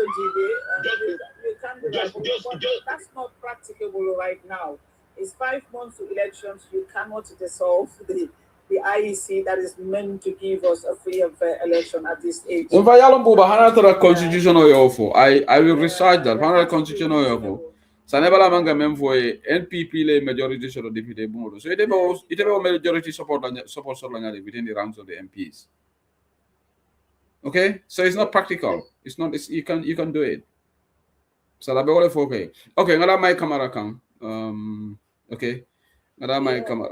that's not practicable right now. It's 5 months to elections. You cannot dissolve the IEC that is meant to give us a free and fair election at this age. If I am Buba, Hanatra Constitution or I will research that. Hanatra Constitution or Sanebala Manga Memfo NPP le majority sort of deputy Bumo. So it about majority support within the ranks of the MPs. Okay, so it's not practical. It's not. You can do it. So that be all okay. Okay, ngala my camera come. Okay. Ngada my camera.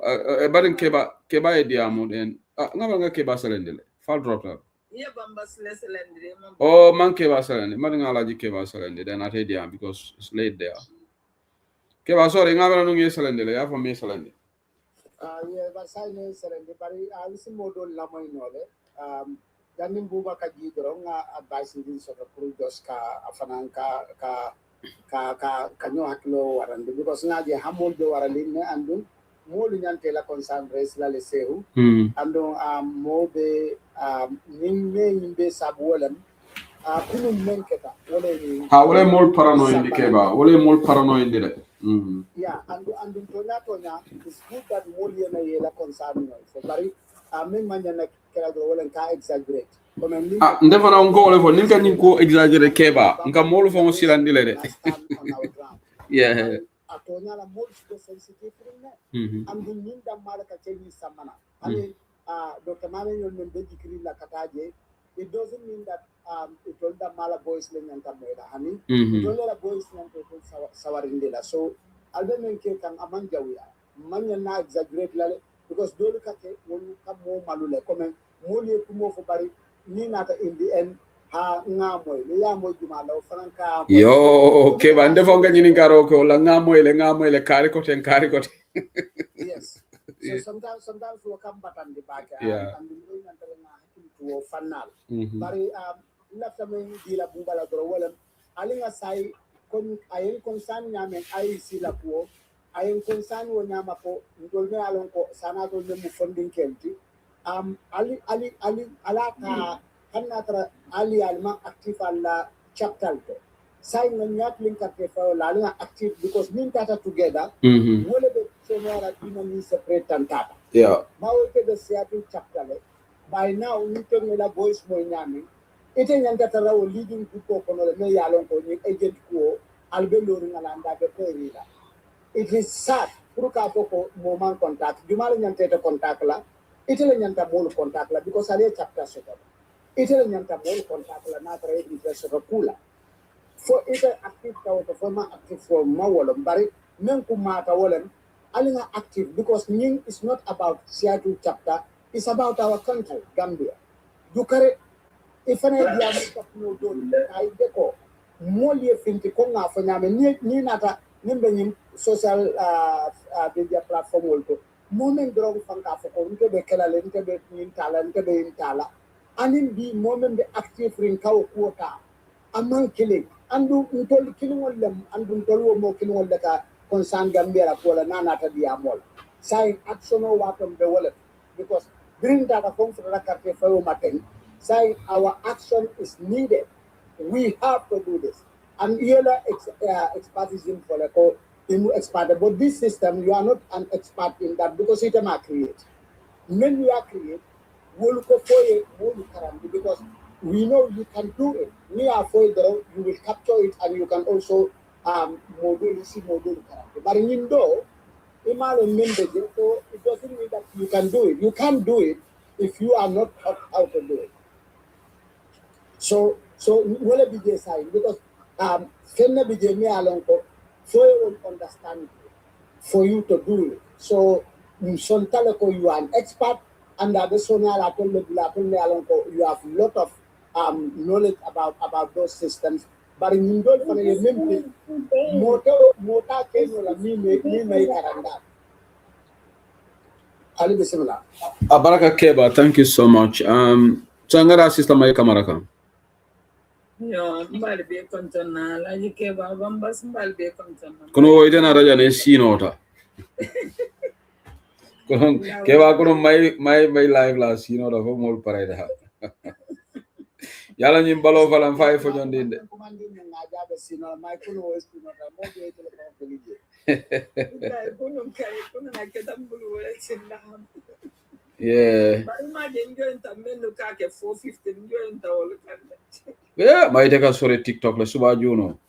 Barin keba ediamu den. Ngaba keba selendele. Fall drop that. Yeah, bambas less selendele. Oh, man keba selendele. Man ngala ji keba selendele. Then at ediam because it's late there. Keba sorry ngaba nungi selendele. Ya for me selendele. Yeah, but sign selendele. But I was in model lama inole. Danin buba ka jidro nga advice din sa project ka afanan ka kanyo haklo warande because nga je hamol do waralin ne andun mo lu nyante la concern res la le sehu andon mo be nimbe sabwolam kunu menketa wala mol paranoid keba wala mol paranoid de yeah andun tonya is good that mo yena yela concern no so bari men manyana kala do wala ka exaggerate ndefana onko wala fo ninka ninko exaggerate keba nka molu fo silandi le de yeah atonya la molu sensitive ne andu ninda mala ka cheni samana ani Dr. Mame yon membe dikri la kataje it doesn't mean that it all the mala boys le nyanta meda hani it all the boys nyanta ko sawarinde la so albe men ke kan amanja wiya manya na exaggerate la because dole ka ke wonu kam mo malule comme moli ko mo fo bari ni nata in the end ha ngamoy le ya mo juma law franka yo ke bande fo nga nyini garo ko la ngamoy le kari ko ten yes so sometimes we come back and the back and we nanta na to final bari lafta men di la bungala dro wala alinga sai kon ayen konsan nyame ay si la po ayen konsan wo nyama ko ndol me alon ko sana to le mu funding kenti ali alaka kanna tra ali alma active alla chapter to sai na nyap link at fa la active because min tata together wole be sonora dina ni separate tantata yeah ma wote the seattle chapter by now ni to la boys mo nyami ite nyanta tara o leading people ko no me yalon ko ni agent ko albe lori ngalanda be perila it is sad pour ka ko moment contact du mal nyanta te contact la ite le nyanta bol contact la because ale chapter so ite le nyanta bol contact la na tara interest ko kula for ite active ka ko forma active for mawolo bari men ku mata wolen alinga active because ning is not about Seattle chapter, it's about our country Gambia dukare ifane dia mo no do ay deko molie finti ko nga fa nyame ni nata nimbe nyim social media platform wolto moment drog fanka fa ko nte be kala le nte be intala anin bi moment be active rin kaw quota amman kile andu ntol kilingol lem andu ntol wo mo kilingol daka concern Gambia la ko la nanata dia mol sai action o watom be wala because bring data from the carte fa o maten say our action is needed We have to do this. And here expertism for like expert. But this system, you are not an expert in that because it is create. When we are create, we'll go for it, because we know you can do it. We are for it, you will capture it and you can also module. But in Indo, it doesn't mean that you can do it. You can't do it if you are not taught how to do it. So will be the sign because Fenna be me along for you to understand it, for you to do it. So you are an expert and the you have a lot of knowledge about those systems. But in Indo, Mota Ali Bismillah. Abaraka Keba, thank you so much. Changara sister Mai Kamaraka. Yo, mbali be kontona la yike ba bambas mbali be kontona. Kono ide na raja ne sinota. Kono keba kono my live la sinota fo mol parayda. Yala nyim balo falam fay fo jondinde. Yeah. Yeah, my take a sorry TikTok la suba juno.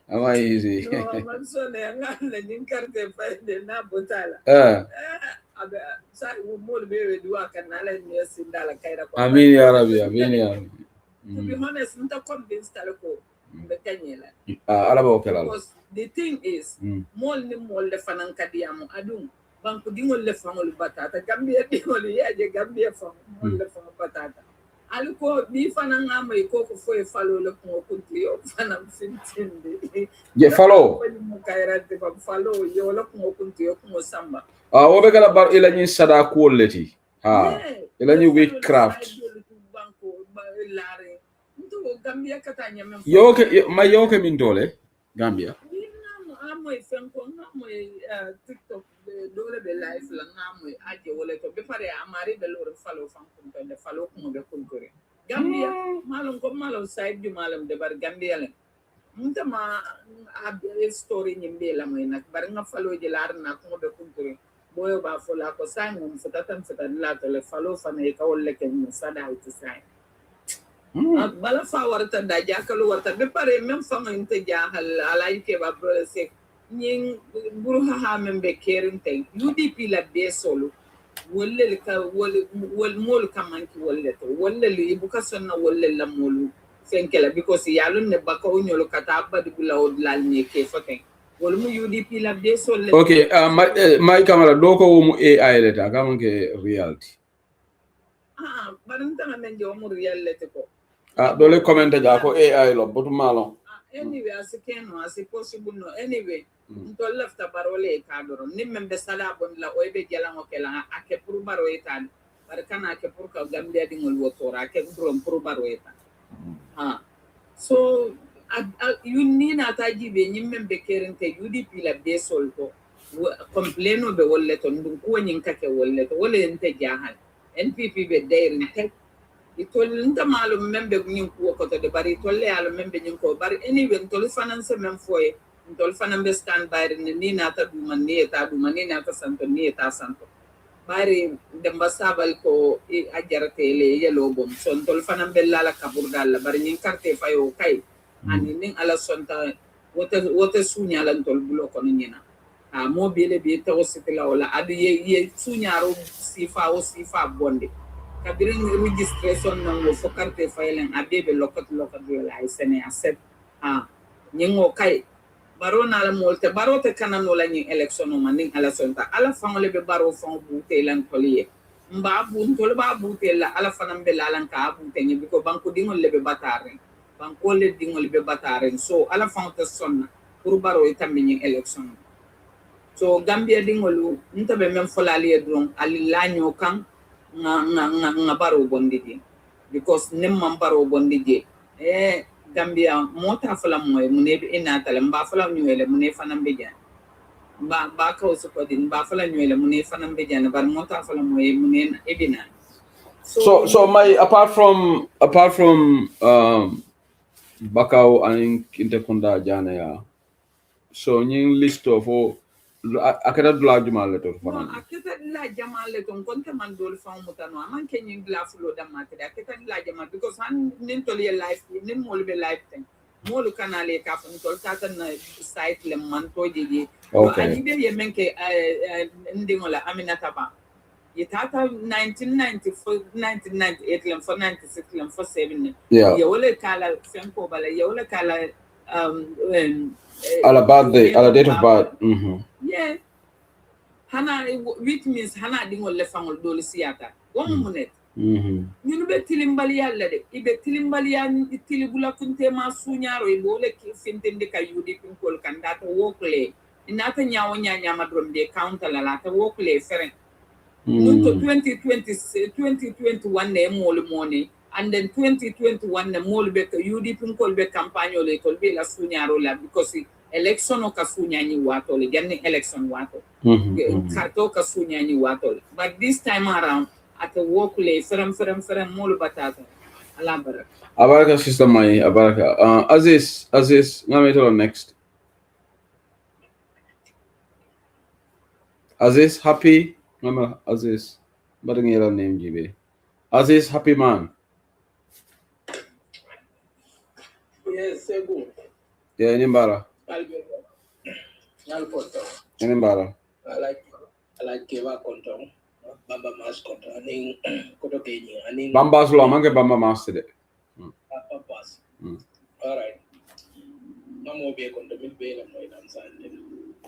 Am I easy? Amin ya Rabbi, amin ya Rabbi. To be honest, I'm not convinced because the thing is, more le fanan kadiamo adum. Banku dingol le fangol batata. Gambia dingol yaje Gambia fang mol le fang batata. Aliko di fanan ngama ikoko fo e falo le ko kunti yo fanan fintindi. Je falo. Falo yo le ko kunti yo ko samba. Obe kala bar ila ni sada quality. Ila ni witchcraft. Yoke min dole Gambia. TikTok dole be live la ngamoy aje wala to be pare amari be lor falo fan ko be falo ko be kulture Gambia malum ko malum side ju malum de bar Gambia le mutama a story nyimbe la moy nak bar nga falo je lar na ko be kulture boyo ba fola ko sai mum fatatan la to le falo fan e ka wolle ken sada it sai bala fa warta da jakalu warta be pare même fa ngante jahal alay ke ba bro se ñing buru ha membe kerinte UDP la be solo wolle ka wol mol kamanki wolle to wolle li buka sonna wolle la molu fenkela because yalun ne baka o nyolo kata badi bula od lal ne ke foten wol mu UDP la be solo. Okay, my camera doko mu AI leta kamanke reality baranta men jo mu reality ko dole comment ja ko AI lo botu malo anyway as possible no anyway to left barole kadoro nimbe sala bon la oybe jalango kala ake pour baroeta bar kana ake pour ka Gambia dingol wotora ake drum pour baroeta so you need ata jibe nimbe kerente UDP la be solto complaino be wolle to ndum ko nyin kake wolle to wolle ente jahal NPP be dairin tek itol nta malum membe nyin ko ko to de bari tolle ala membe nyin ko bari anyway tol finance mem foye tol fanambe stand by ni nata du man ni eta du man ni nata santo ni eta santo bari demba sabal ko ajarate le yelo bom son tol fanambe la kaburdal bari nyin carte fayo kay ani nin ala sonta wote sunya lan tol bulo ko nyina mo bele be taw sitila wala adu ye sunyaro sifa bonde kabirin registration nango fo carte faylen abebe lokat wala ay sene accept nyingo kay baro na la molte baro te kanam no la nyi election no man ala sonta ala fangole be baro fang bute lan toliye mba bu tol ba bute la ala fanam be lalan ka bute nyi biko banko dingol lebe batare banko le dingol be batare so ala fang te sonna pour baro itambe nyi election so Gambia dingolu nta be mem folali dron ali lanyo kan nga baro bondidi because nem baro bondidi Gambia mota fala moy mune be inata le mba fala ñuele mune fanam be jan ba ko so ko din ba fala ñuele mune fanam be jan bar mota fala moy mune ebina So my apart from Bakau and Interkunda Jana, so you list of akada dula juma letter no akita la jama letter konta man dol fa mutano man kenyin glafulo da matade akita la jama because han nin toli life nin mol be life thing molu kanale ka fon tol tata na site le man to jeje okay ajibe ye menke ndingola aminata ba ye tata 1994 1998 lem for 96 lem for 7 yeah ye wole kala fempo bala ye wole kala ala birthday ala date of birth yeah hana which means hana dingol le fangol dole siyata won munet ñunu be tilimbali yalla de ibe tilimbali ya tilibula kunte ma suñaro e bole ki fintende ka yudi pinkol kandata wokle inata nyaawo nyaanya madrom de counter la ta wokle feren nun to 2021 ne mol moni and then 2021 ne mol be ka yudi pinkol be campagne le tol be la suñaro la because election o ka suñani wato le janni election wato kato ka suñani wato but this time around at the work lay ferem molu batata ala baraka abaraka sister mai abaraka Aziz ngame to next Aziz happy ngama Aziz badang yela name jibe Aziz happy man yes segu yeah nimbara nimbara I like Keva Konton, Bamba Mas Konton, and Koto Kenya, and Bamba Slo, Manga Bamba Master. Papa Pass. All right. No more be a condominium bail and white and Sunday.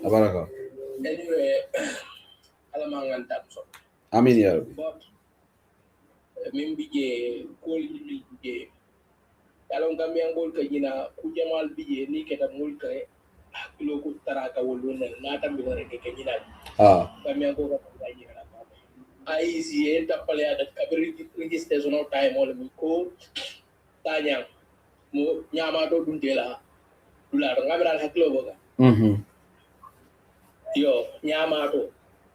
Abaraka. Anyway, Alamang and Tapso. I mean, yeah. But Mimbi, Koli, Along Gambian Golka, Kujamal Bije, Niketa Mulka. Loku taraka woluna nata milare ke kenyina kami ako kapagay na ay si enta pala at kabiri registration of time all ko tanya mo nyama to dundela dular ngabral haklo boga yo nyama to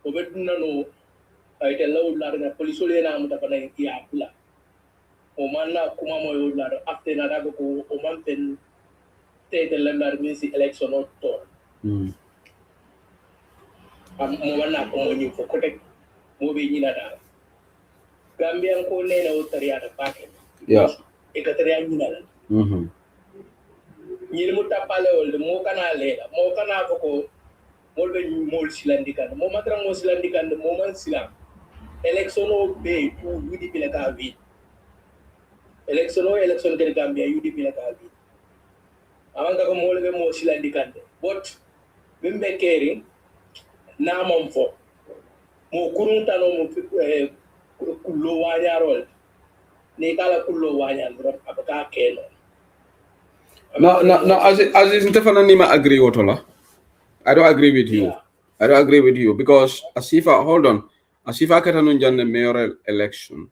obeduna no ay telaw dular na polisole na mo tapana ya pula o manna kuma mo dular after na dago ko o manten the landar means election or tour. Mo wala ko mo ni ko kotek mo be ni nada. Gambian ko ne na utaria da paket. Yeah. E ka taria ni nada. Ni mo tapale ol mo kana lela mo kana ko mo be mo silandikan mo matra mo silandikan mo man silam. Election o be pu UDP la ka vi. Election ke Gambia UDP la ka vi. Amanga ko mo le mo silandikande but bimbe kering na mom fo mo kurunta no mo kullo wanyarol ni kala kullo wanyal abaka keno no as Stefano Nima agree wotola I don't agree with you. I don't agree with you because Asifa hold on Asifa katanun janne mayoral election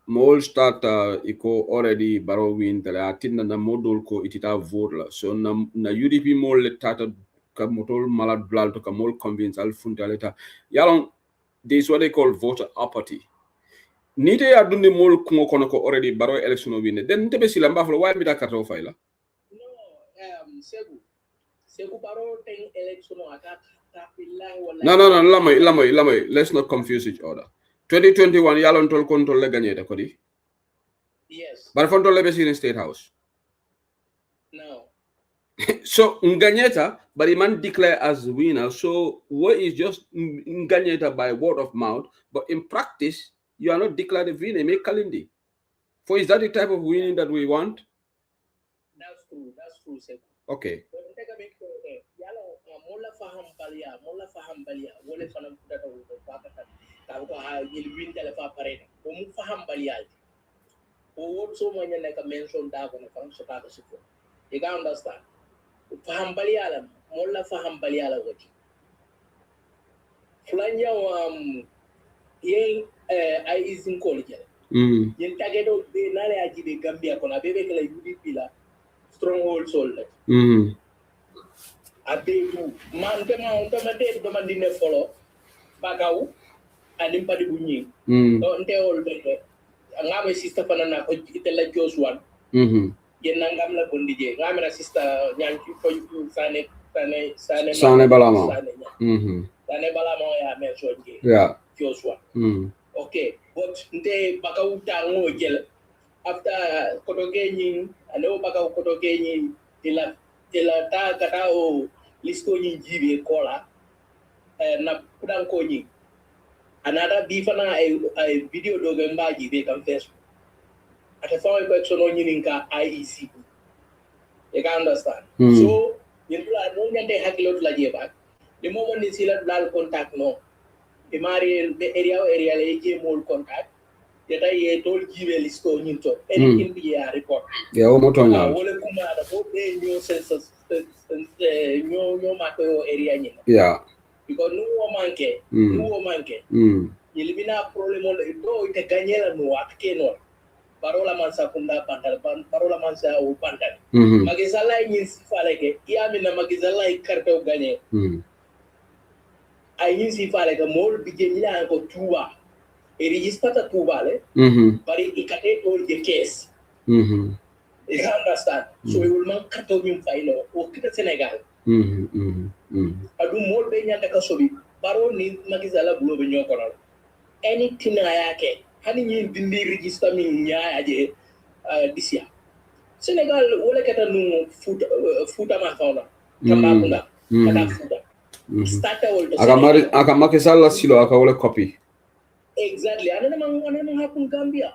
Mol start iko already baro win tala tinna na modul ko itita vote la so na UDP mol le tata ka motol malad blal to ka mol convince al funta leta yalon this what they call voter apathy nite ya dunde mol ko kono ko already baro election win then tebe sila mbaflo why mi da karto fayla segu baro ten election ata ta billahi wala lamoy let's not confuse each other 2021 yalon tol control le gagné da ko di yes but fon tol le be in state house no so nganyeta but man declare as winner so what is just nganyeta by word of mouth but in practice you are not declared a winner make kalindi for is that the type of winning that we want that's true sir okay mola faham balia wole fanam kudata wo fakata ta ko ha yel win tele fa parede o mu faham balia o wot so mo nyane ka mention da ko na fam so ta ko siko you can understand faham balia la mola faham balia la woti flanya yen I is in college yen tagedo be nale ajibe Gambia ko na bebe kala UDP la stronghold soldier abetu man tema on tema de do mandine folo bagaw anim padi bunyi to nte ol be ngame sister fanana ko itela Joshua yen nangam la bondi je ngame na sister nyanki ko sane balama sane balama ya me sonje Joshua okay but nte baka uta ngo jel after kotoke nyin alo baka kotoke nyin tila ta kata o listo nyin jibe kola na kudan ko nyin another bifana a video doga mbaji be kan Facebook ata fawo ko sono nyin ka IEC you can understand so yindula no nyande hakilo la jeba the moment ni sila dal contact no e mari be area le je mol contact yata ye tol jibe listo nyin to anything be a report o moto nya wala kuma da bo be new census nyo mato area nyin because no manke yelibina problem do ite ganyela no atke no parola mansa kunda pantal parola mansa o pantal magizala nyin sifale ke yamina magizala ikarte o ganye ay nyin sifale ke mol bije mila ko tuba e registrata tuba le bari ikate to je case you understand so we will man kato min failo o kita Senegal adu mol be nyanta ka sobi baro ni magizala bulo be nyokoro anything ayake hani ni dindi register min nyaa aje disia Senegal wala kata nu futa ma fauna Tambacounda kata futa starta wol aka makisala silo aka wala copy exactly anana man hakun Gambia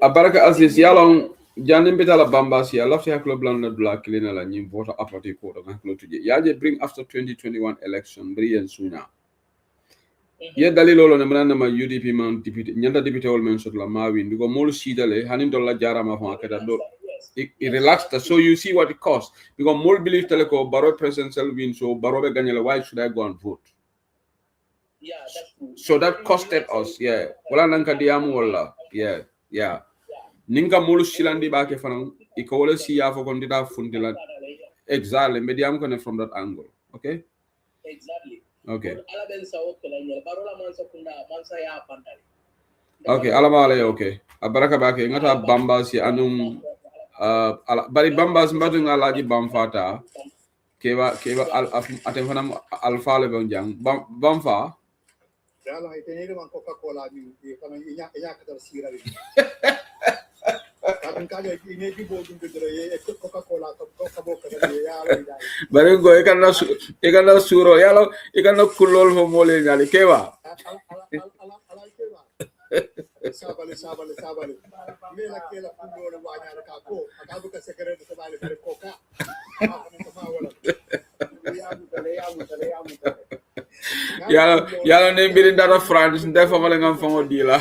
abaraka Aziz yalong janim betala bambasi I love to have club land black lina la nyim voter apathy ko da haklo tuje yaje bring after 2021 election brian suna ye dalilolo ne manana ma UDP man député nyanda député wol men sotla ma win because mol sidale hanin dolla jarama fa kata do it relaxed so you see what it costs because mol believe teleko baro presidential win so baro be gagnale why should I go and vote that's true. So that costed us wala nanka diamu wala ninga mol silandi ba ke fanan iko wala si ya fo kon dita fundila exactly mediam ko ne from that angle okay okay okay alamale okay abaraka bake ngata bamba si anum bari bamba mbadu ngalaji bamfata keba atem fanam alfa le bonjang bamfa yalla ay tenere man Coca-Cola mi kana inya ka sira ri kan ka je ine di bo dum de re Coca-Cola ka bo ka yalla bare go e kana suro yalla e kana kulol fo mole nyali keba ala keba sabale me la kela kulol wa nyara ka ko aka bu ka sekere de sabale bare Coca ma wala yalla ne mbiri dara France ndefa mala ngam fango dila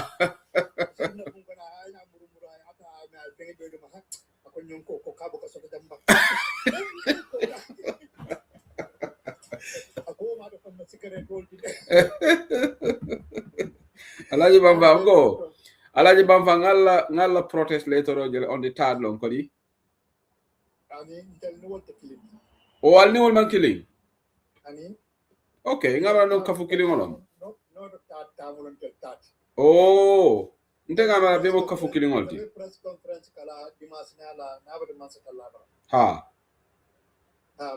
Alaji Bamba ngalla protest later on the third long kodi o alni wol man killing okay ngaba no kafu killing olom oh nte ngaba be mo kafu killing olti press conference kala dimanche na de mansa kala ha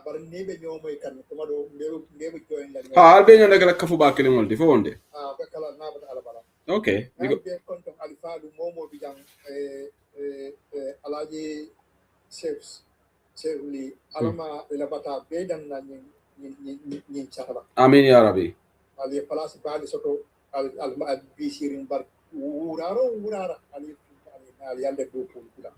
bar nebe ñomo kan to mado nebe join la albe ñanda kala kafu ba killing olti fo wonde be kala na ba ala bala okay be konto alifalu momo bi jang alaji chefs li alama ila bata be dan na ñin chala amin ya rabbi ali place bali soto al bisirin bar wurara ali yande do ko kula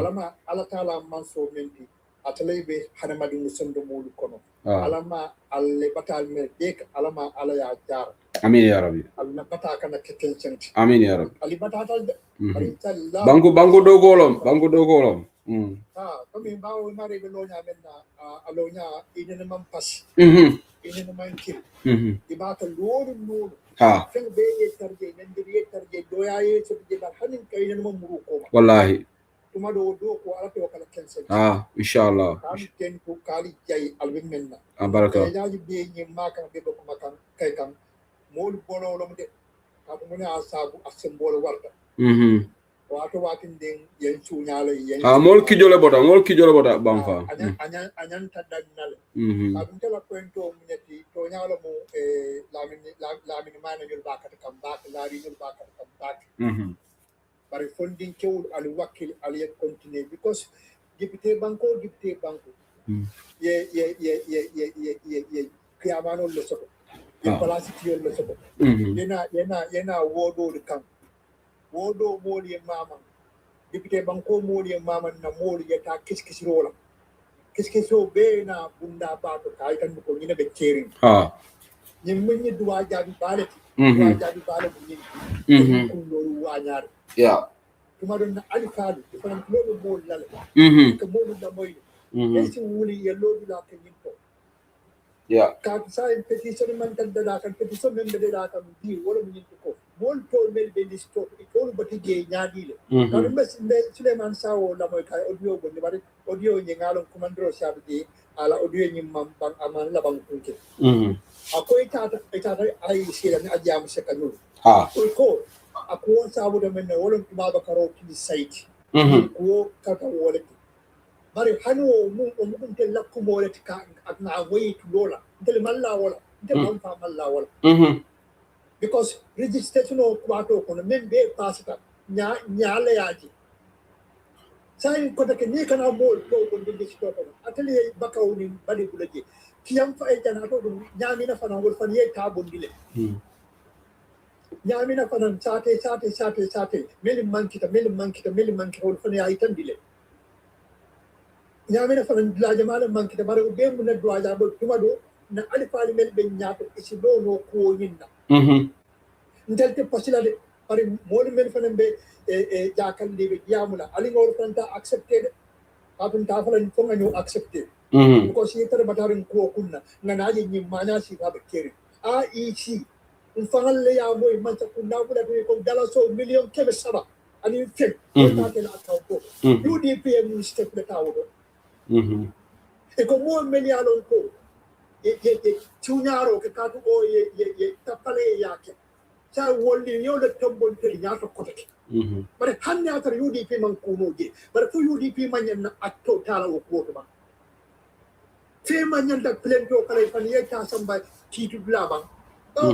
alama ala taala manso menti atalebe hanamadi musondo mulu kono alama alle batal me dek alama ala ya jar amin ya rabbi alna bata kana keten centi amin ya rabbi ali bata tal bangu dogolom ko mi bawo mari be lonya menna alonya ine man pas ine man kil ibata loolu fen be tarje nende be tarje doyaye so be hanin kayne man muru ko wallahi tuma do ko ala to kala kense inshallah ken ko kali jay alwin menna baraka ya ji be ni maka be ko makan kay kam mol bolo lo de ka mo ne asabu asembolo warta wato watin den yen sunyala yen mol kijole bota bamfa anyan tadannal ka dum tela kwento muneti to nyala mo lamini mana yul bakata kam bak lari yul bakata kam bak bari funding kewul al wakil al yet continue because député banko ye kiyamano le soto ye place tiyo le soto yena wodo de kam wodo moli mama député banko moli mama na moli yeta kiskisirola kiskiso be na bunda bato kay tan ko ñina be cerin ñi mëñi duwa jabi balati duwa jabi balati ñi ko lolu wañar tuma don alifadu fanan lolu mol lala ko molu da moy esi wuli ye lolu la ko ñinto ka sa en petition man tan da kan petition men be da kan di wala mu ñinto ko mol to mel be listo ko bati je ñaadi le kan mes be Suleiman Sawo la moy kay audio go ni bari audio ñi ngalon commandro sabdi ala audio ñi mam bang aman la bang kunke akoy tata ay sila ni ajam se kanul ko ako sabu da men wala baba karo ki site ko kata wala bari hanu mun mun te lakku wala ka ak na way to lola del malla wala del man fa malla wala because registration o kwato ko men be pasita nya le yaji sai ko take ni kana mol ko ko de ci to atelier bakaw ni bali bulaje kiyam fa ay tan to nyami na fana wol fan ye ta bondile nyami na fana sate meli mankita wol fan ay tan dile nyami na fana la jamaala mankita bare be mun na do ja bo tuma do na alifali mel be nyaato isi do no ko yinna ndelte pasilade bare mol mel fana be jakal libe yamula ali ngol fanta accepted abun ta fala ko ngani accepted ko si tar batarin ko kunna nganaji ni manya si ba kere IEC fangal le ya moy man ta kunna bula ko dala so million kebe saba ani fe ta tela account ko UDP mu step le tawo ko mo million ko ye tunyaro ke ka ko ye tapale yake sa wolli yo le tombon tel nyaata ko take bare hanne atar UDP man ko moje bare fu UDP man na atto tala ko ba fe man da plento kala fan ye ta samba titu blaba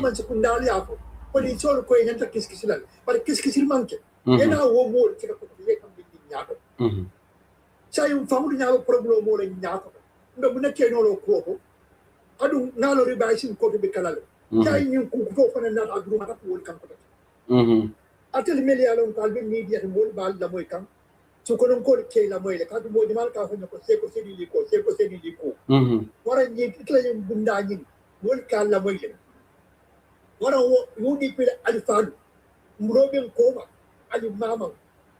man se kundali afo poli solo ko yenta kiskisilal bare kiskisil manke ena wo mo ci ko ye kam bi nyaata sai un famu nyaalo problème mo le nyaata ndo bu nekke no lo ko adu ngalo ribaisin ko be kala sai ñu ko fana na agru mata ko wol kan ko atel meli alon kalbe media mo bal la moy kan so ko non ko ke la moy le ka mo di mal ka fa ko se ko se di ko wara ñi itla ñu bunda ñi wol ka la moy le wara wo di pe alifadu mroben ko ba ali mama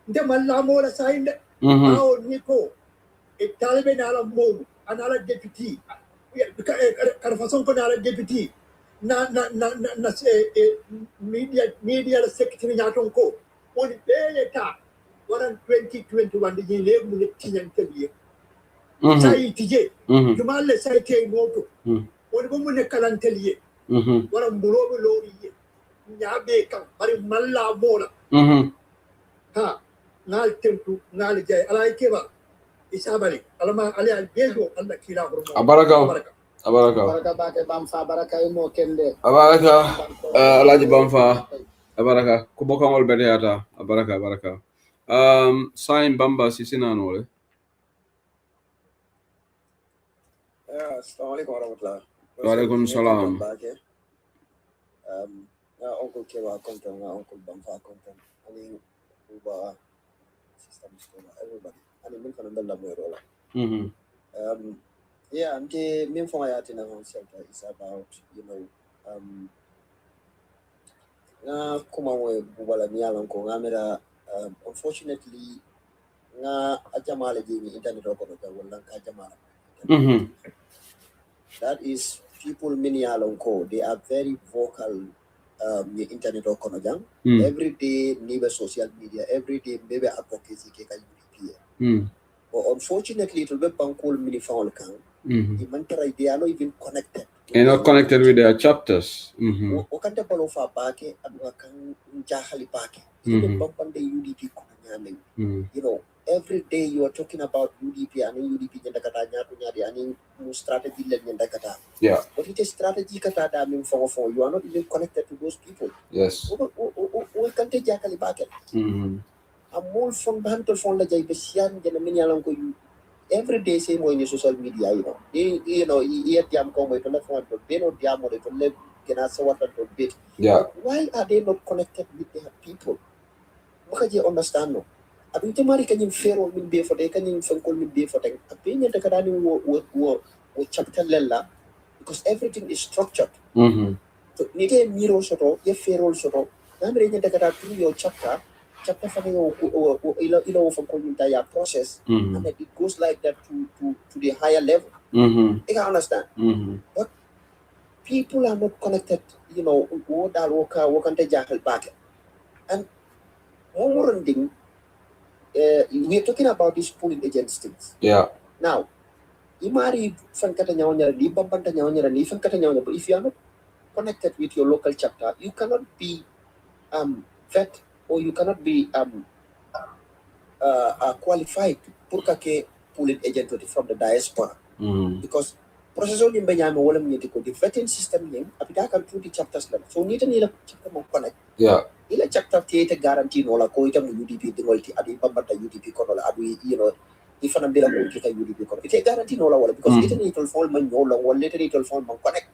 nde malla mo la sayinde aw ni ko e talbe na la mo anala deputy kar façon ko na la deputy na media la secretary nyaton ko on be ta waran 2021 de le mu tiñan tabiye sai tije jumal le sai te moto on bo mu ne kalanteliye waran burobe lori ye nyabe kam bari malla bola ha ngal temtu ngal jay ala keba isabali alama ali al bejo alla kila hormo abaraka bake bamfa baraka mo kende abaraka alaji bamfa abaraka ko bokangol bedeyata abaraka sign bamba sisina nole assalamu alaikum warahmatullah wa alaikum salam uncle kewa konton uncle bamfa konton ani uba system everybody ani min kana dalla mo rola yeah, I'm main for my art in a center is about, unfortunately, internet that is people many along they are very vocal internet every day neighbor social media every day maybe advocacy but unfortunately it will be pankol mini found They are not even connected. They're not connected with their chapters. Wakante palofa bake aduga kan jahali bake. Even bumpande UDP kunanyame. You know, every day you are talking about UDP and UDP nyandakata nyadi and strategy le nyandakata. Yeah. But it is strategy kata da min for you are not even connected to those people. Yes. Wakante jahali bake. Amol from bantul from la jay besian jana min yalang ko every day same way in social media, you know. You know, diam ko mo ito na phone to no diam mo ito le kinasa what to bit. Yeah. Why are they not connected with their people? Baka je understand no. Abin te mari kanyang fero min be for day kanyang fangkol min be for day. Abin niya takadani wo chapter lella because everything is structured. So nige miro soto, ye fero soto. Namre niya takada through your chapter for the from entire process, and then it goes like that to the higher level. You can understand. But people are not connected, you know, what are work and the back. And more thing, we are talking about these pulling agents things. Yeah. Now, Imari Fankatanya, Libampantanya, but if you are not connected with your local chapter, you cannot be vet or you cannot be qualified pour que pulling agent from the diaspora because process on yimbe nyama wala mnyeti ko the vetting system ning apita kan through the chapters level so nita nila chapter mo connect ila chapter te guarantee no la ko ita mu UDP dingolti adu bambata UDP ko la adu you know ifana bila ko kita UDP ko ite guarantee no la wala because ita ni tol fall man no la wala ita ni tol fall man connect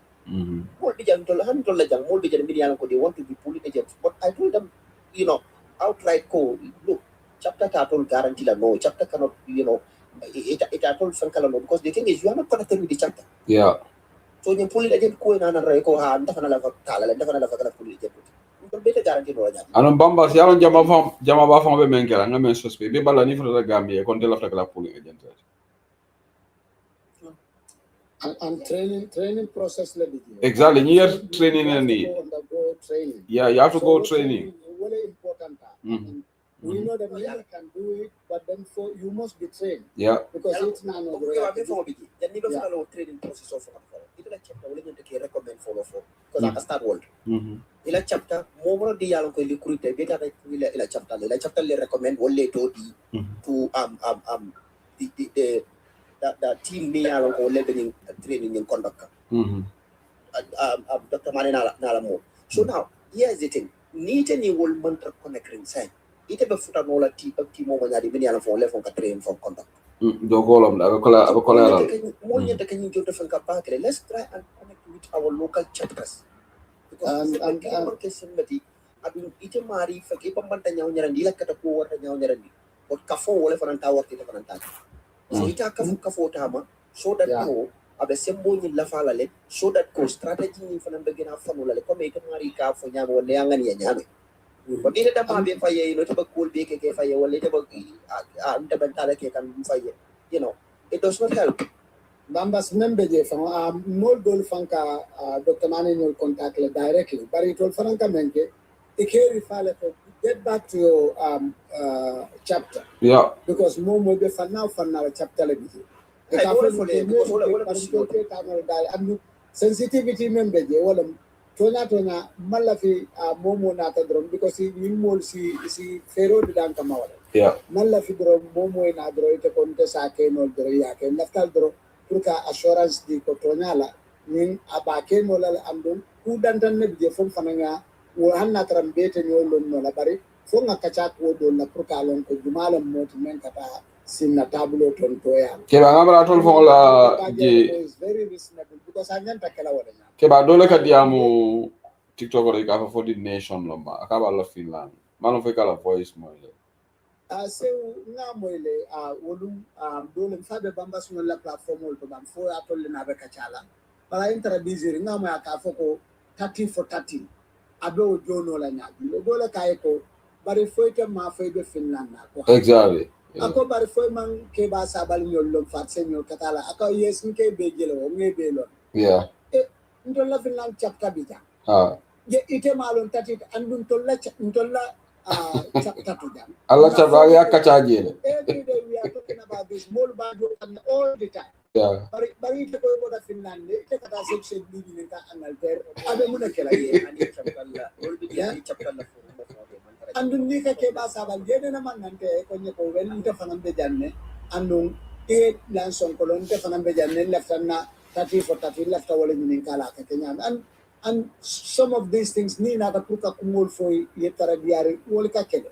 mo bi jang tol han tol la jang mo bi jang bi yana ko they want to be pulling agent but I told them you know outright ko look chapter tatol guarantee la no chapter cannot you know it atol fankala no because the thing is you are not connected with the chapter so you pull it agent ko na ray ko ha ndafa na la kala ndafa na la kala pull it agent ko beta guarantee no ja anon bamba si alon jama ba fam be men kala ngamen suspect be bala ni fa Gambia kon de la fa kala pull agent and training process le exactly near training and need yeah you have to go training really important we know that you can do it, but then you must be trained. Yeah. Because it's not no training process of it like chapter will you recommend follow for because I start world. Ila chapter more di yalo ko recruit beta ila chapter le recommend wole to to the team me yalo ko leveling training in conduct. Dr. Manina Nalamo. So now here's the thing. Need any world mentor connecting sign. Ite be futa no la ti mo ma nyadi bini ala fo le fo ka train for conduct do golom da ko la mo nyata kan ñu jotto fan ka pakle let's try and connect with our local chapters because and question mati abin ite mari fa ke pambanta nyaw nyarandi la kata ko warta nyaw nyarandi ko ka fo wala fa ta warti fa ta so ita ka fo tama so that no abe sembo ni la fala le so that ko strategy ni fa nan begina fa no la ko me ite mari ka fo nyama wala yangani ya nyame but ita dama be faye no taba cool be ke faye wala taba taba tala ke kan faye you know it does not help Bambas member je fa mol dol fanka Dr. Mane no contact le directly but it will franka menke it carry file to get back to your chapter because mo be fa now chapter le bi e ka and sensitivity member je wala Tona malafi momo na ta drum because ni mol si fero di dan kamawala malafi drum momo na drum ite konte sa ke no drum ya ke naftal drum turka assurance di ko tonala nin abake no la andum ku dan tan ne je fon fananga wo hanna taram bete nyolon no la bari fo nga kacha ko do na turka lon ko jumalam moti men kata sinna tablo ton toya ke ba ngabra ton fo la is very reasonable because anyanta kala wala ke ba dole ka diamu TikTok or ka for the nation lo ma ka ba la Finland mano fe kala voice mo ile se nga moile wolum dole fabe bamba suno la platform ol to bam fo atol na be kachala bala intera bizir nga mo aka foko 30 for 30 abe o jono la nyabi lo dole kay ko bari foyte ma be Finland na ko exactly ako bari foy man ke ba sabal ñol lo fat senyo katala ako yes nke be jelo ngebe lo ndolla Finland chapter bija je ite malon tati andun tolla chapter to jam Allah chapter ya kacha jele every day we are talking about this small bad and all the time Yeah. Bari ite ko mo da Finland ite kata section ni ni ka Angleterre abe muna kela ye ani chapter la olbi ya chapter la andun ni ka ke ba sabal gede na man nante ko ne ko wel nte fanan be janne andun e lanson ko lon te fanan be janne leftanna 30 for 30 lefta wala ni kala ka kenya and some of these things ni na ka puka kumul fo ye tarabiari wala ka kede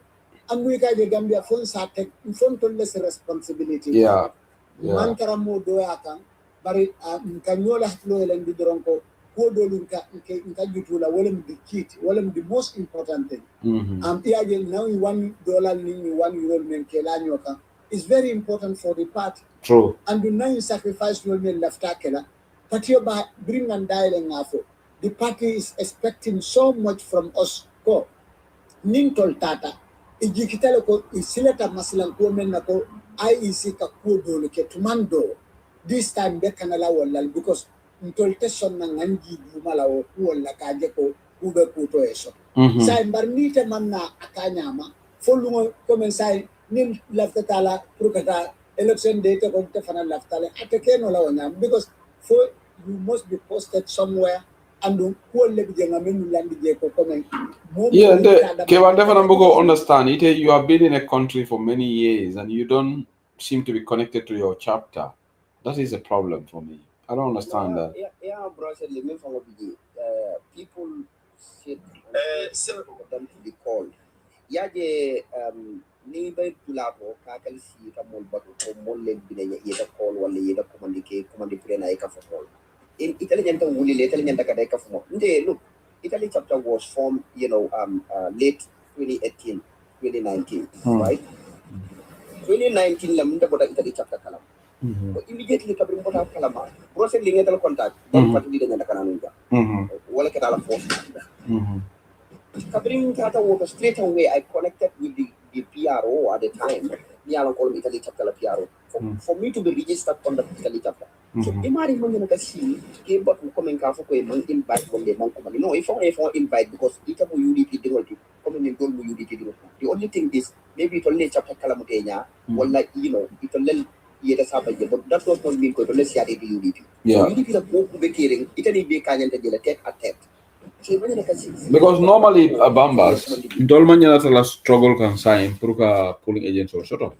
and we ka de Gambia fon sa tek fon to less responsibility man kara mo do yakan bari kanyola hatlo elen di doron ko do lunka nka jutula wala the key wala the most important thing iaje now $1 ni €1 men kela nyoka is very important for the party. True. And the now you sacrifice your men left takela but you bring and dialing after the party is expecting so much from us ko nintol tata ijikitale ko isileta masilan ko men nako IEC ka ko do ke tumando this time be kanala wala because ntol tesson na nganji mala o wala ka je ko ube ko to eso sai barnite manna akanyama folungo comme sai nim lafta tala pour kata election date ko te fana laftale atake no la wona because for you must be posted somewhere and ko le bi nga men landi je ko comme yeah Kevan definitely understand it. You have been in a country for many years and you don't seem to be connected to your chapter. That is a problem for me. I don't understand that. Yeah, bro, people sit for them to be called. Yeah, ni bay tulabo kakal si ka mol batu ko mol le bine yeda call wala yeda commande prena e ka fo call. In Italian to wuli Italian ka ka fo. Look, Italy chapter was formed, late 2018, 2019, right? 2019 la munda boda Italy chapter kalam. Immediately kabrin boda kalama. Process linga tal contact. Don't patu di dengan kananunga. Wala ka dala force. Kabrin kata was straight away I connected with the PRO at the time. Ni alang call Italy chapter la PRO. For me to be registered on the Italy chapter. So imari mo na kasi ke but ko men ka fo ko man invite mo le man ko no if I invite because ita mo UDP dingol ti ko men dol mo UDP dingol. The only thing is maybe to le chapter kala mo tenya wala it le yeta sabaje but that was not mean ko to le sia de UDP. Yeah. UDP la ko be kiring ita ni be kanyante de la tête à tête. Because normally Bambas, Dolmanya la struggle can sign Pruka polling agents or sort of.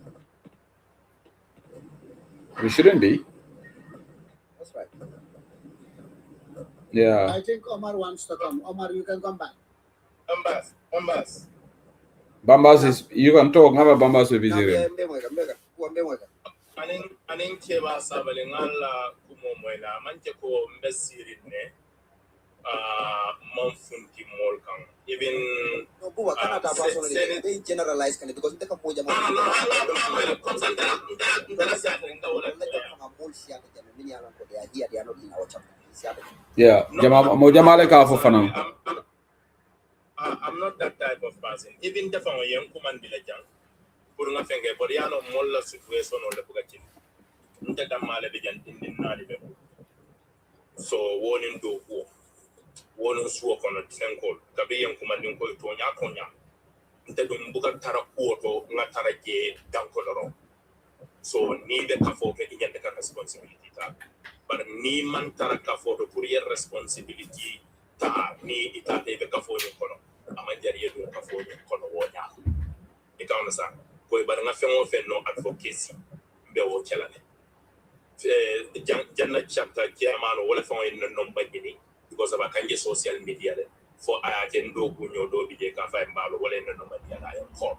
We shouldn't be. That's right. Yeah. I think Omar wants to come. Omar, you can come back. Bambas is you can talk. Have a Bambas with visiting. Aning keba sabale ngala kumo moina manche ko mbesirin ne monfunti mol kan even no buwa kana ta personally they generalize kan because they can po jama yeah jama mo jama le ka fo fanan I'm not that type of person even the famo yen kuman bila jang pour nga fenge pour yano mol la situation on le bugatin nte damale be jantin din nadi be so wonin do ko wono suwo kono senkol tabi yen kuma din ko to nya nte dum buga tara ko to nga tara je dankoloro so ni be ka fo ke nyande ka responsibility ta but ni man tara ka fo to pour yer responsibility ta ni ita te be ka fo ni kono amanjari yedo ka fo ni kono wonya e ka onasa ko e bar nga fengo no advocacy be wo kelane janna chapter kiamano wala fengo en non bagini because of a kanje social media le for aya ken do kunyo do bi je ka fa mbalo wala en non media la en ko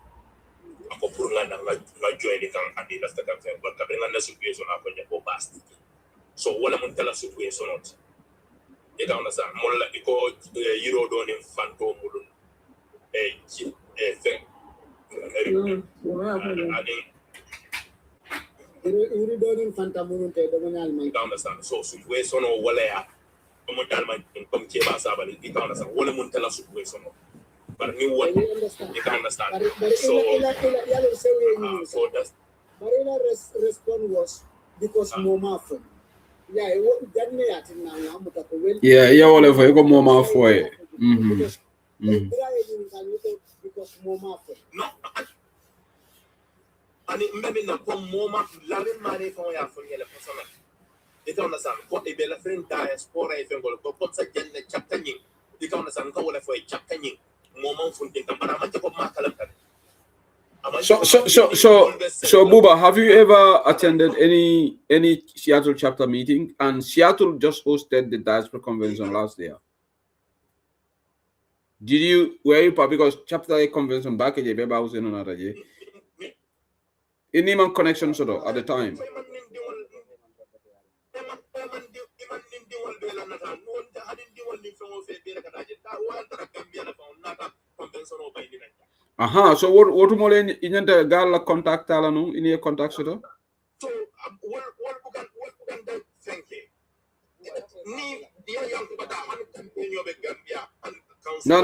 ako pour nga na join kan andi la staka fe ba ka benga na situation ako nya ko basti so wala mun tala situation not e ka onasa molla iko yiro do ni fanto mulun fe Iri donin fantamunun te do nyal man. Understand? So situation o wala ya mo dalma comme ke ba sabal di ka understand wala mun tala situation no but ni what you can understand so for that Marina respond was because moma fo yeah it didn't yet now but ko well yeah wala fo ko moma fo because moma fo no ani maybe na ko moma la même mane fo ya fo yele personnel ita understand ko e be la friend diaspora e fengol ko ko sa jenne chapter nyi ita understand ko wala fo chapter nyi momon funti tambara man ko makalam tan. So Buba, have you ever attended any Seattle chapter meeting? And Seattle just hosted the diaspora convention last year. Were you part, because chapter convention back in the was in another year? In Iman connection sort of at the time. So what more in the gal contact alano in your contact sort of? So what thank you. No.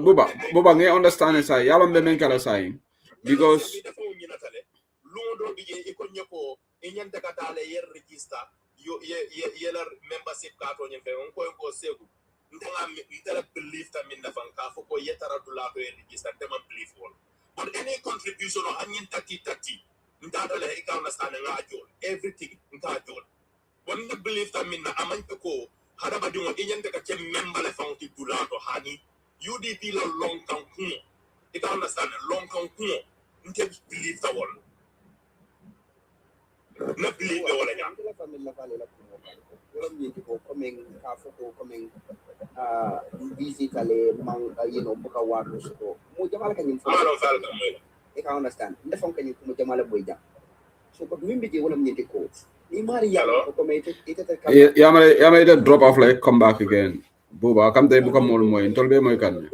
Buba, I understand say. Y'all be men kala saying because. Membership card on your phone, go save. Ndanga believe that in the fanka for yetara dula to register them and believe all. But any contribution or onion 30 ndada le ika understand nga jol everything nga jol. When the believe that in the amantako hada ba dunga inyan ka che member le found dula to hani UDP la long kan kuno. Ika understand long kan kuno. Nte believe the one. Na believe the one nya. Basically, buka waru so mo jamal kan info I can understand nda fon kan ko jamal boy jam so ko mimbe je wala ñenti ko ni mari ya ko mete ya ma drop off like come back again Buba kam tay buka mol moy tolbe moy kan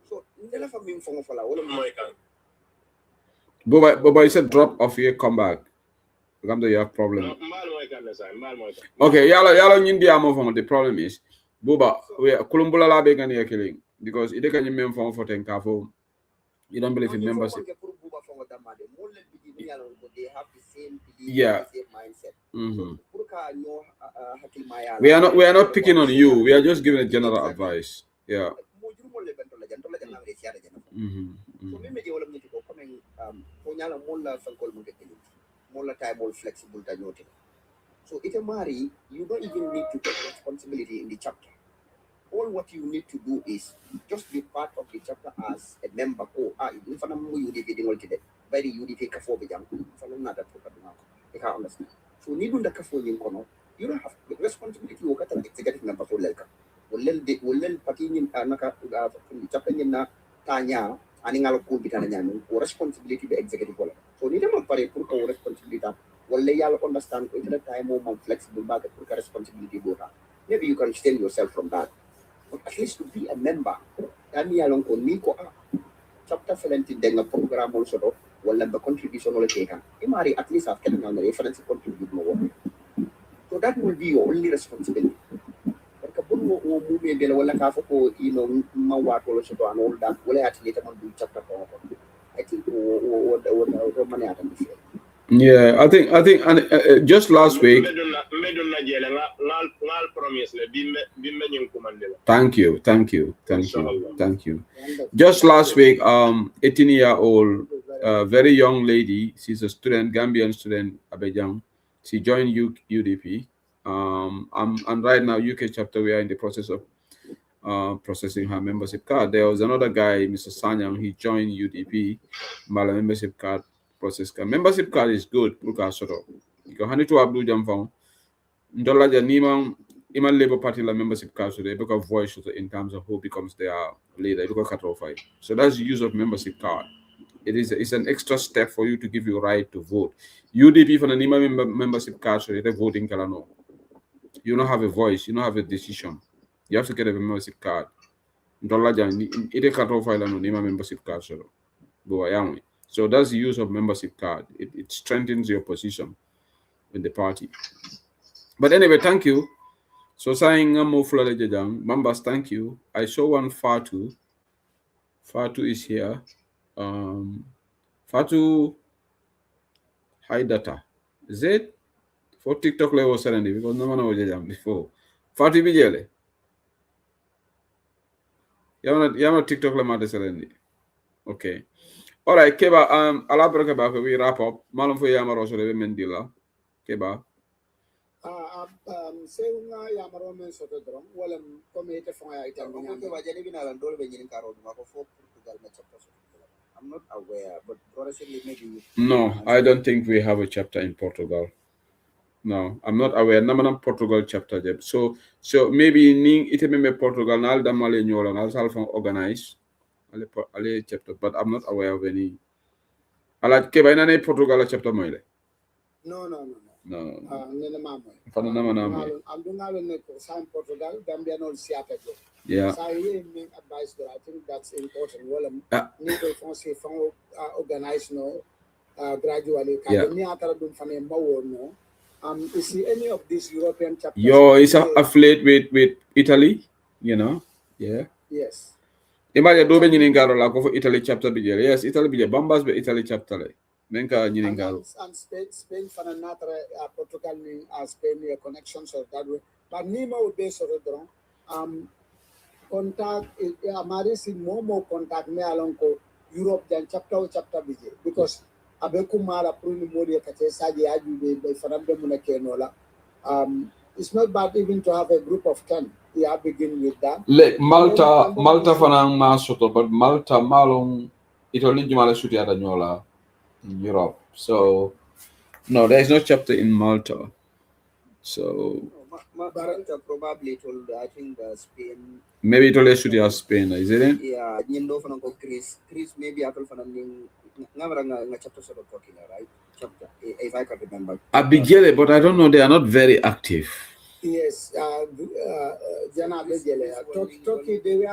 so ndela fa min fon fala wala moy kan Buba you said drop off here come back come there you have problem okay yala ñindi amo fon the problem is Buba we kulumbula la be gan ya killing because ide kan mem fon foten ka fo you don't believe in membership yeah we are not picking on you, we are just giving a general advice. Yeah. So if you marry, you don't even need to take responsibility in the chapter. All what you need to do is just be part of the chapter as a member. If I'm you UDP, very UDP kafo bejam. If I'm not that I can't understand. So need to kafo you don't have responsibility. You got an executive member for like. Will party in anaka chapter na tanya aningal ko bitana or responsibility the executive. So need to pare pur responsibility. Well, you understand at the time more flexible market responsibility. Maybe you can extend yourself from that. But at least to be a member. Chapter 17 then a program also will have a contribution or taken. At least I've taken on the reference contribute more. So that will be your only responsibility. I think yeah, I think, and just last week. Thank you. Just last week, 18-year-old, very young lady. She's a student, Gambian student, Abidjan. She joined UDP. And right now, UK chapter, we are in the process of processing her membership card. There was another guy, Mr. Sanyang. He joined UDP, Mala membership card. Process card. Membership card is good because sort of you can hand it to Abdul Jamfang. Ndola Janima Iman Labour Party la membership card so they become voice in terms of who becomes their leader. So that's the use of membership card. It's an extra step for you to give you right to vote. UDP for the Nima membership card so they're voting kalano. You don't have a voice, you don't have a decision. You have to get a membership card. Ndola Jan ite cut file no Nima membership card so Boyami. So that's the use of membership card. It strengthens your position in the party. But anyway, thank you. So saying Mambas, thank you. I saw one Fatu. Fatu is here. Fatu high data. Is it for TikTok level serenity? Because no one was before. Fatu Bijele. You're not TikTok level serenity. Okay. All right, Keba, we wrap up. Malam for Yamaro, so they mendila. Keba. Seunga yamaro men soto dron wala community fonga itam okay wajani bina lan dole be nyin karo ma ko fo Portugal na chapter so I'm not aware but honestly maybe No, I don't think we have a chapter in Portugal. No, I'm not aware. Namanam Portugal chapter jeb. So maybe ning itememe Portugal na alda male nyola na salfa organize ale chapter, but I'm not aware of any. Ala keba ina ne Portugal chapter moile. No. No. Nene mamo. Fana nama. I'm doing all in Portugal, Gambia no siata. Yeah. So I main advice that I think that's important. Well, need to organize no gradually. No. You see any of these European chapters? It's affiliate with Italy, you know. Yeah. Yes. Imagine do be nyingaro la ko for Italy chapter bi jere. Yes, Italy bi Bambas be Italy chapter le. Menka nyingaro. And Spain for another Portugal Spain connections or that way. But Nima would be sort of contact Amaris in more contact me along Europe than chapter BJ because Abekumara Pruni Moria Katesaji Aju by Farambe Munakenola. It's not bad even to have a group of 10. Yeah, begin with that. Malta fanang masoto, but Malta malong it only jumala suti ada nyola in Europe. So no, there is no chapter in Malta. So Malta probably told I think Spain. Maybe it only suti as Spain, is it? Yeah, you know fanang ko Chris maybe atol fanang ning nga chapter sort of talking right chapter if I can remember. Abigele, but I don't know. They are not very active. Yes, Jana Begele. Turkey, they were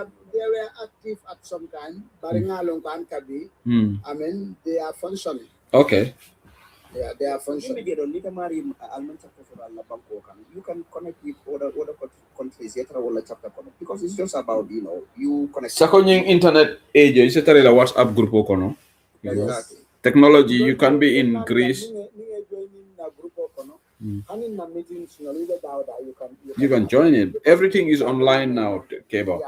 active at some time. Baringalong Kabi. I mean, they are functioning. Okay. Yeah, they are functioning. You can connect with other countries. Because it's just about you connect. Seconding internet age, is it a WhatsApp group or Exactly. Technology, you can be in Greece. You can join it. Everything is online now, Keba.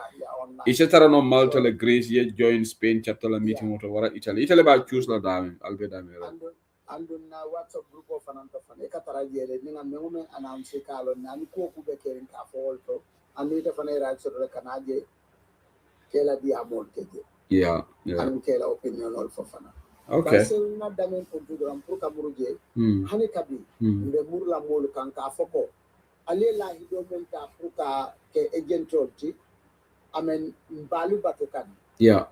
Is it no Malta, like Greece, yet join Spain, chapter la meeting or Italy. Italy about Tues la dame, Albedame. And on WhatsApp group of an Ekataraje, Ninga announce Carlo, Naniko Kubeke Kafo, and later Fanera to Canadian Kela Diamond. Yeah. And Kela opinion all for Fana. Okay. Not damage for Dugram Pukamuruje, Hanikabi, the Murla Molukan Kafoko, Alela Hidomenta Puka agent Chorchi, I mean Balu Batukan. Yeah.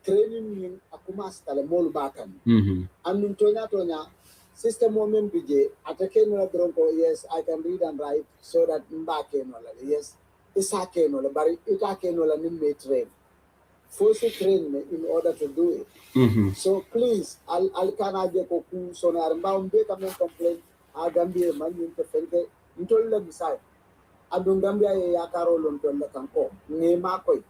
Training in Akumas Talamol Bakan. And in Tonya system moment BJ, Atakenola Dronko, yes, I can read and write so that Mbakenola, yes, Isakenola, but Itakenola Nimbe train. Force train in order to do it. So please, I'll can I get Koku Sonar bound Bekaman complaint, Agambia man interfere, into the beside. Adungambia Yakaro Lonton the Kanko, Nemakoi,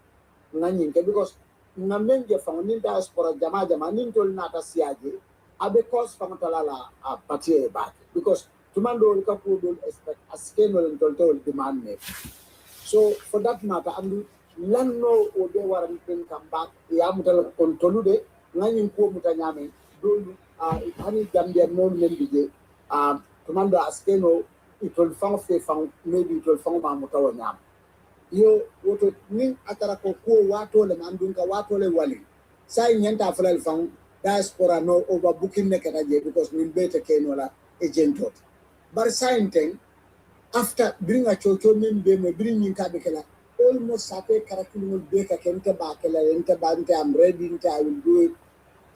Naninke, because Namenge found in diaspora Jama Nintol Nata Siagi, Abekos Famatalala a Patia back, because Tumando Kapu don't expect a scale and total demand me. So for that matter, I'm Lano Ode Warren come back, Yamutal Contolude, Nanin Po Mutanyame, do Honey Gambia no Membige, Commander Askeno, it will found maybe it will found Mamutawanyam. Yo, what ning Atarako Watole and Dunka Watole Wally. Sign Yenta Frel found diaspora no overbooking Nekanaje because Nimbeta Kenola agent. But sign thing after bring a chocho membe bring Kabekela. Almost Sate Karakin Beka Kenta Bakela, Enta Bante, I'm ready, I will do it.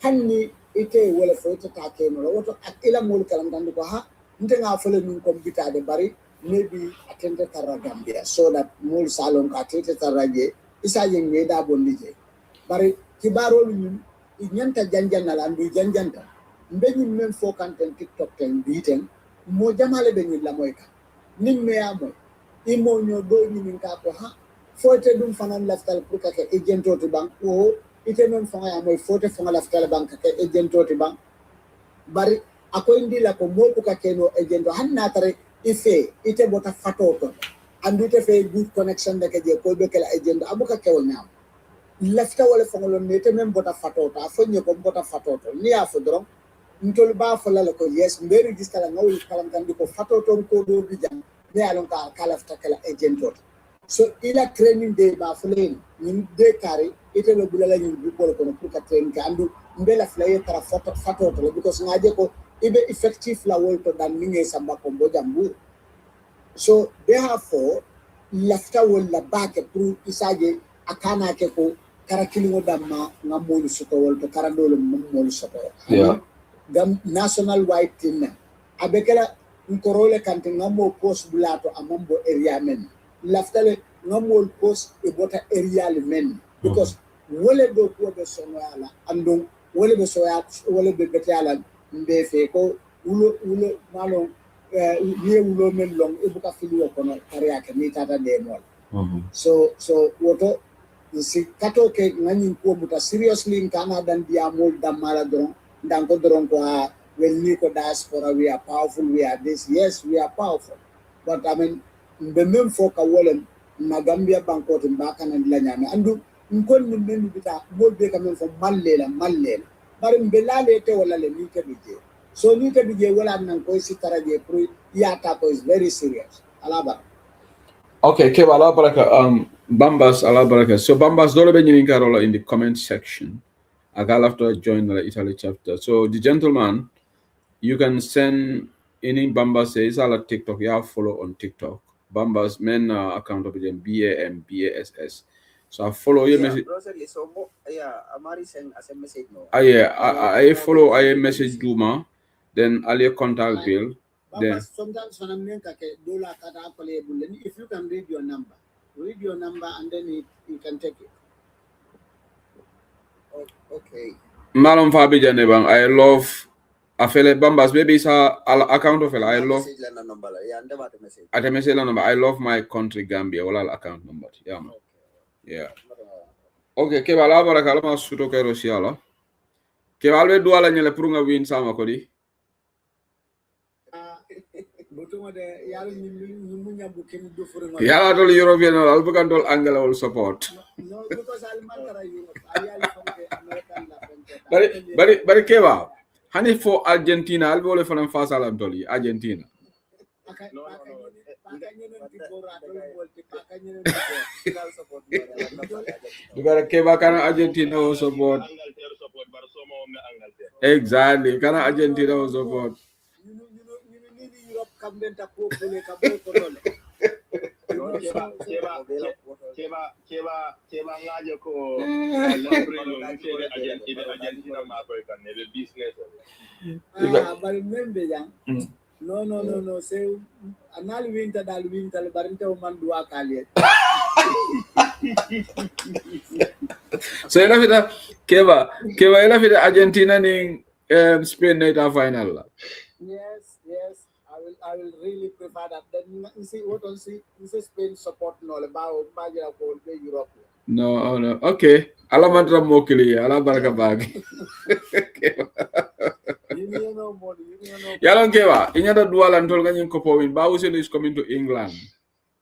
Honey, it will afford to take him or what Akila Mulkalam Dandukaha, Ntenga following computer the Bari, maybe attended Karagambia, so that Mul Salon Katete Taraje is a young made up on DJ. Bari Kibaro, Inyanta Janjana and Janjanta, begging men for content TikTok and beaten, Mojamale Benin Lamoika, Nimeamo, Imonio going in Kapoha. Forte dum fanan laftal pour ka agent to bank o ite non fanga moy forte fanga laftal bank ka agent to bank bari akoy ndila ko mo pour ka keno agent hanna tare ife ite bota fato to andute fe good connection de ke je ko be kala agent abuka kewo nyam lafta wala fanga lon nete même bota fato ta fonye ko bota fato to ni ya fodron ntol ba fola ko yes mberi diskala ngawul kalam kan ko fato to ko do bi jam me alon ka kalafta kala agent tot so ila training day ba fulen ni de kare ite lo bulala ni bu ko kono pour ka training ka andu mbela flaye tara fato to because ngaje ko ibe effective la wol to dan ni samba ko bo jambu so therefore lafta wol la baake pour isaje akana ke ko karakili damma ngamolu soto wol to karandolo molu soto gam national wide team abekela nkorole kante ngamo post bulato amambo area men laftale ngamo post e bota area le men because wole do ko be sonoyala andon wole be soya wole be betala mbe fe ko ulo malo ni ulo men long e buka fili ko no area ke ni tata de mol so woto si kato ke ngani ko buta seriously kana dan dia mol damala don dan ko don ko when we go diaspora, we are powerful, we are this. Yes, we are powerful. But I mean, the men folk are willing, Nagambia Bankot and Bakan and Lanyama. And do Nkon men bita both they coming from Malela. But in Belale Teola Nika Bije. So Nika Bije well and Nankoisi Taraje Pro Yatapo is very serious. Alaba. Okay, Kev Alabaraka, Bambas Alabaraka. So Bambas Dolobe Karola in the comment section. I got after join the Italy chapter. So the gentleman. You can send any Bamba says I'll TikTok. You have follow on TikTok. Bamba's men account of them BAMBASS. So I follow your message. So Amari send as a message no. I follow I message Duma, then I'll contact Bill. Then sometimes when I'm if you can read your number and then you can take it. Okay. Malum Fabi Janebang, I love Afele Bambas, maybe it's a account of I love at a message number. I love my country Gambia. All account number. Yeah, man. Yeah. Okay, Kebala Barakalama Suto Kerosiala. Kevalwe Duala Nele Prunga win sama kodi. Yala tol European or Albucan tol Angela will support. No, because I'll Europe. But Keva. Hani for Argentina, I'll go for fast Alantoli, Argentina. You got a Keva can Argentina also support. Exactly, can Argentina also support. But remember, no. Say, anal winter, barinte man dua kali. So ela fita Keva ela fita Argentina ning Spain na final. Yes. I will really prefer that. Then you see what on see Spain support no about Europe. No. Okay. Ala mantra mokili, ala baraka bag. Yalon Keva, inyata dual and tol ganyin kopo win. Bausen is coming to England.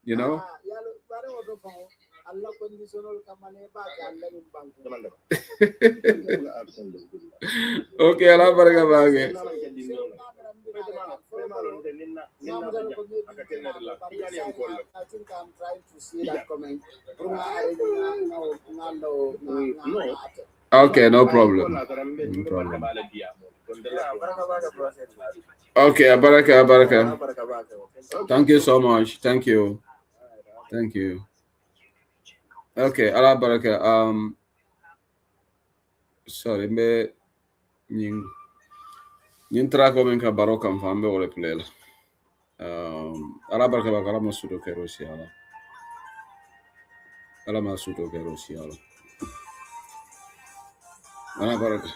You know? Okay, ala baraka bag. I think I'm trying to see that comment. Okay, no problem. Okay, Baraka. Thank you so much. Thank you. Okay, ala Baraka. Sorry, me Nintra komen ka baroka mfambe ole plela. Ala Baraka bakala masudo kerosi ala. Ala masudo kerosi ala. Ala Baraka.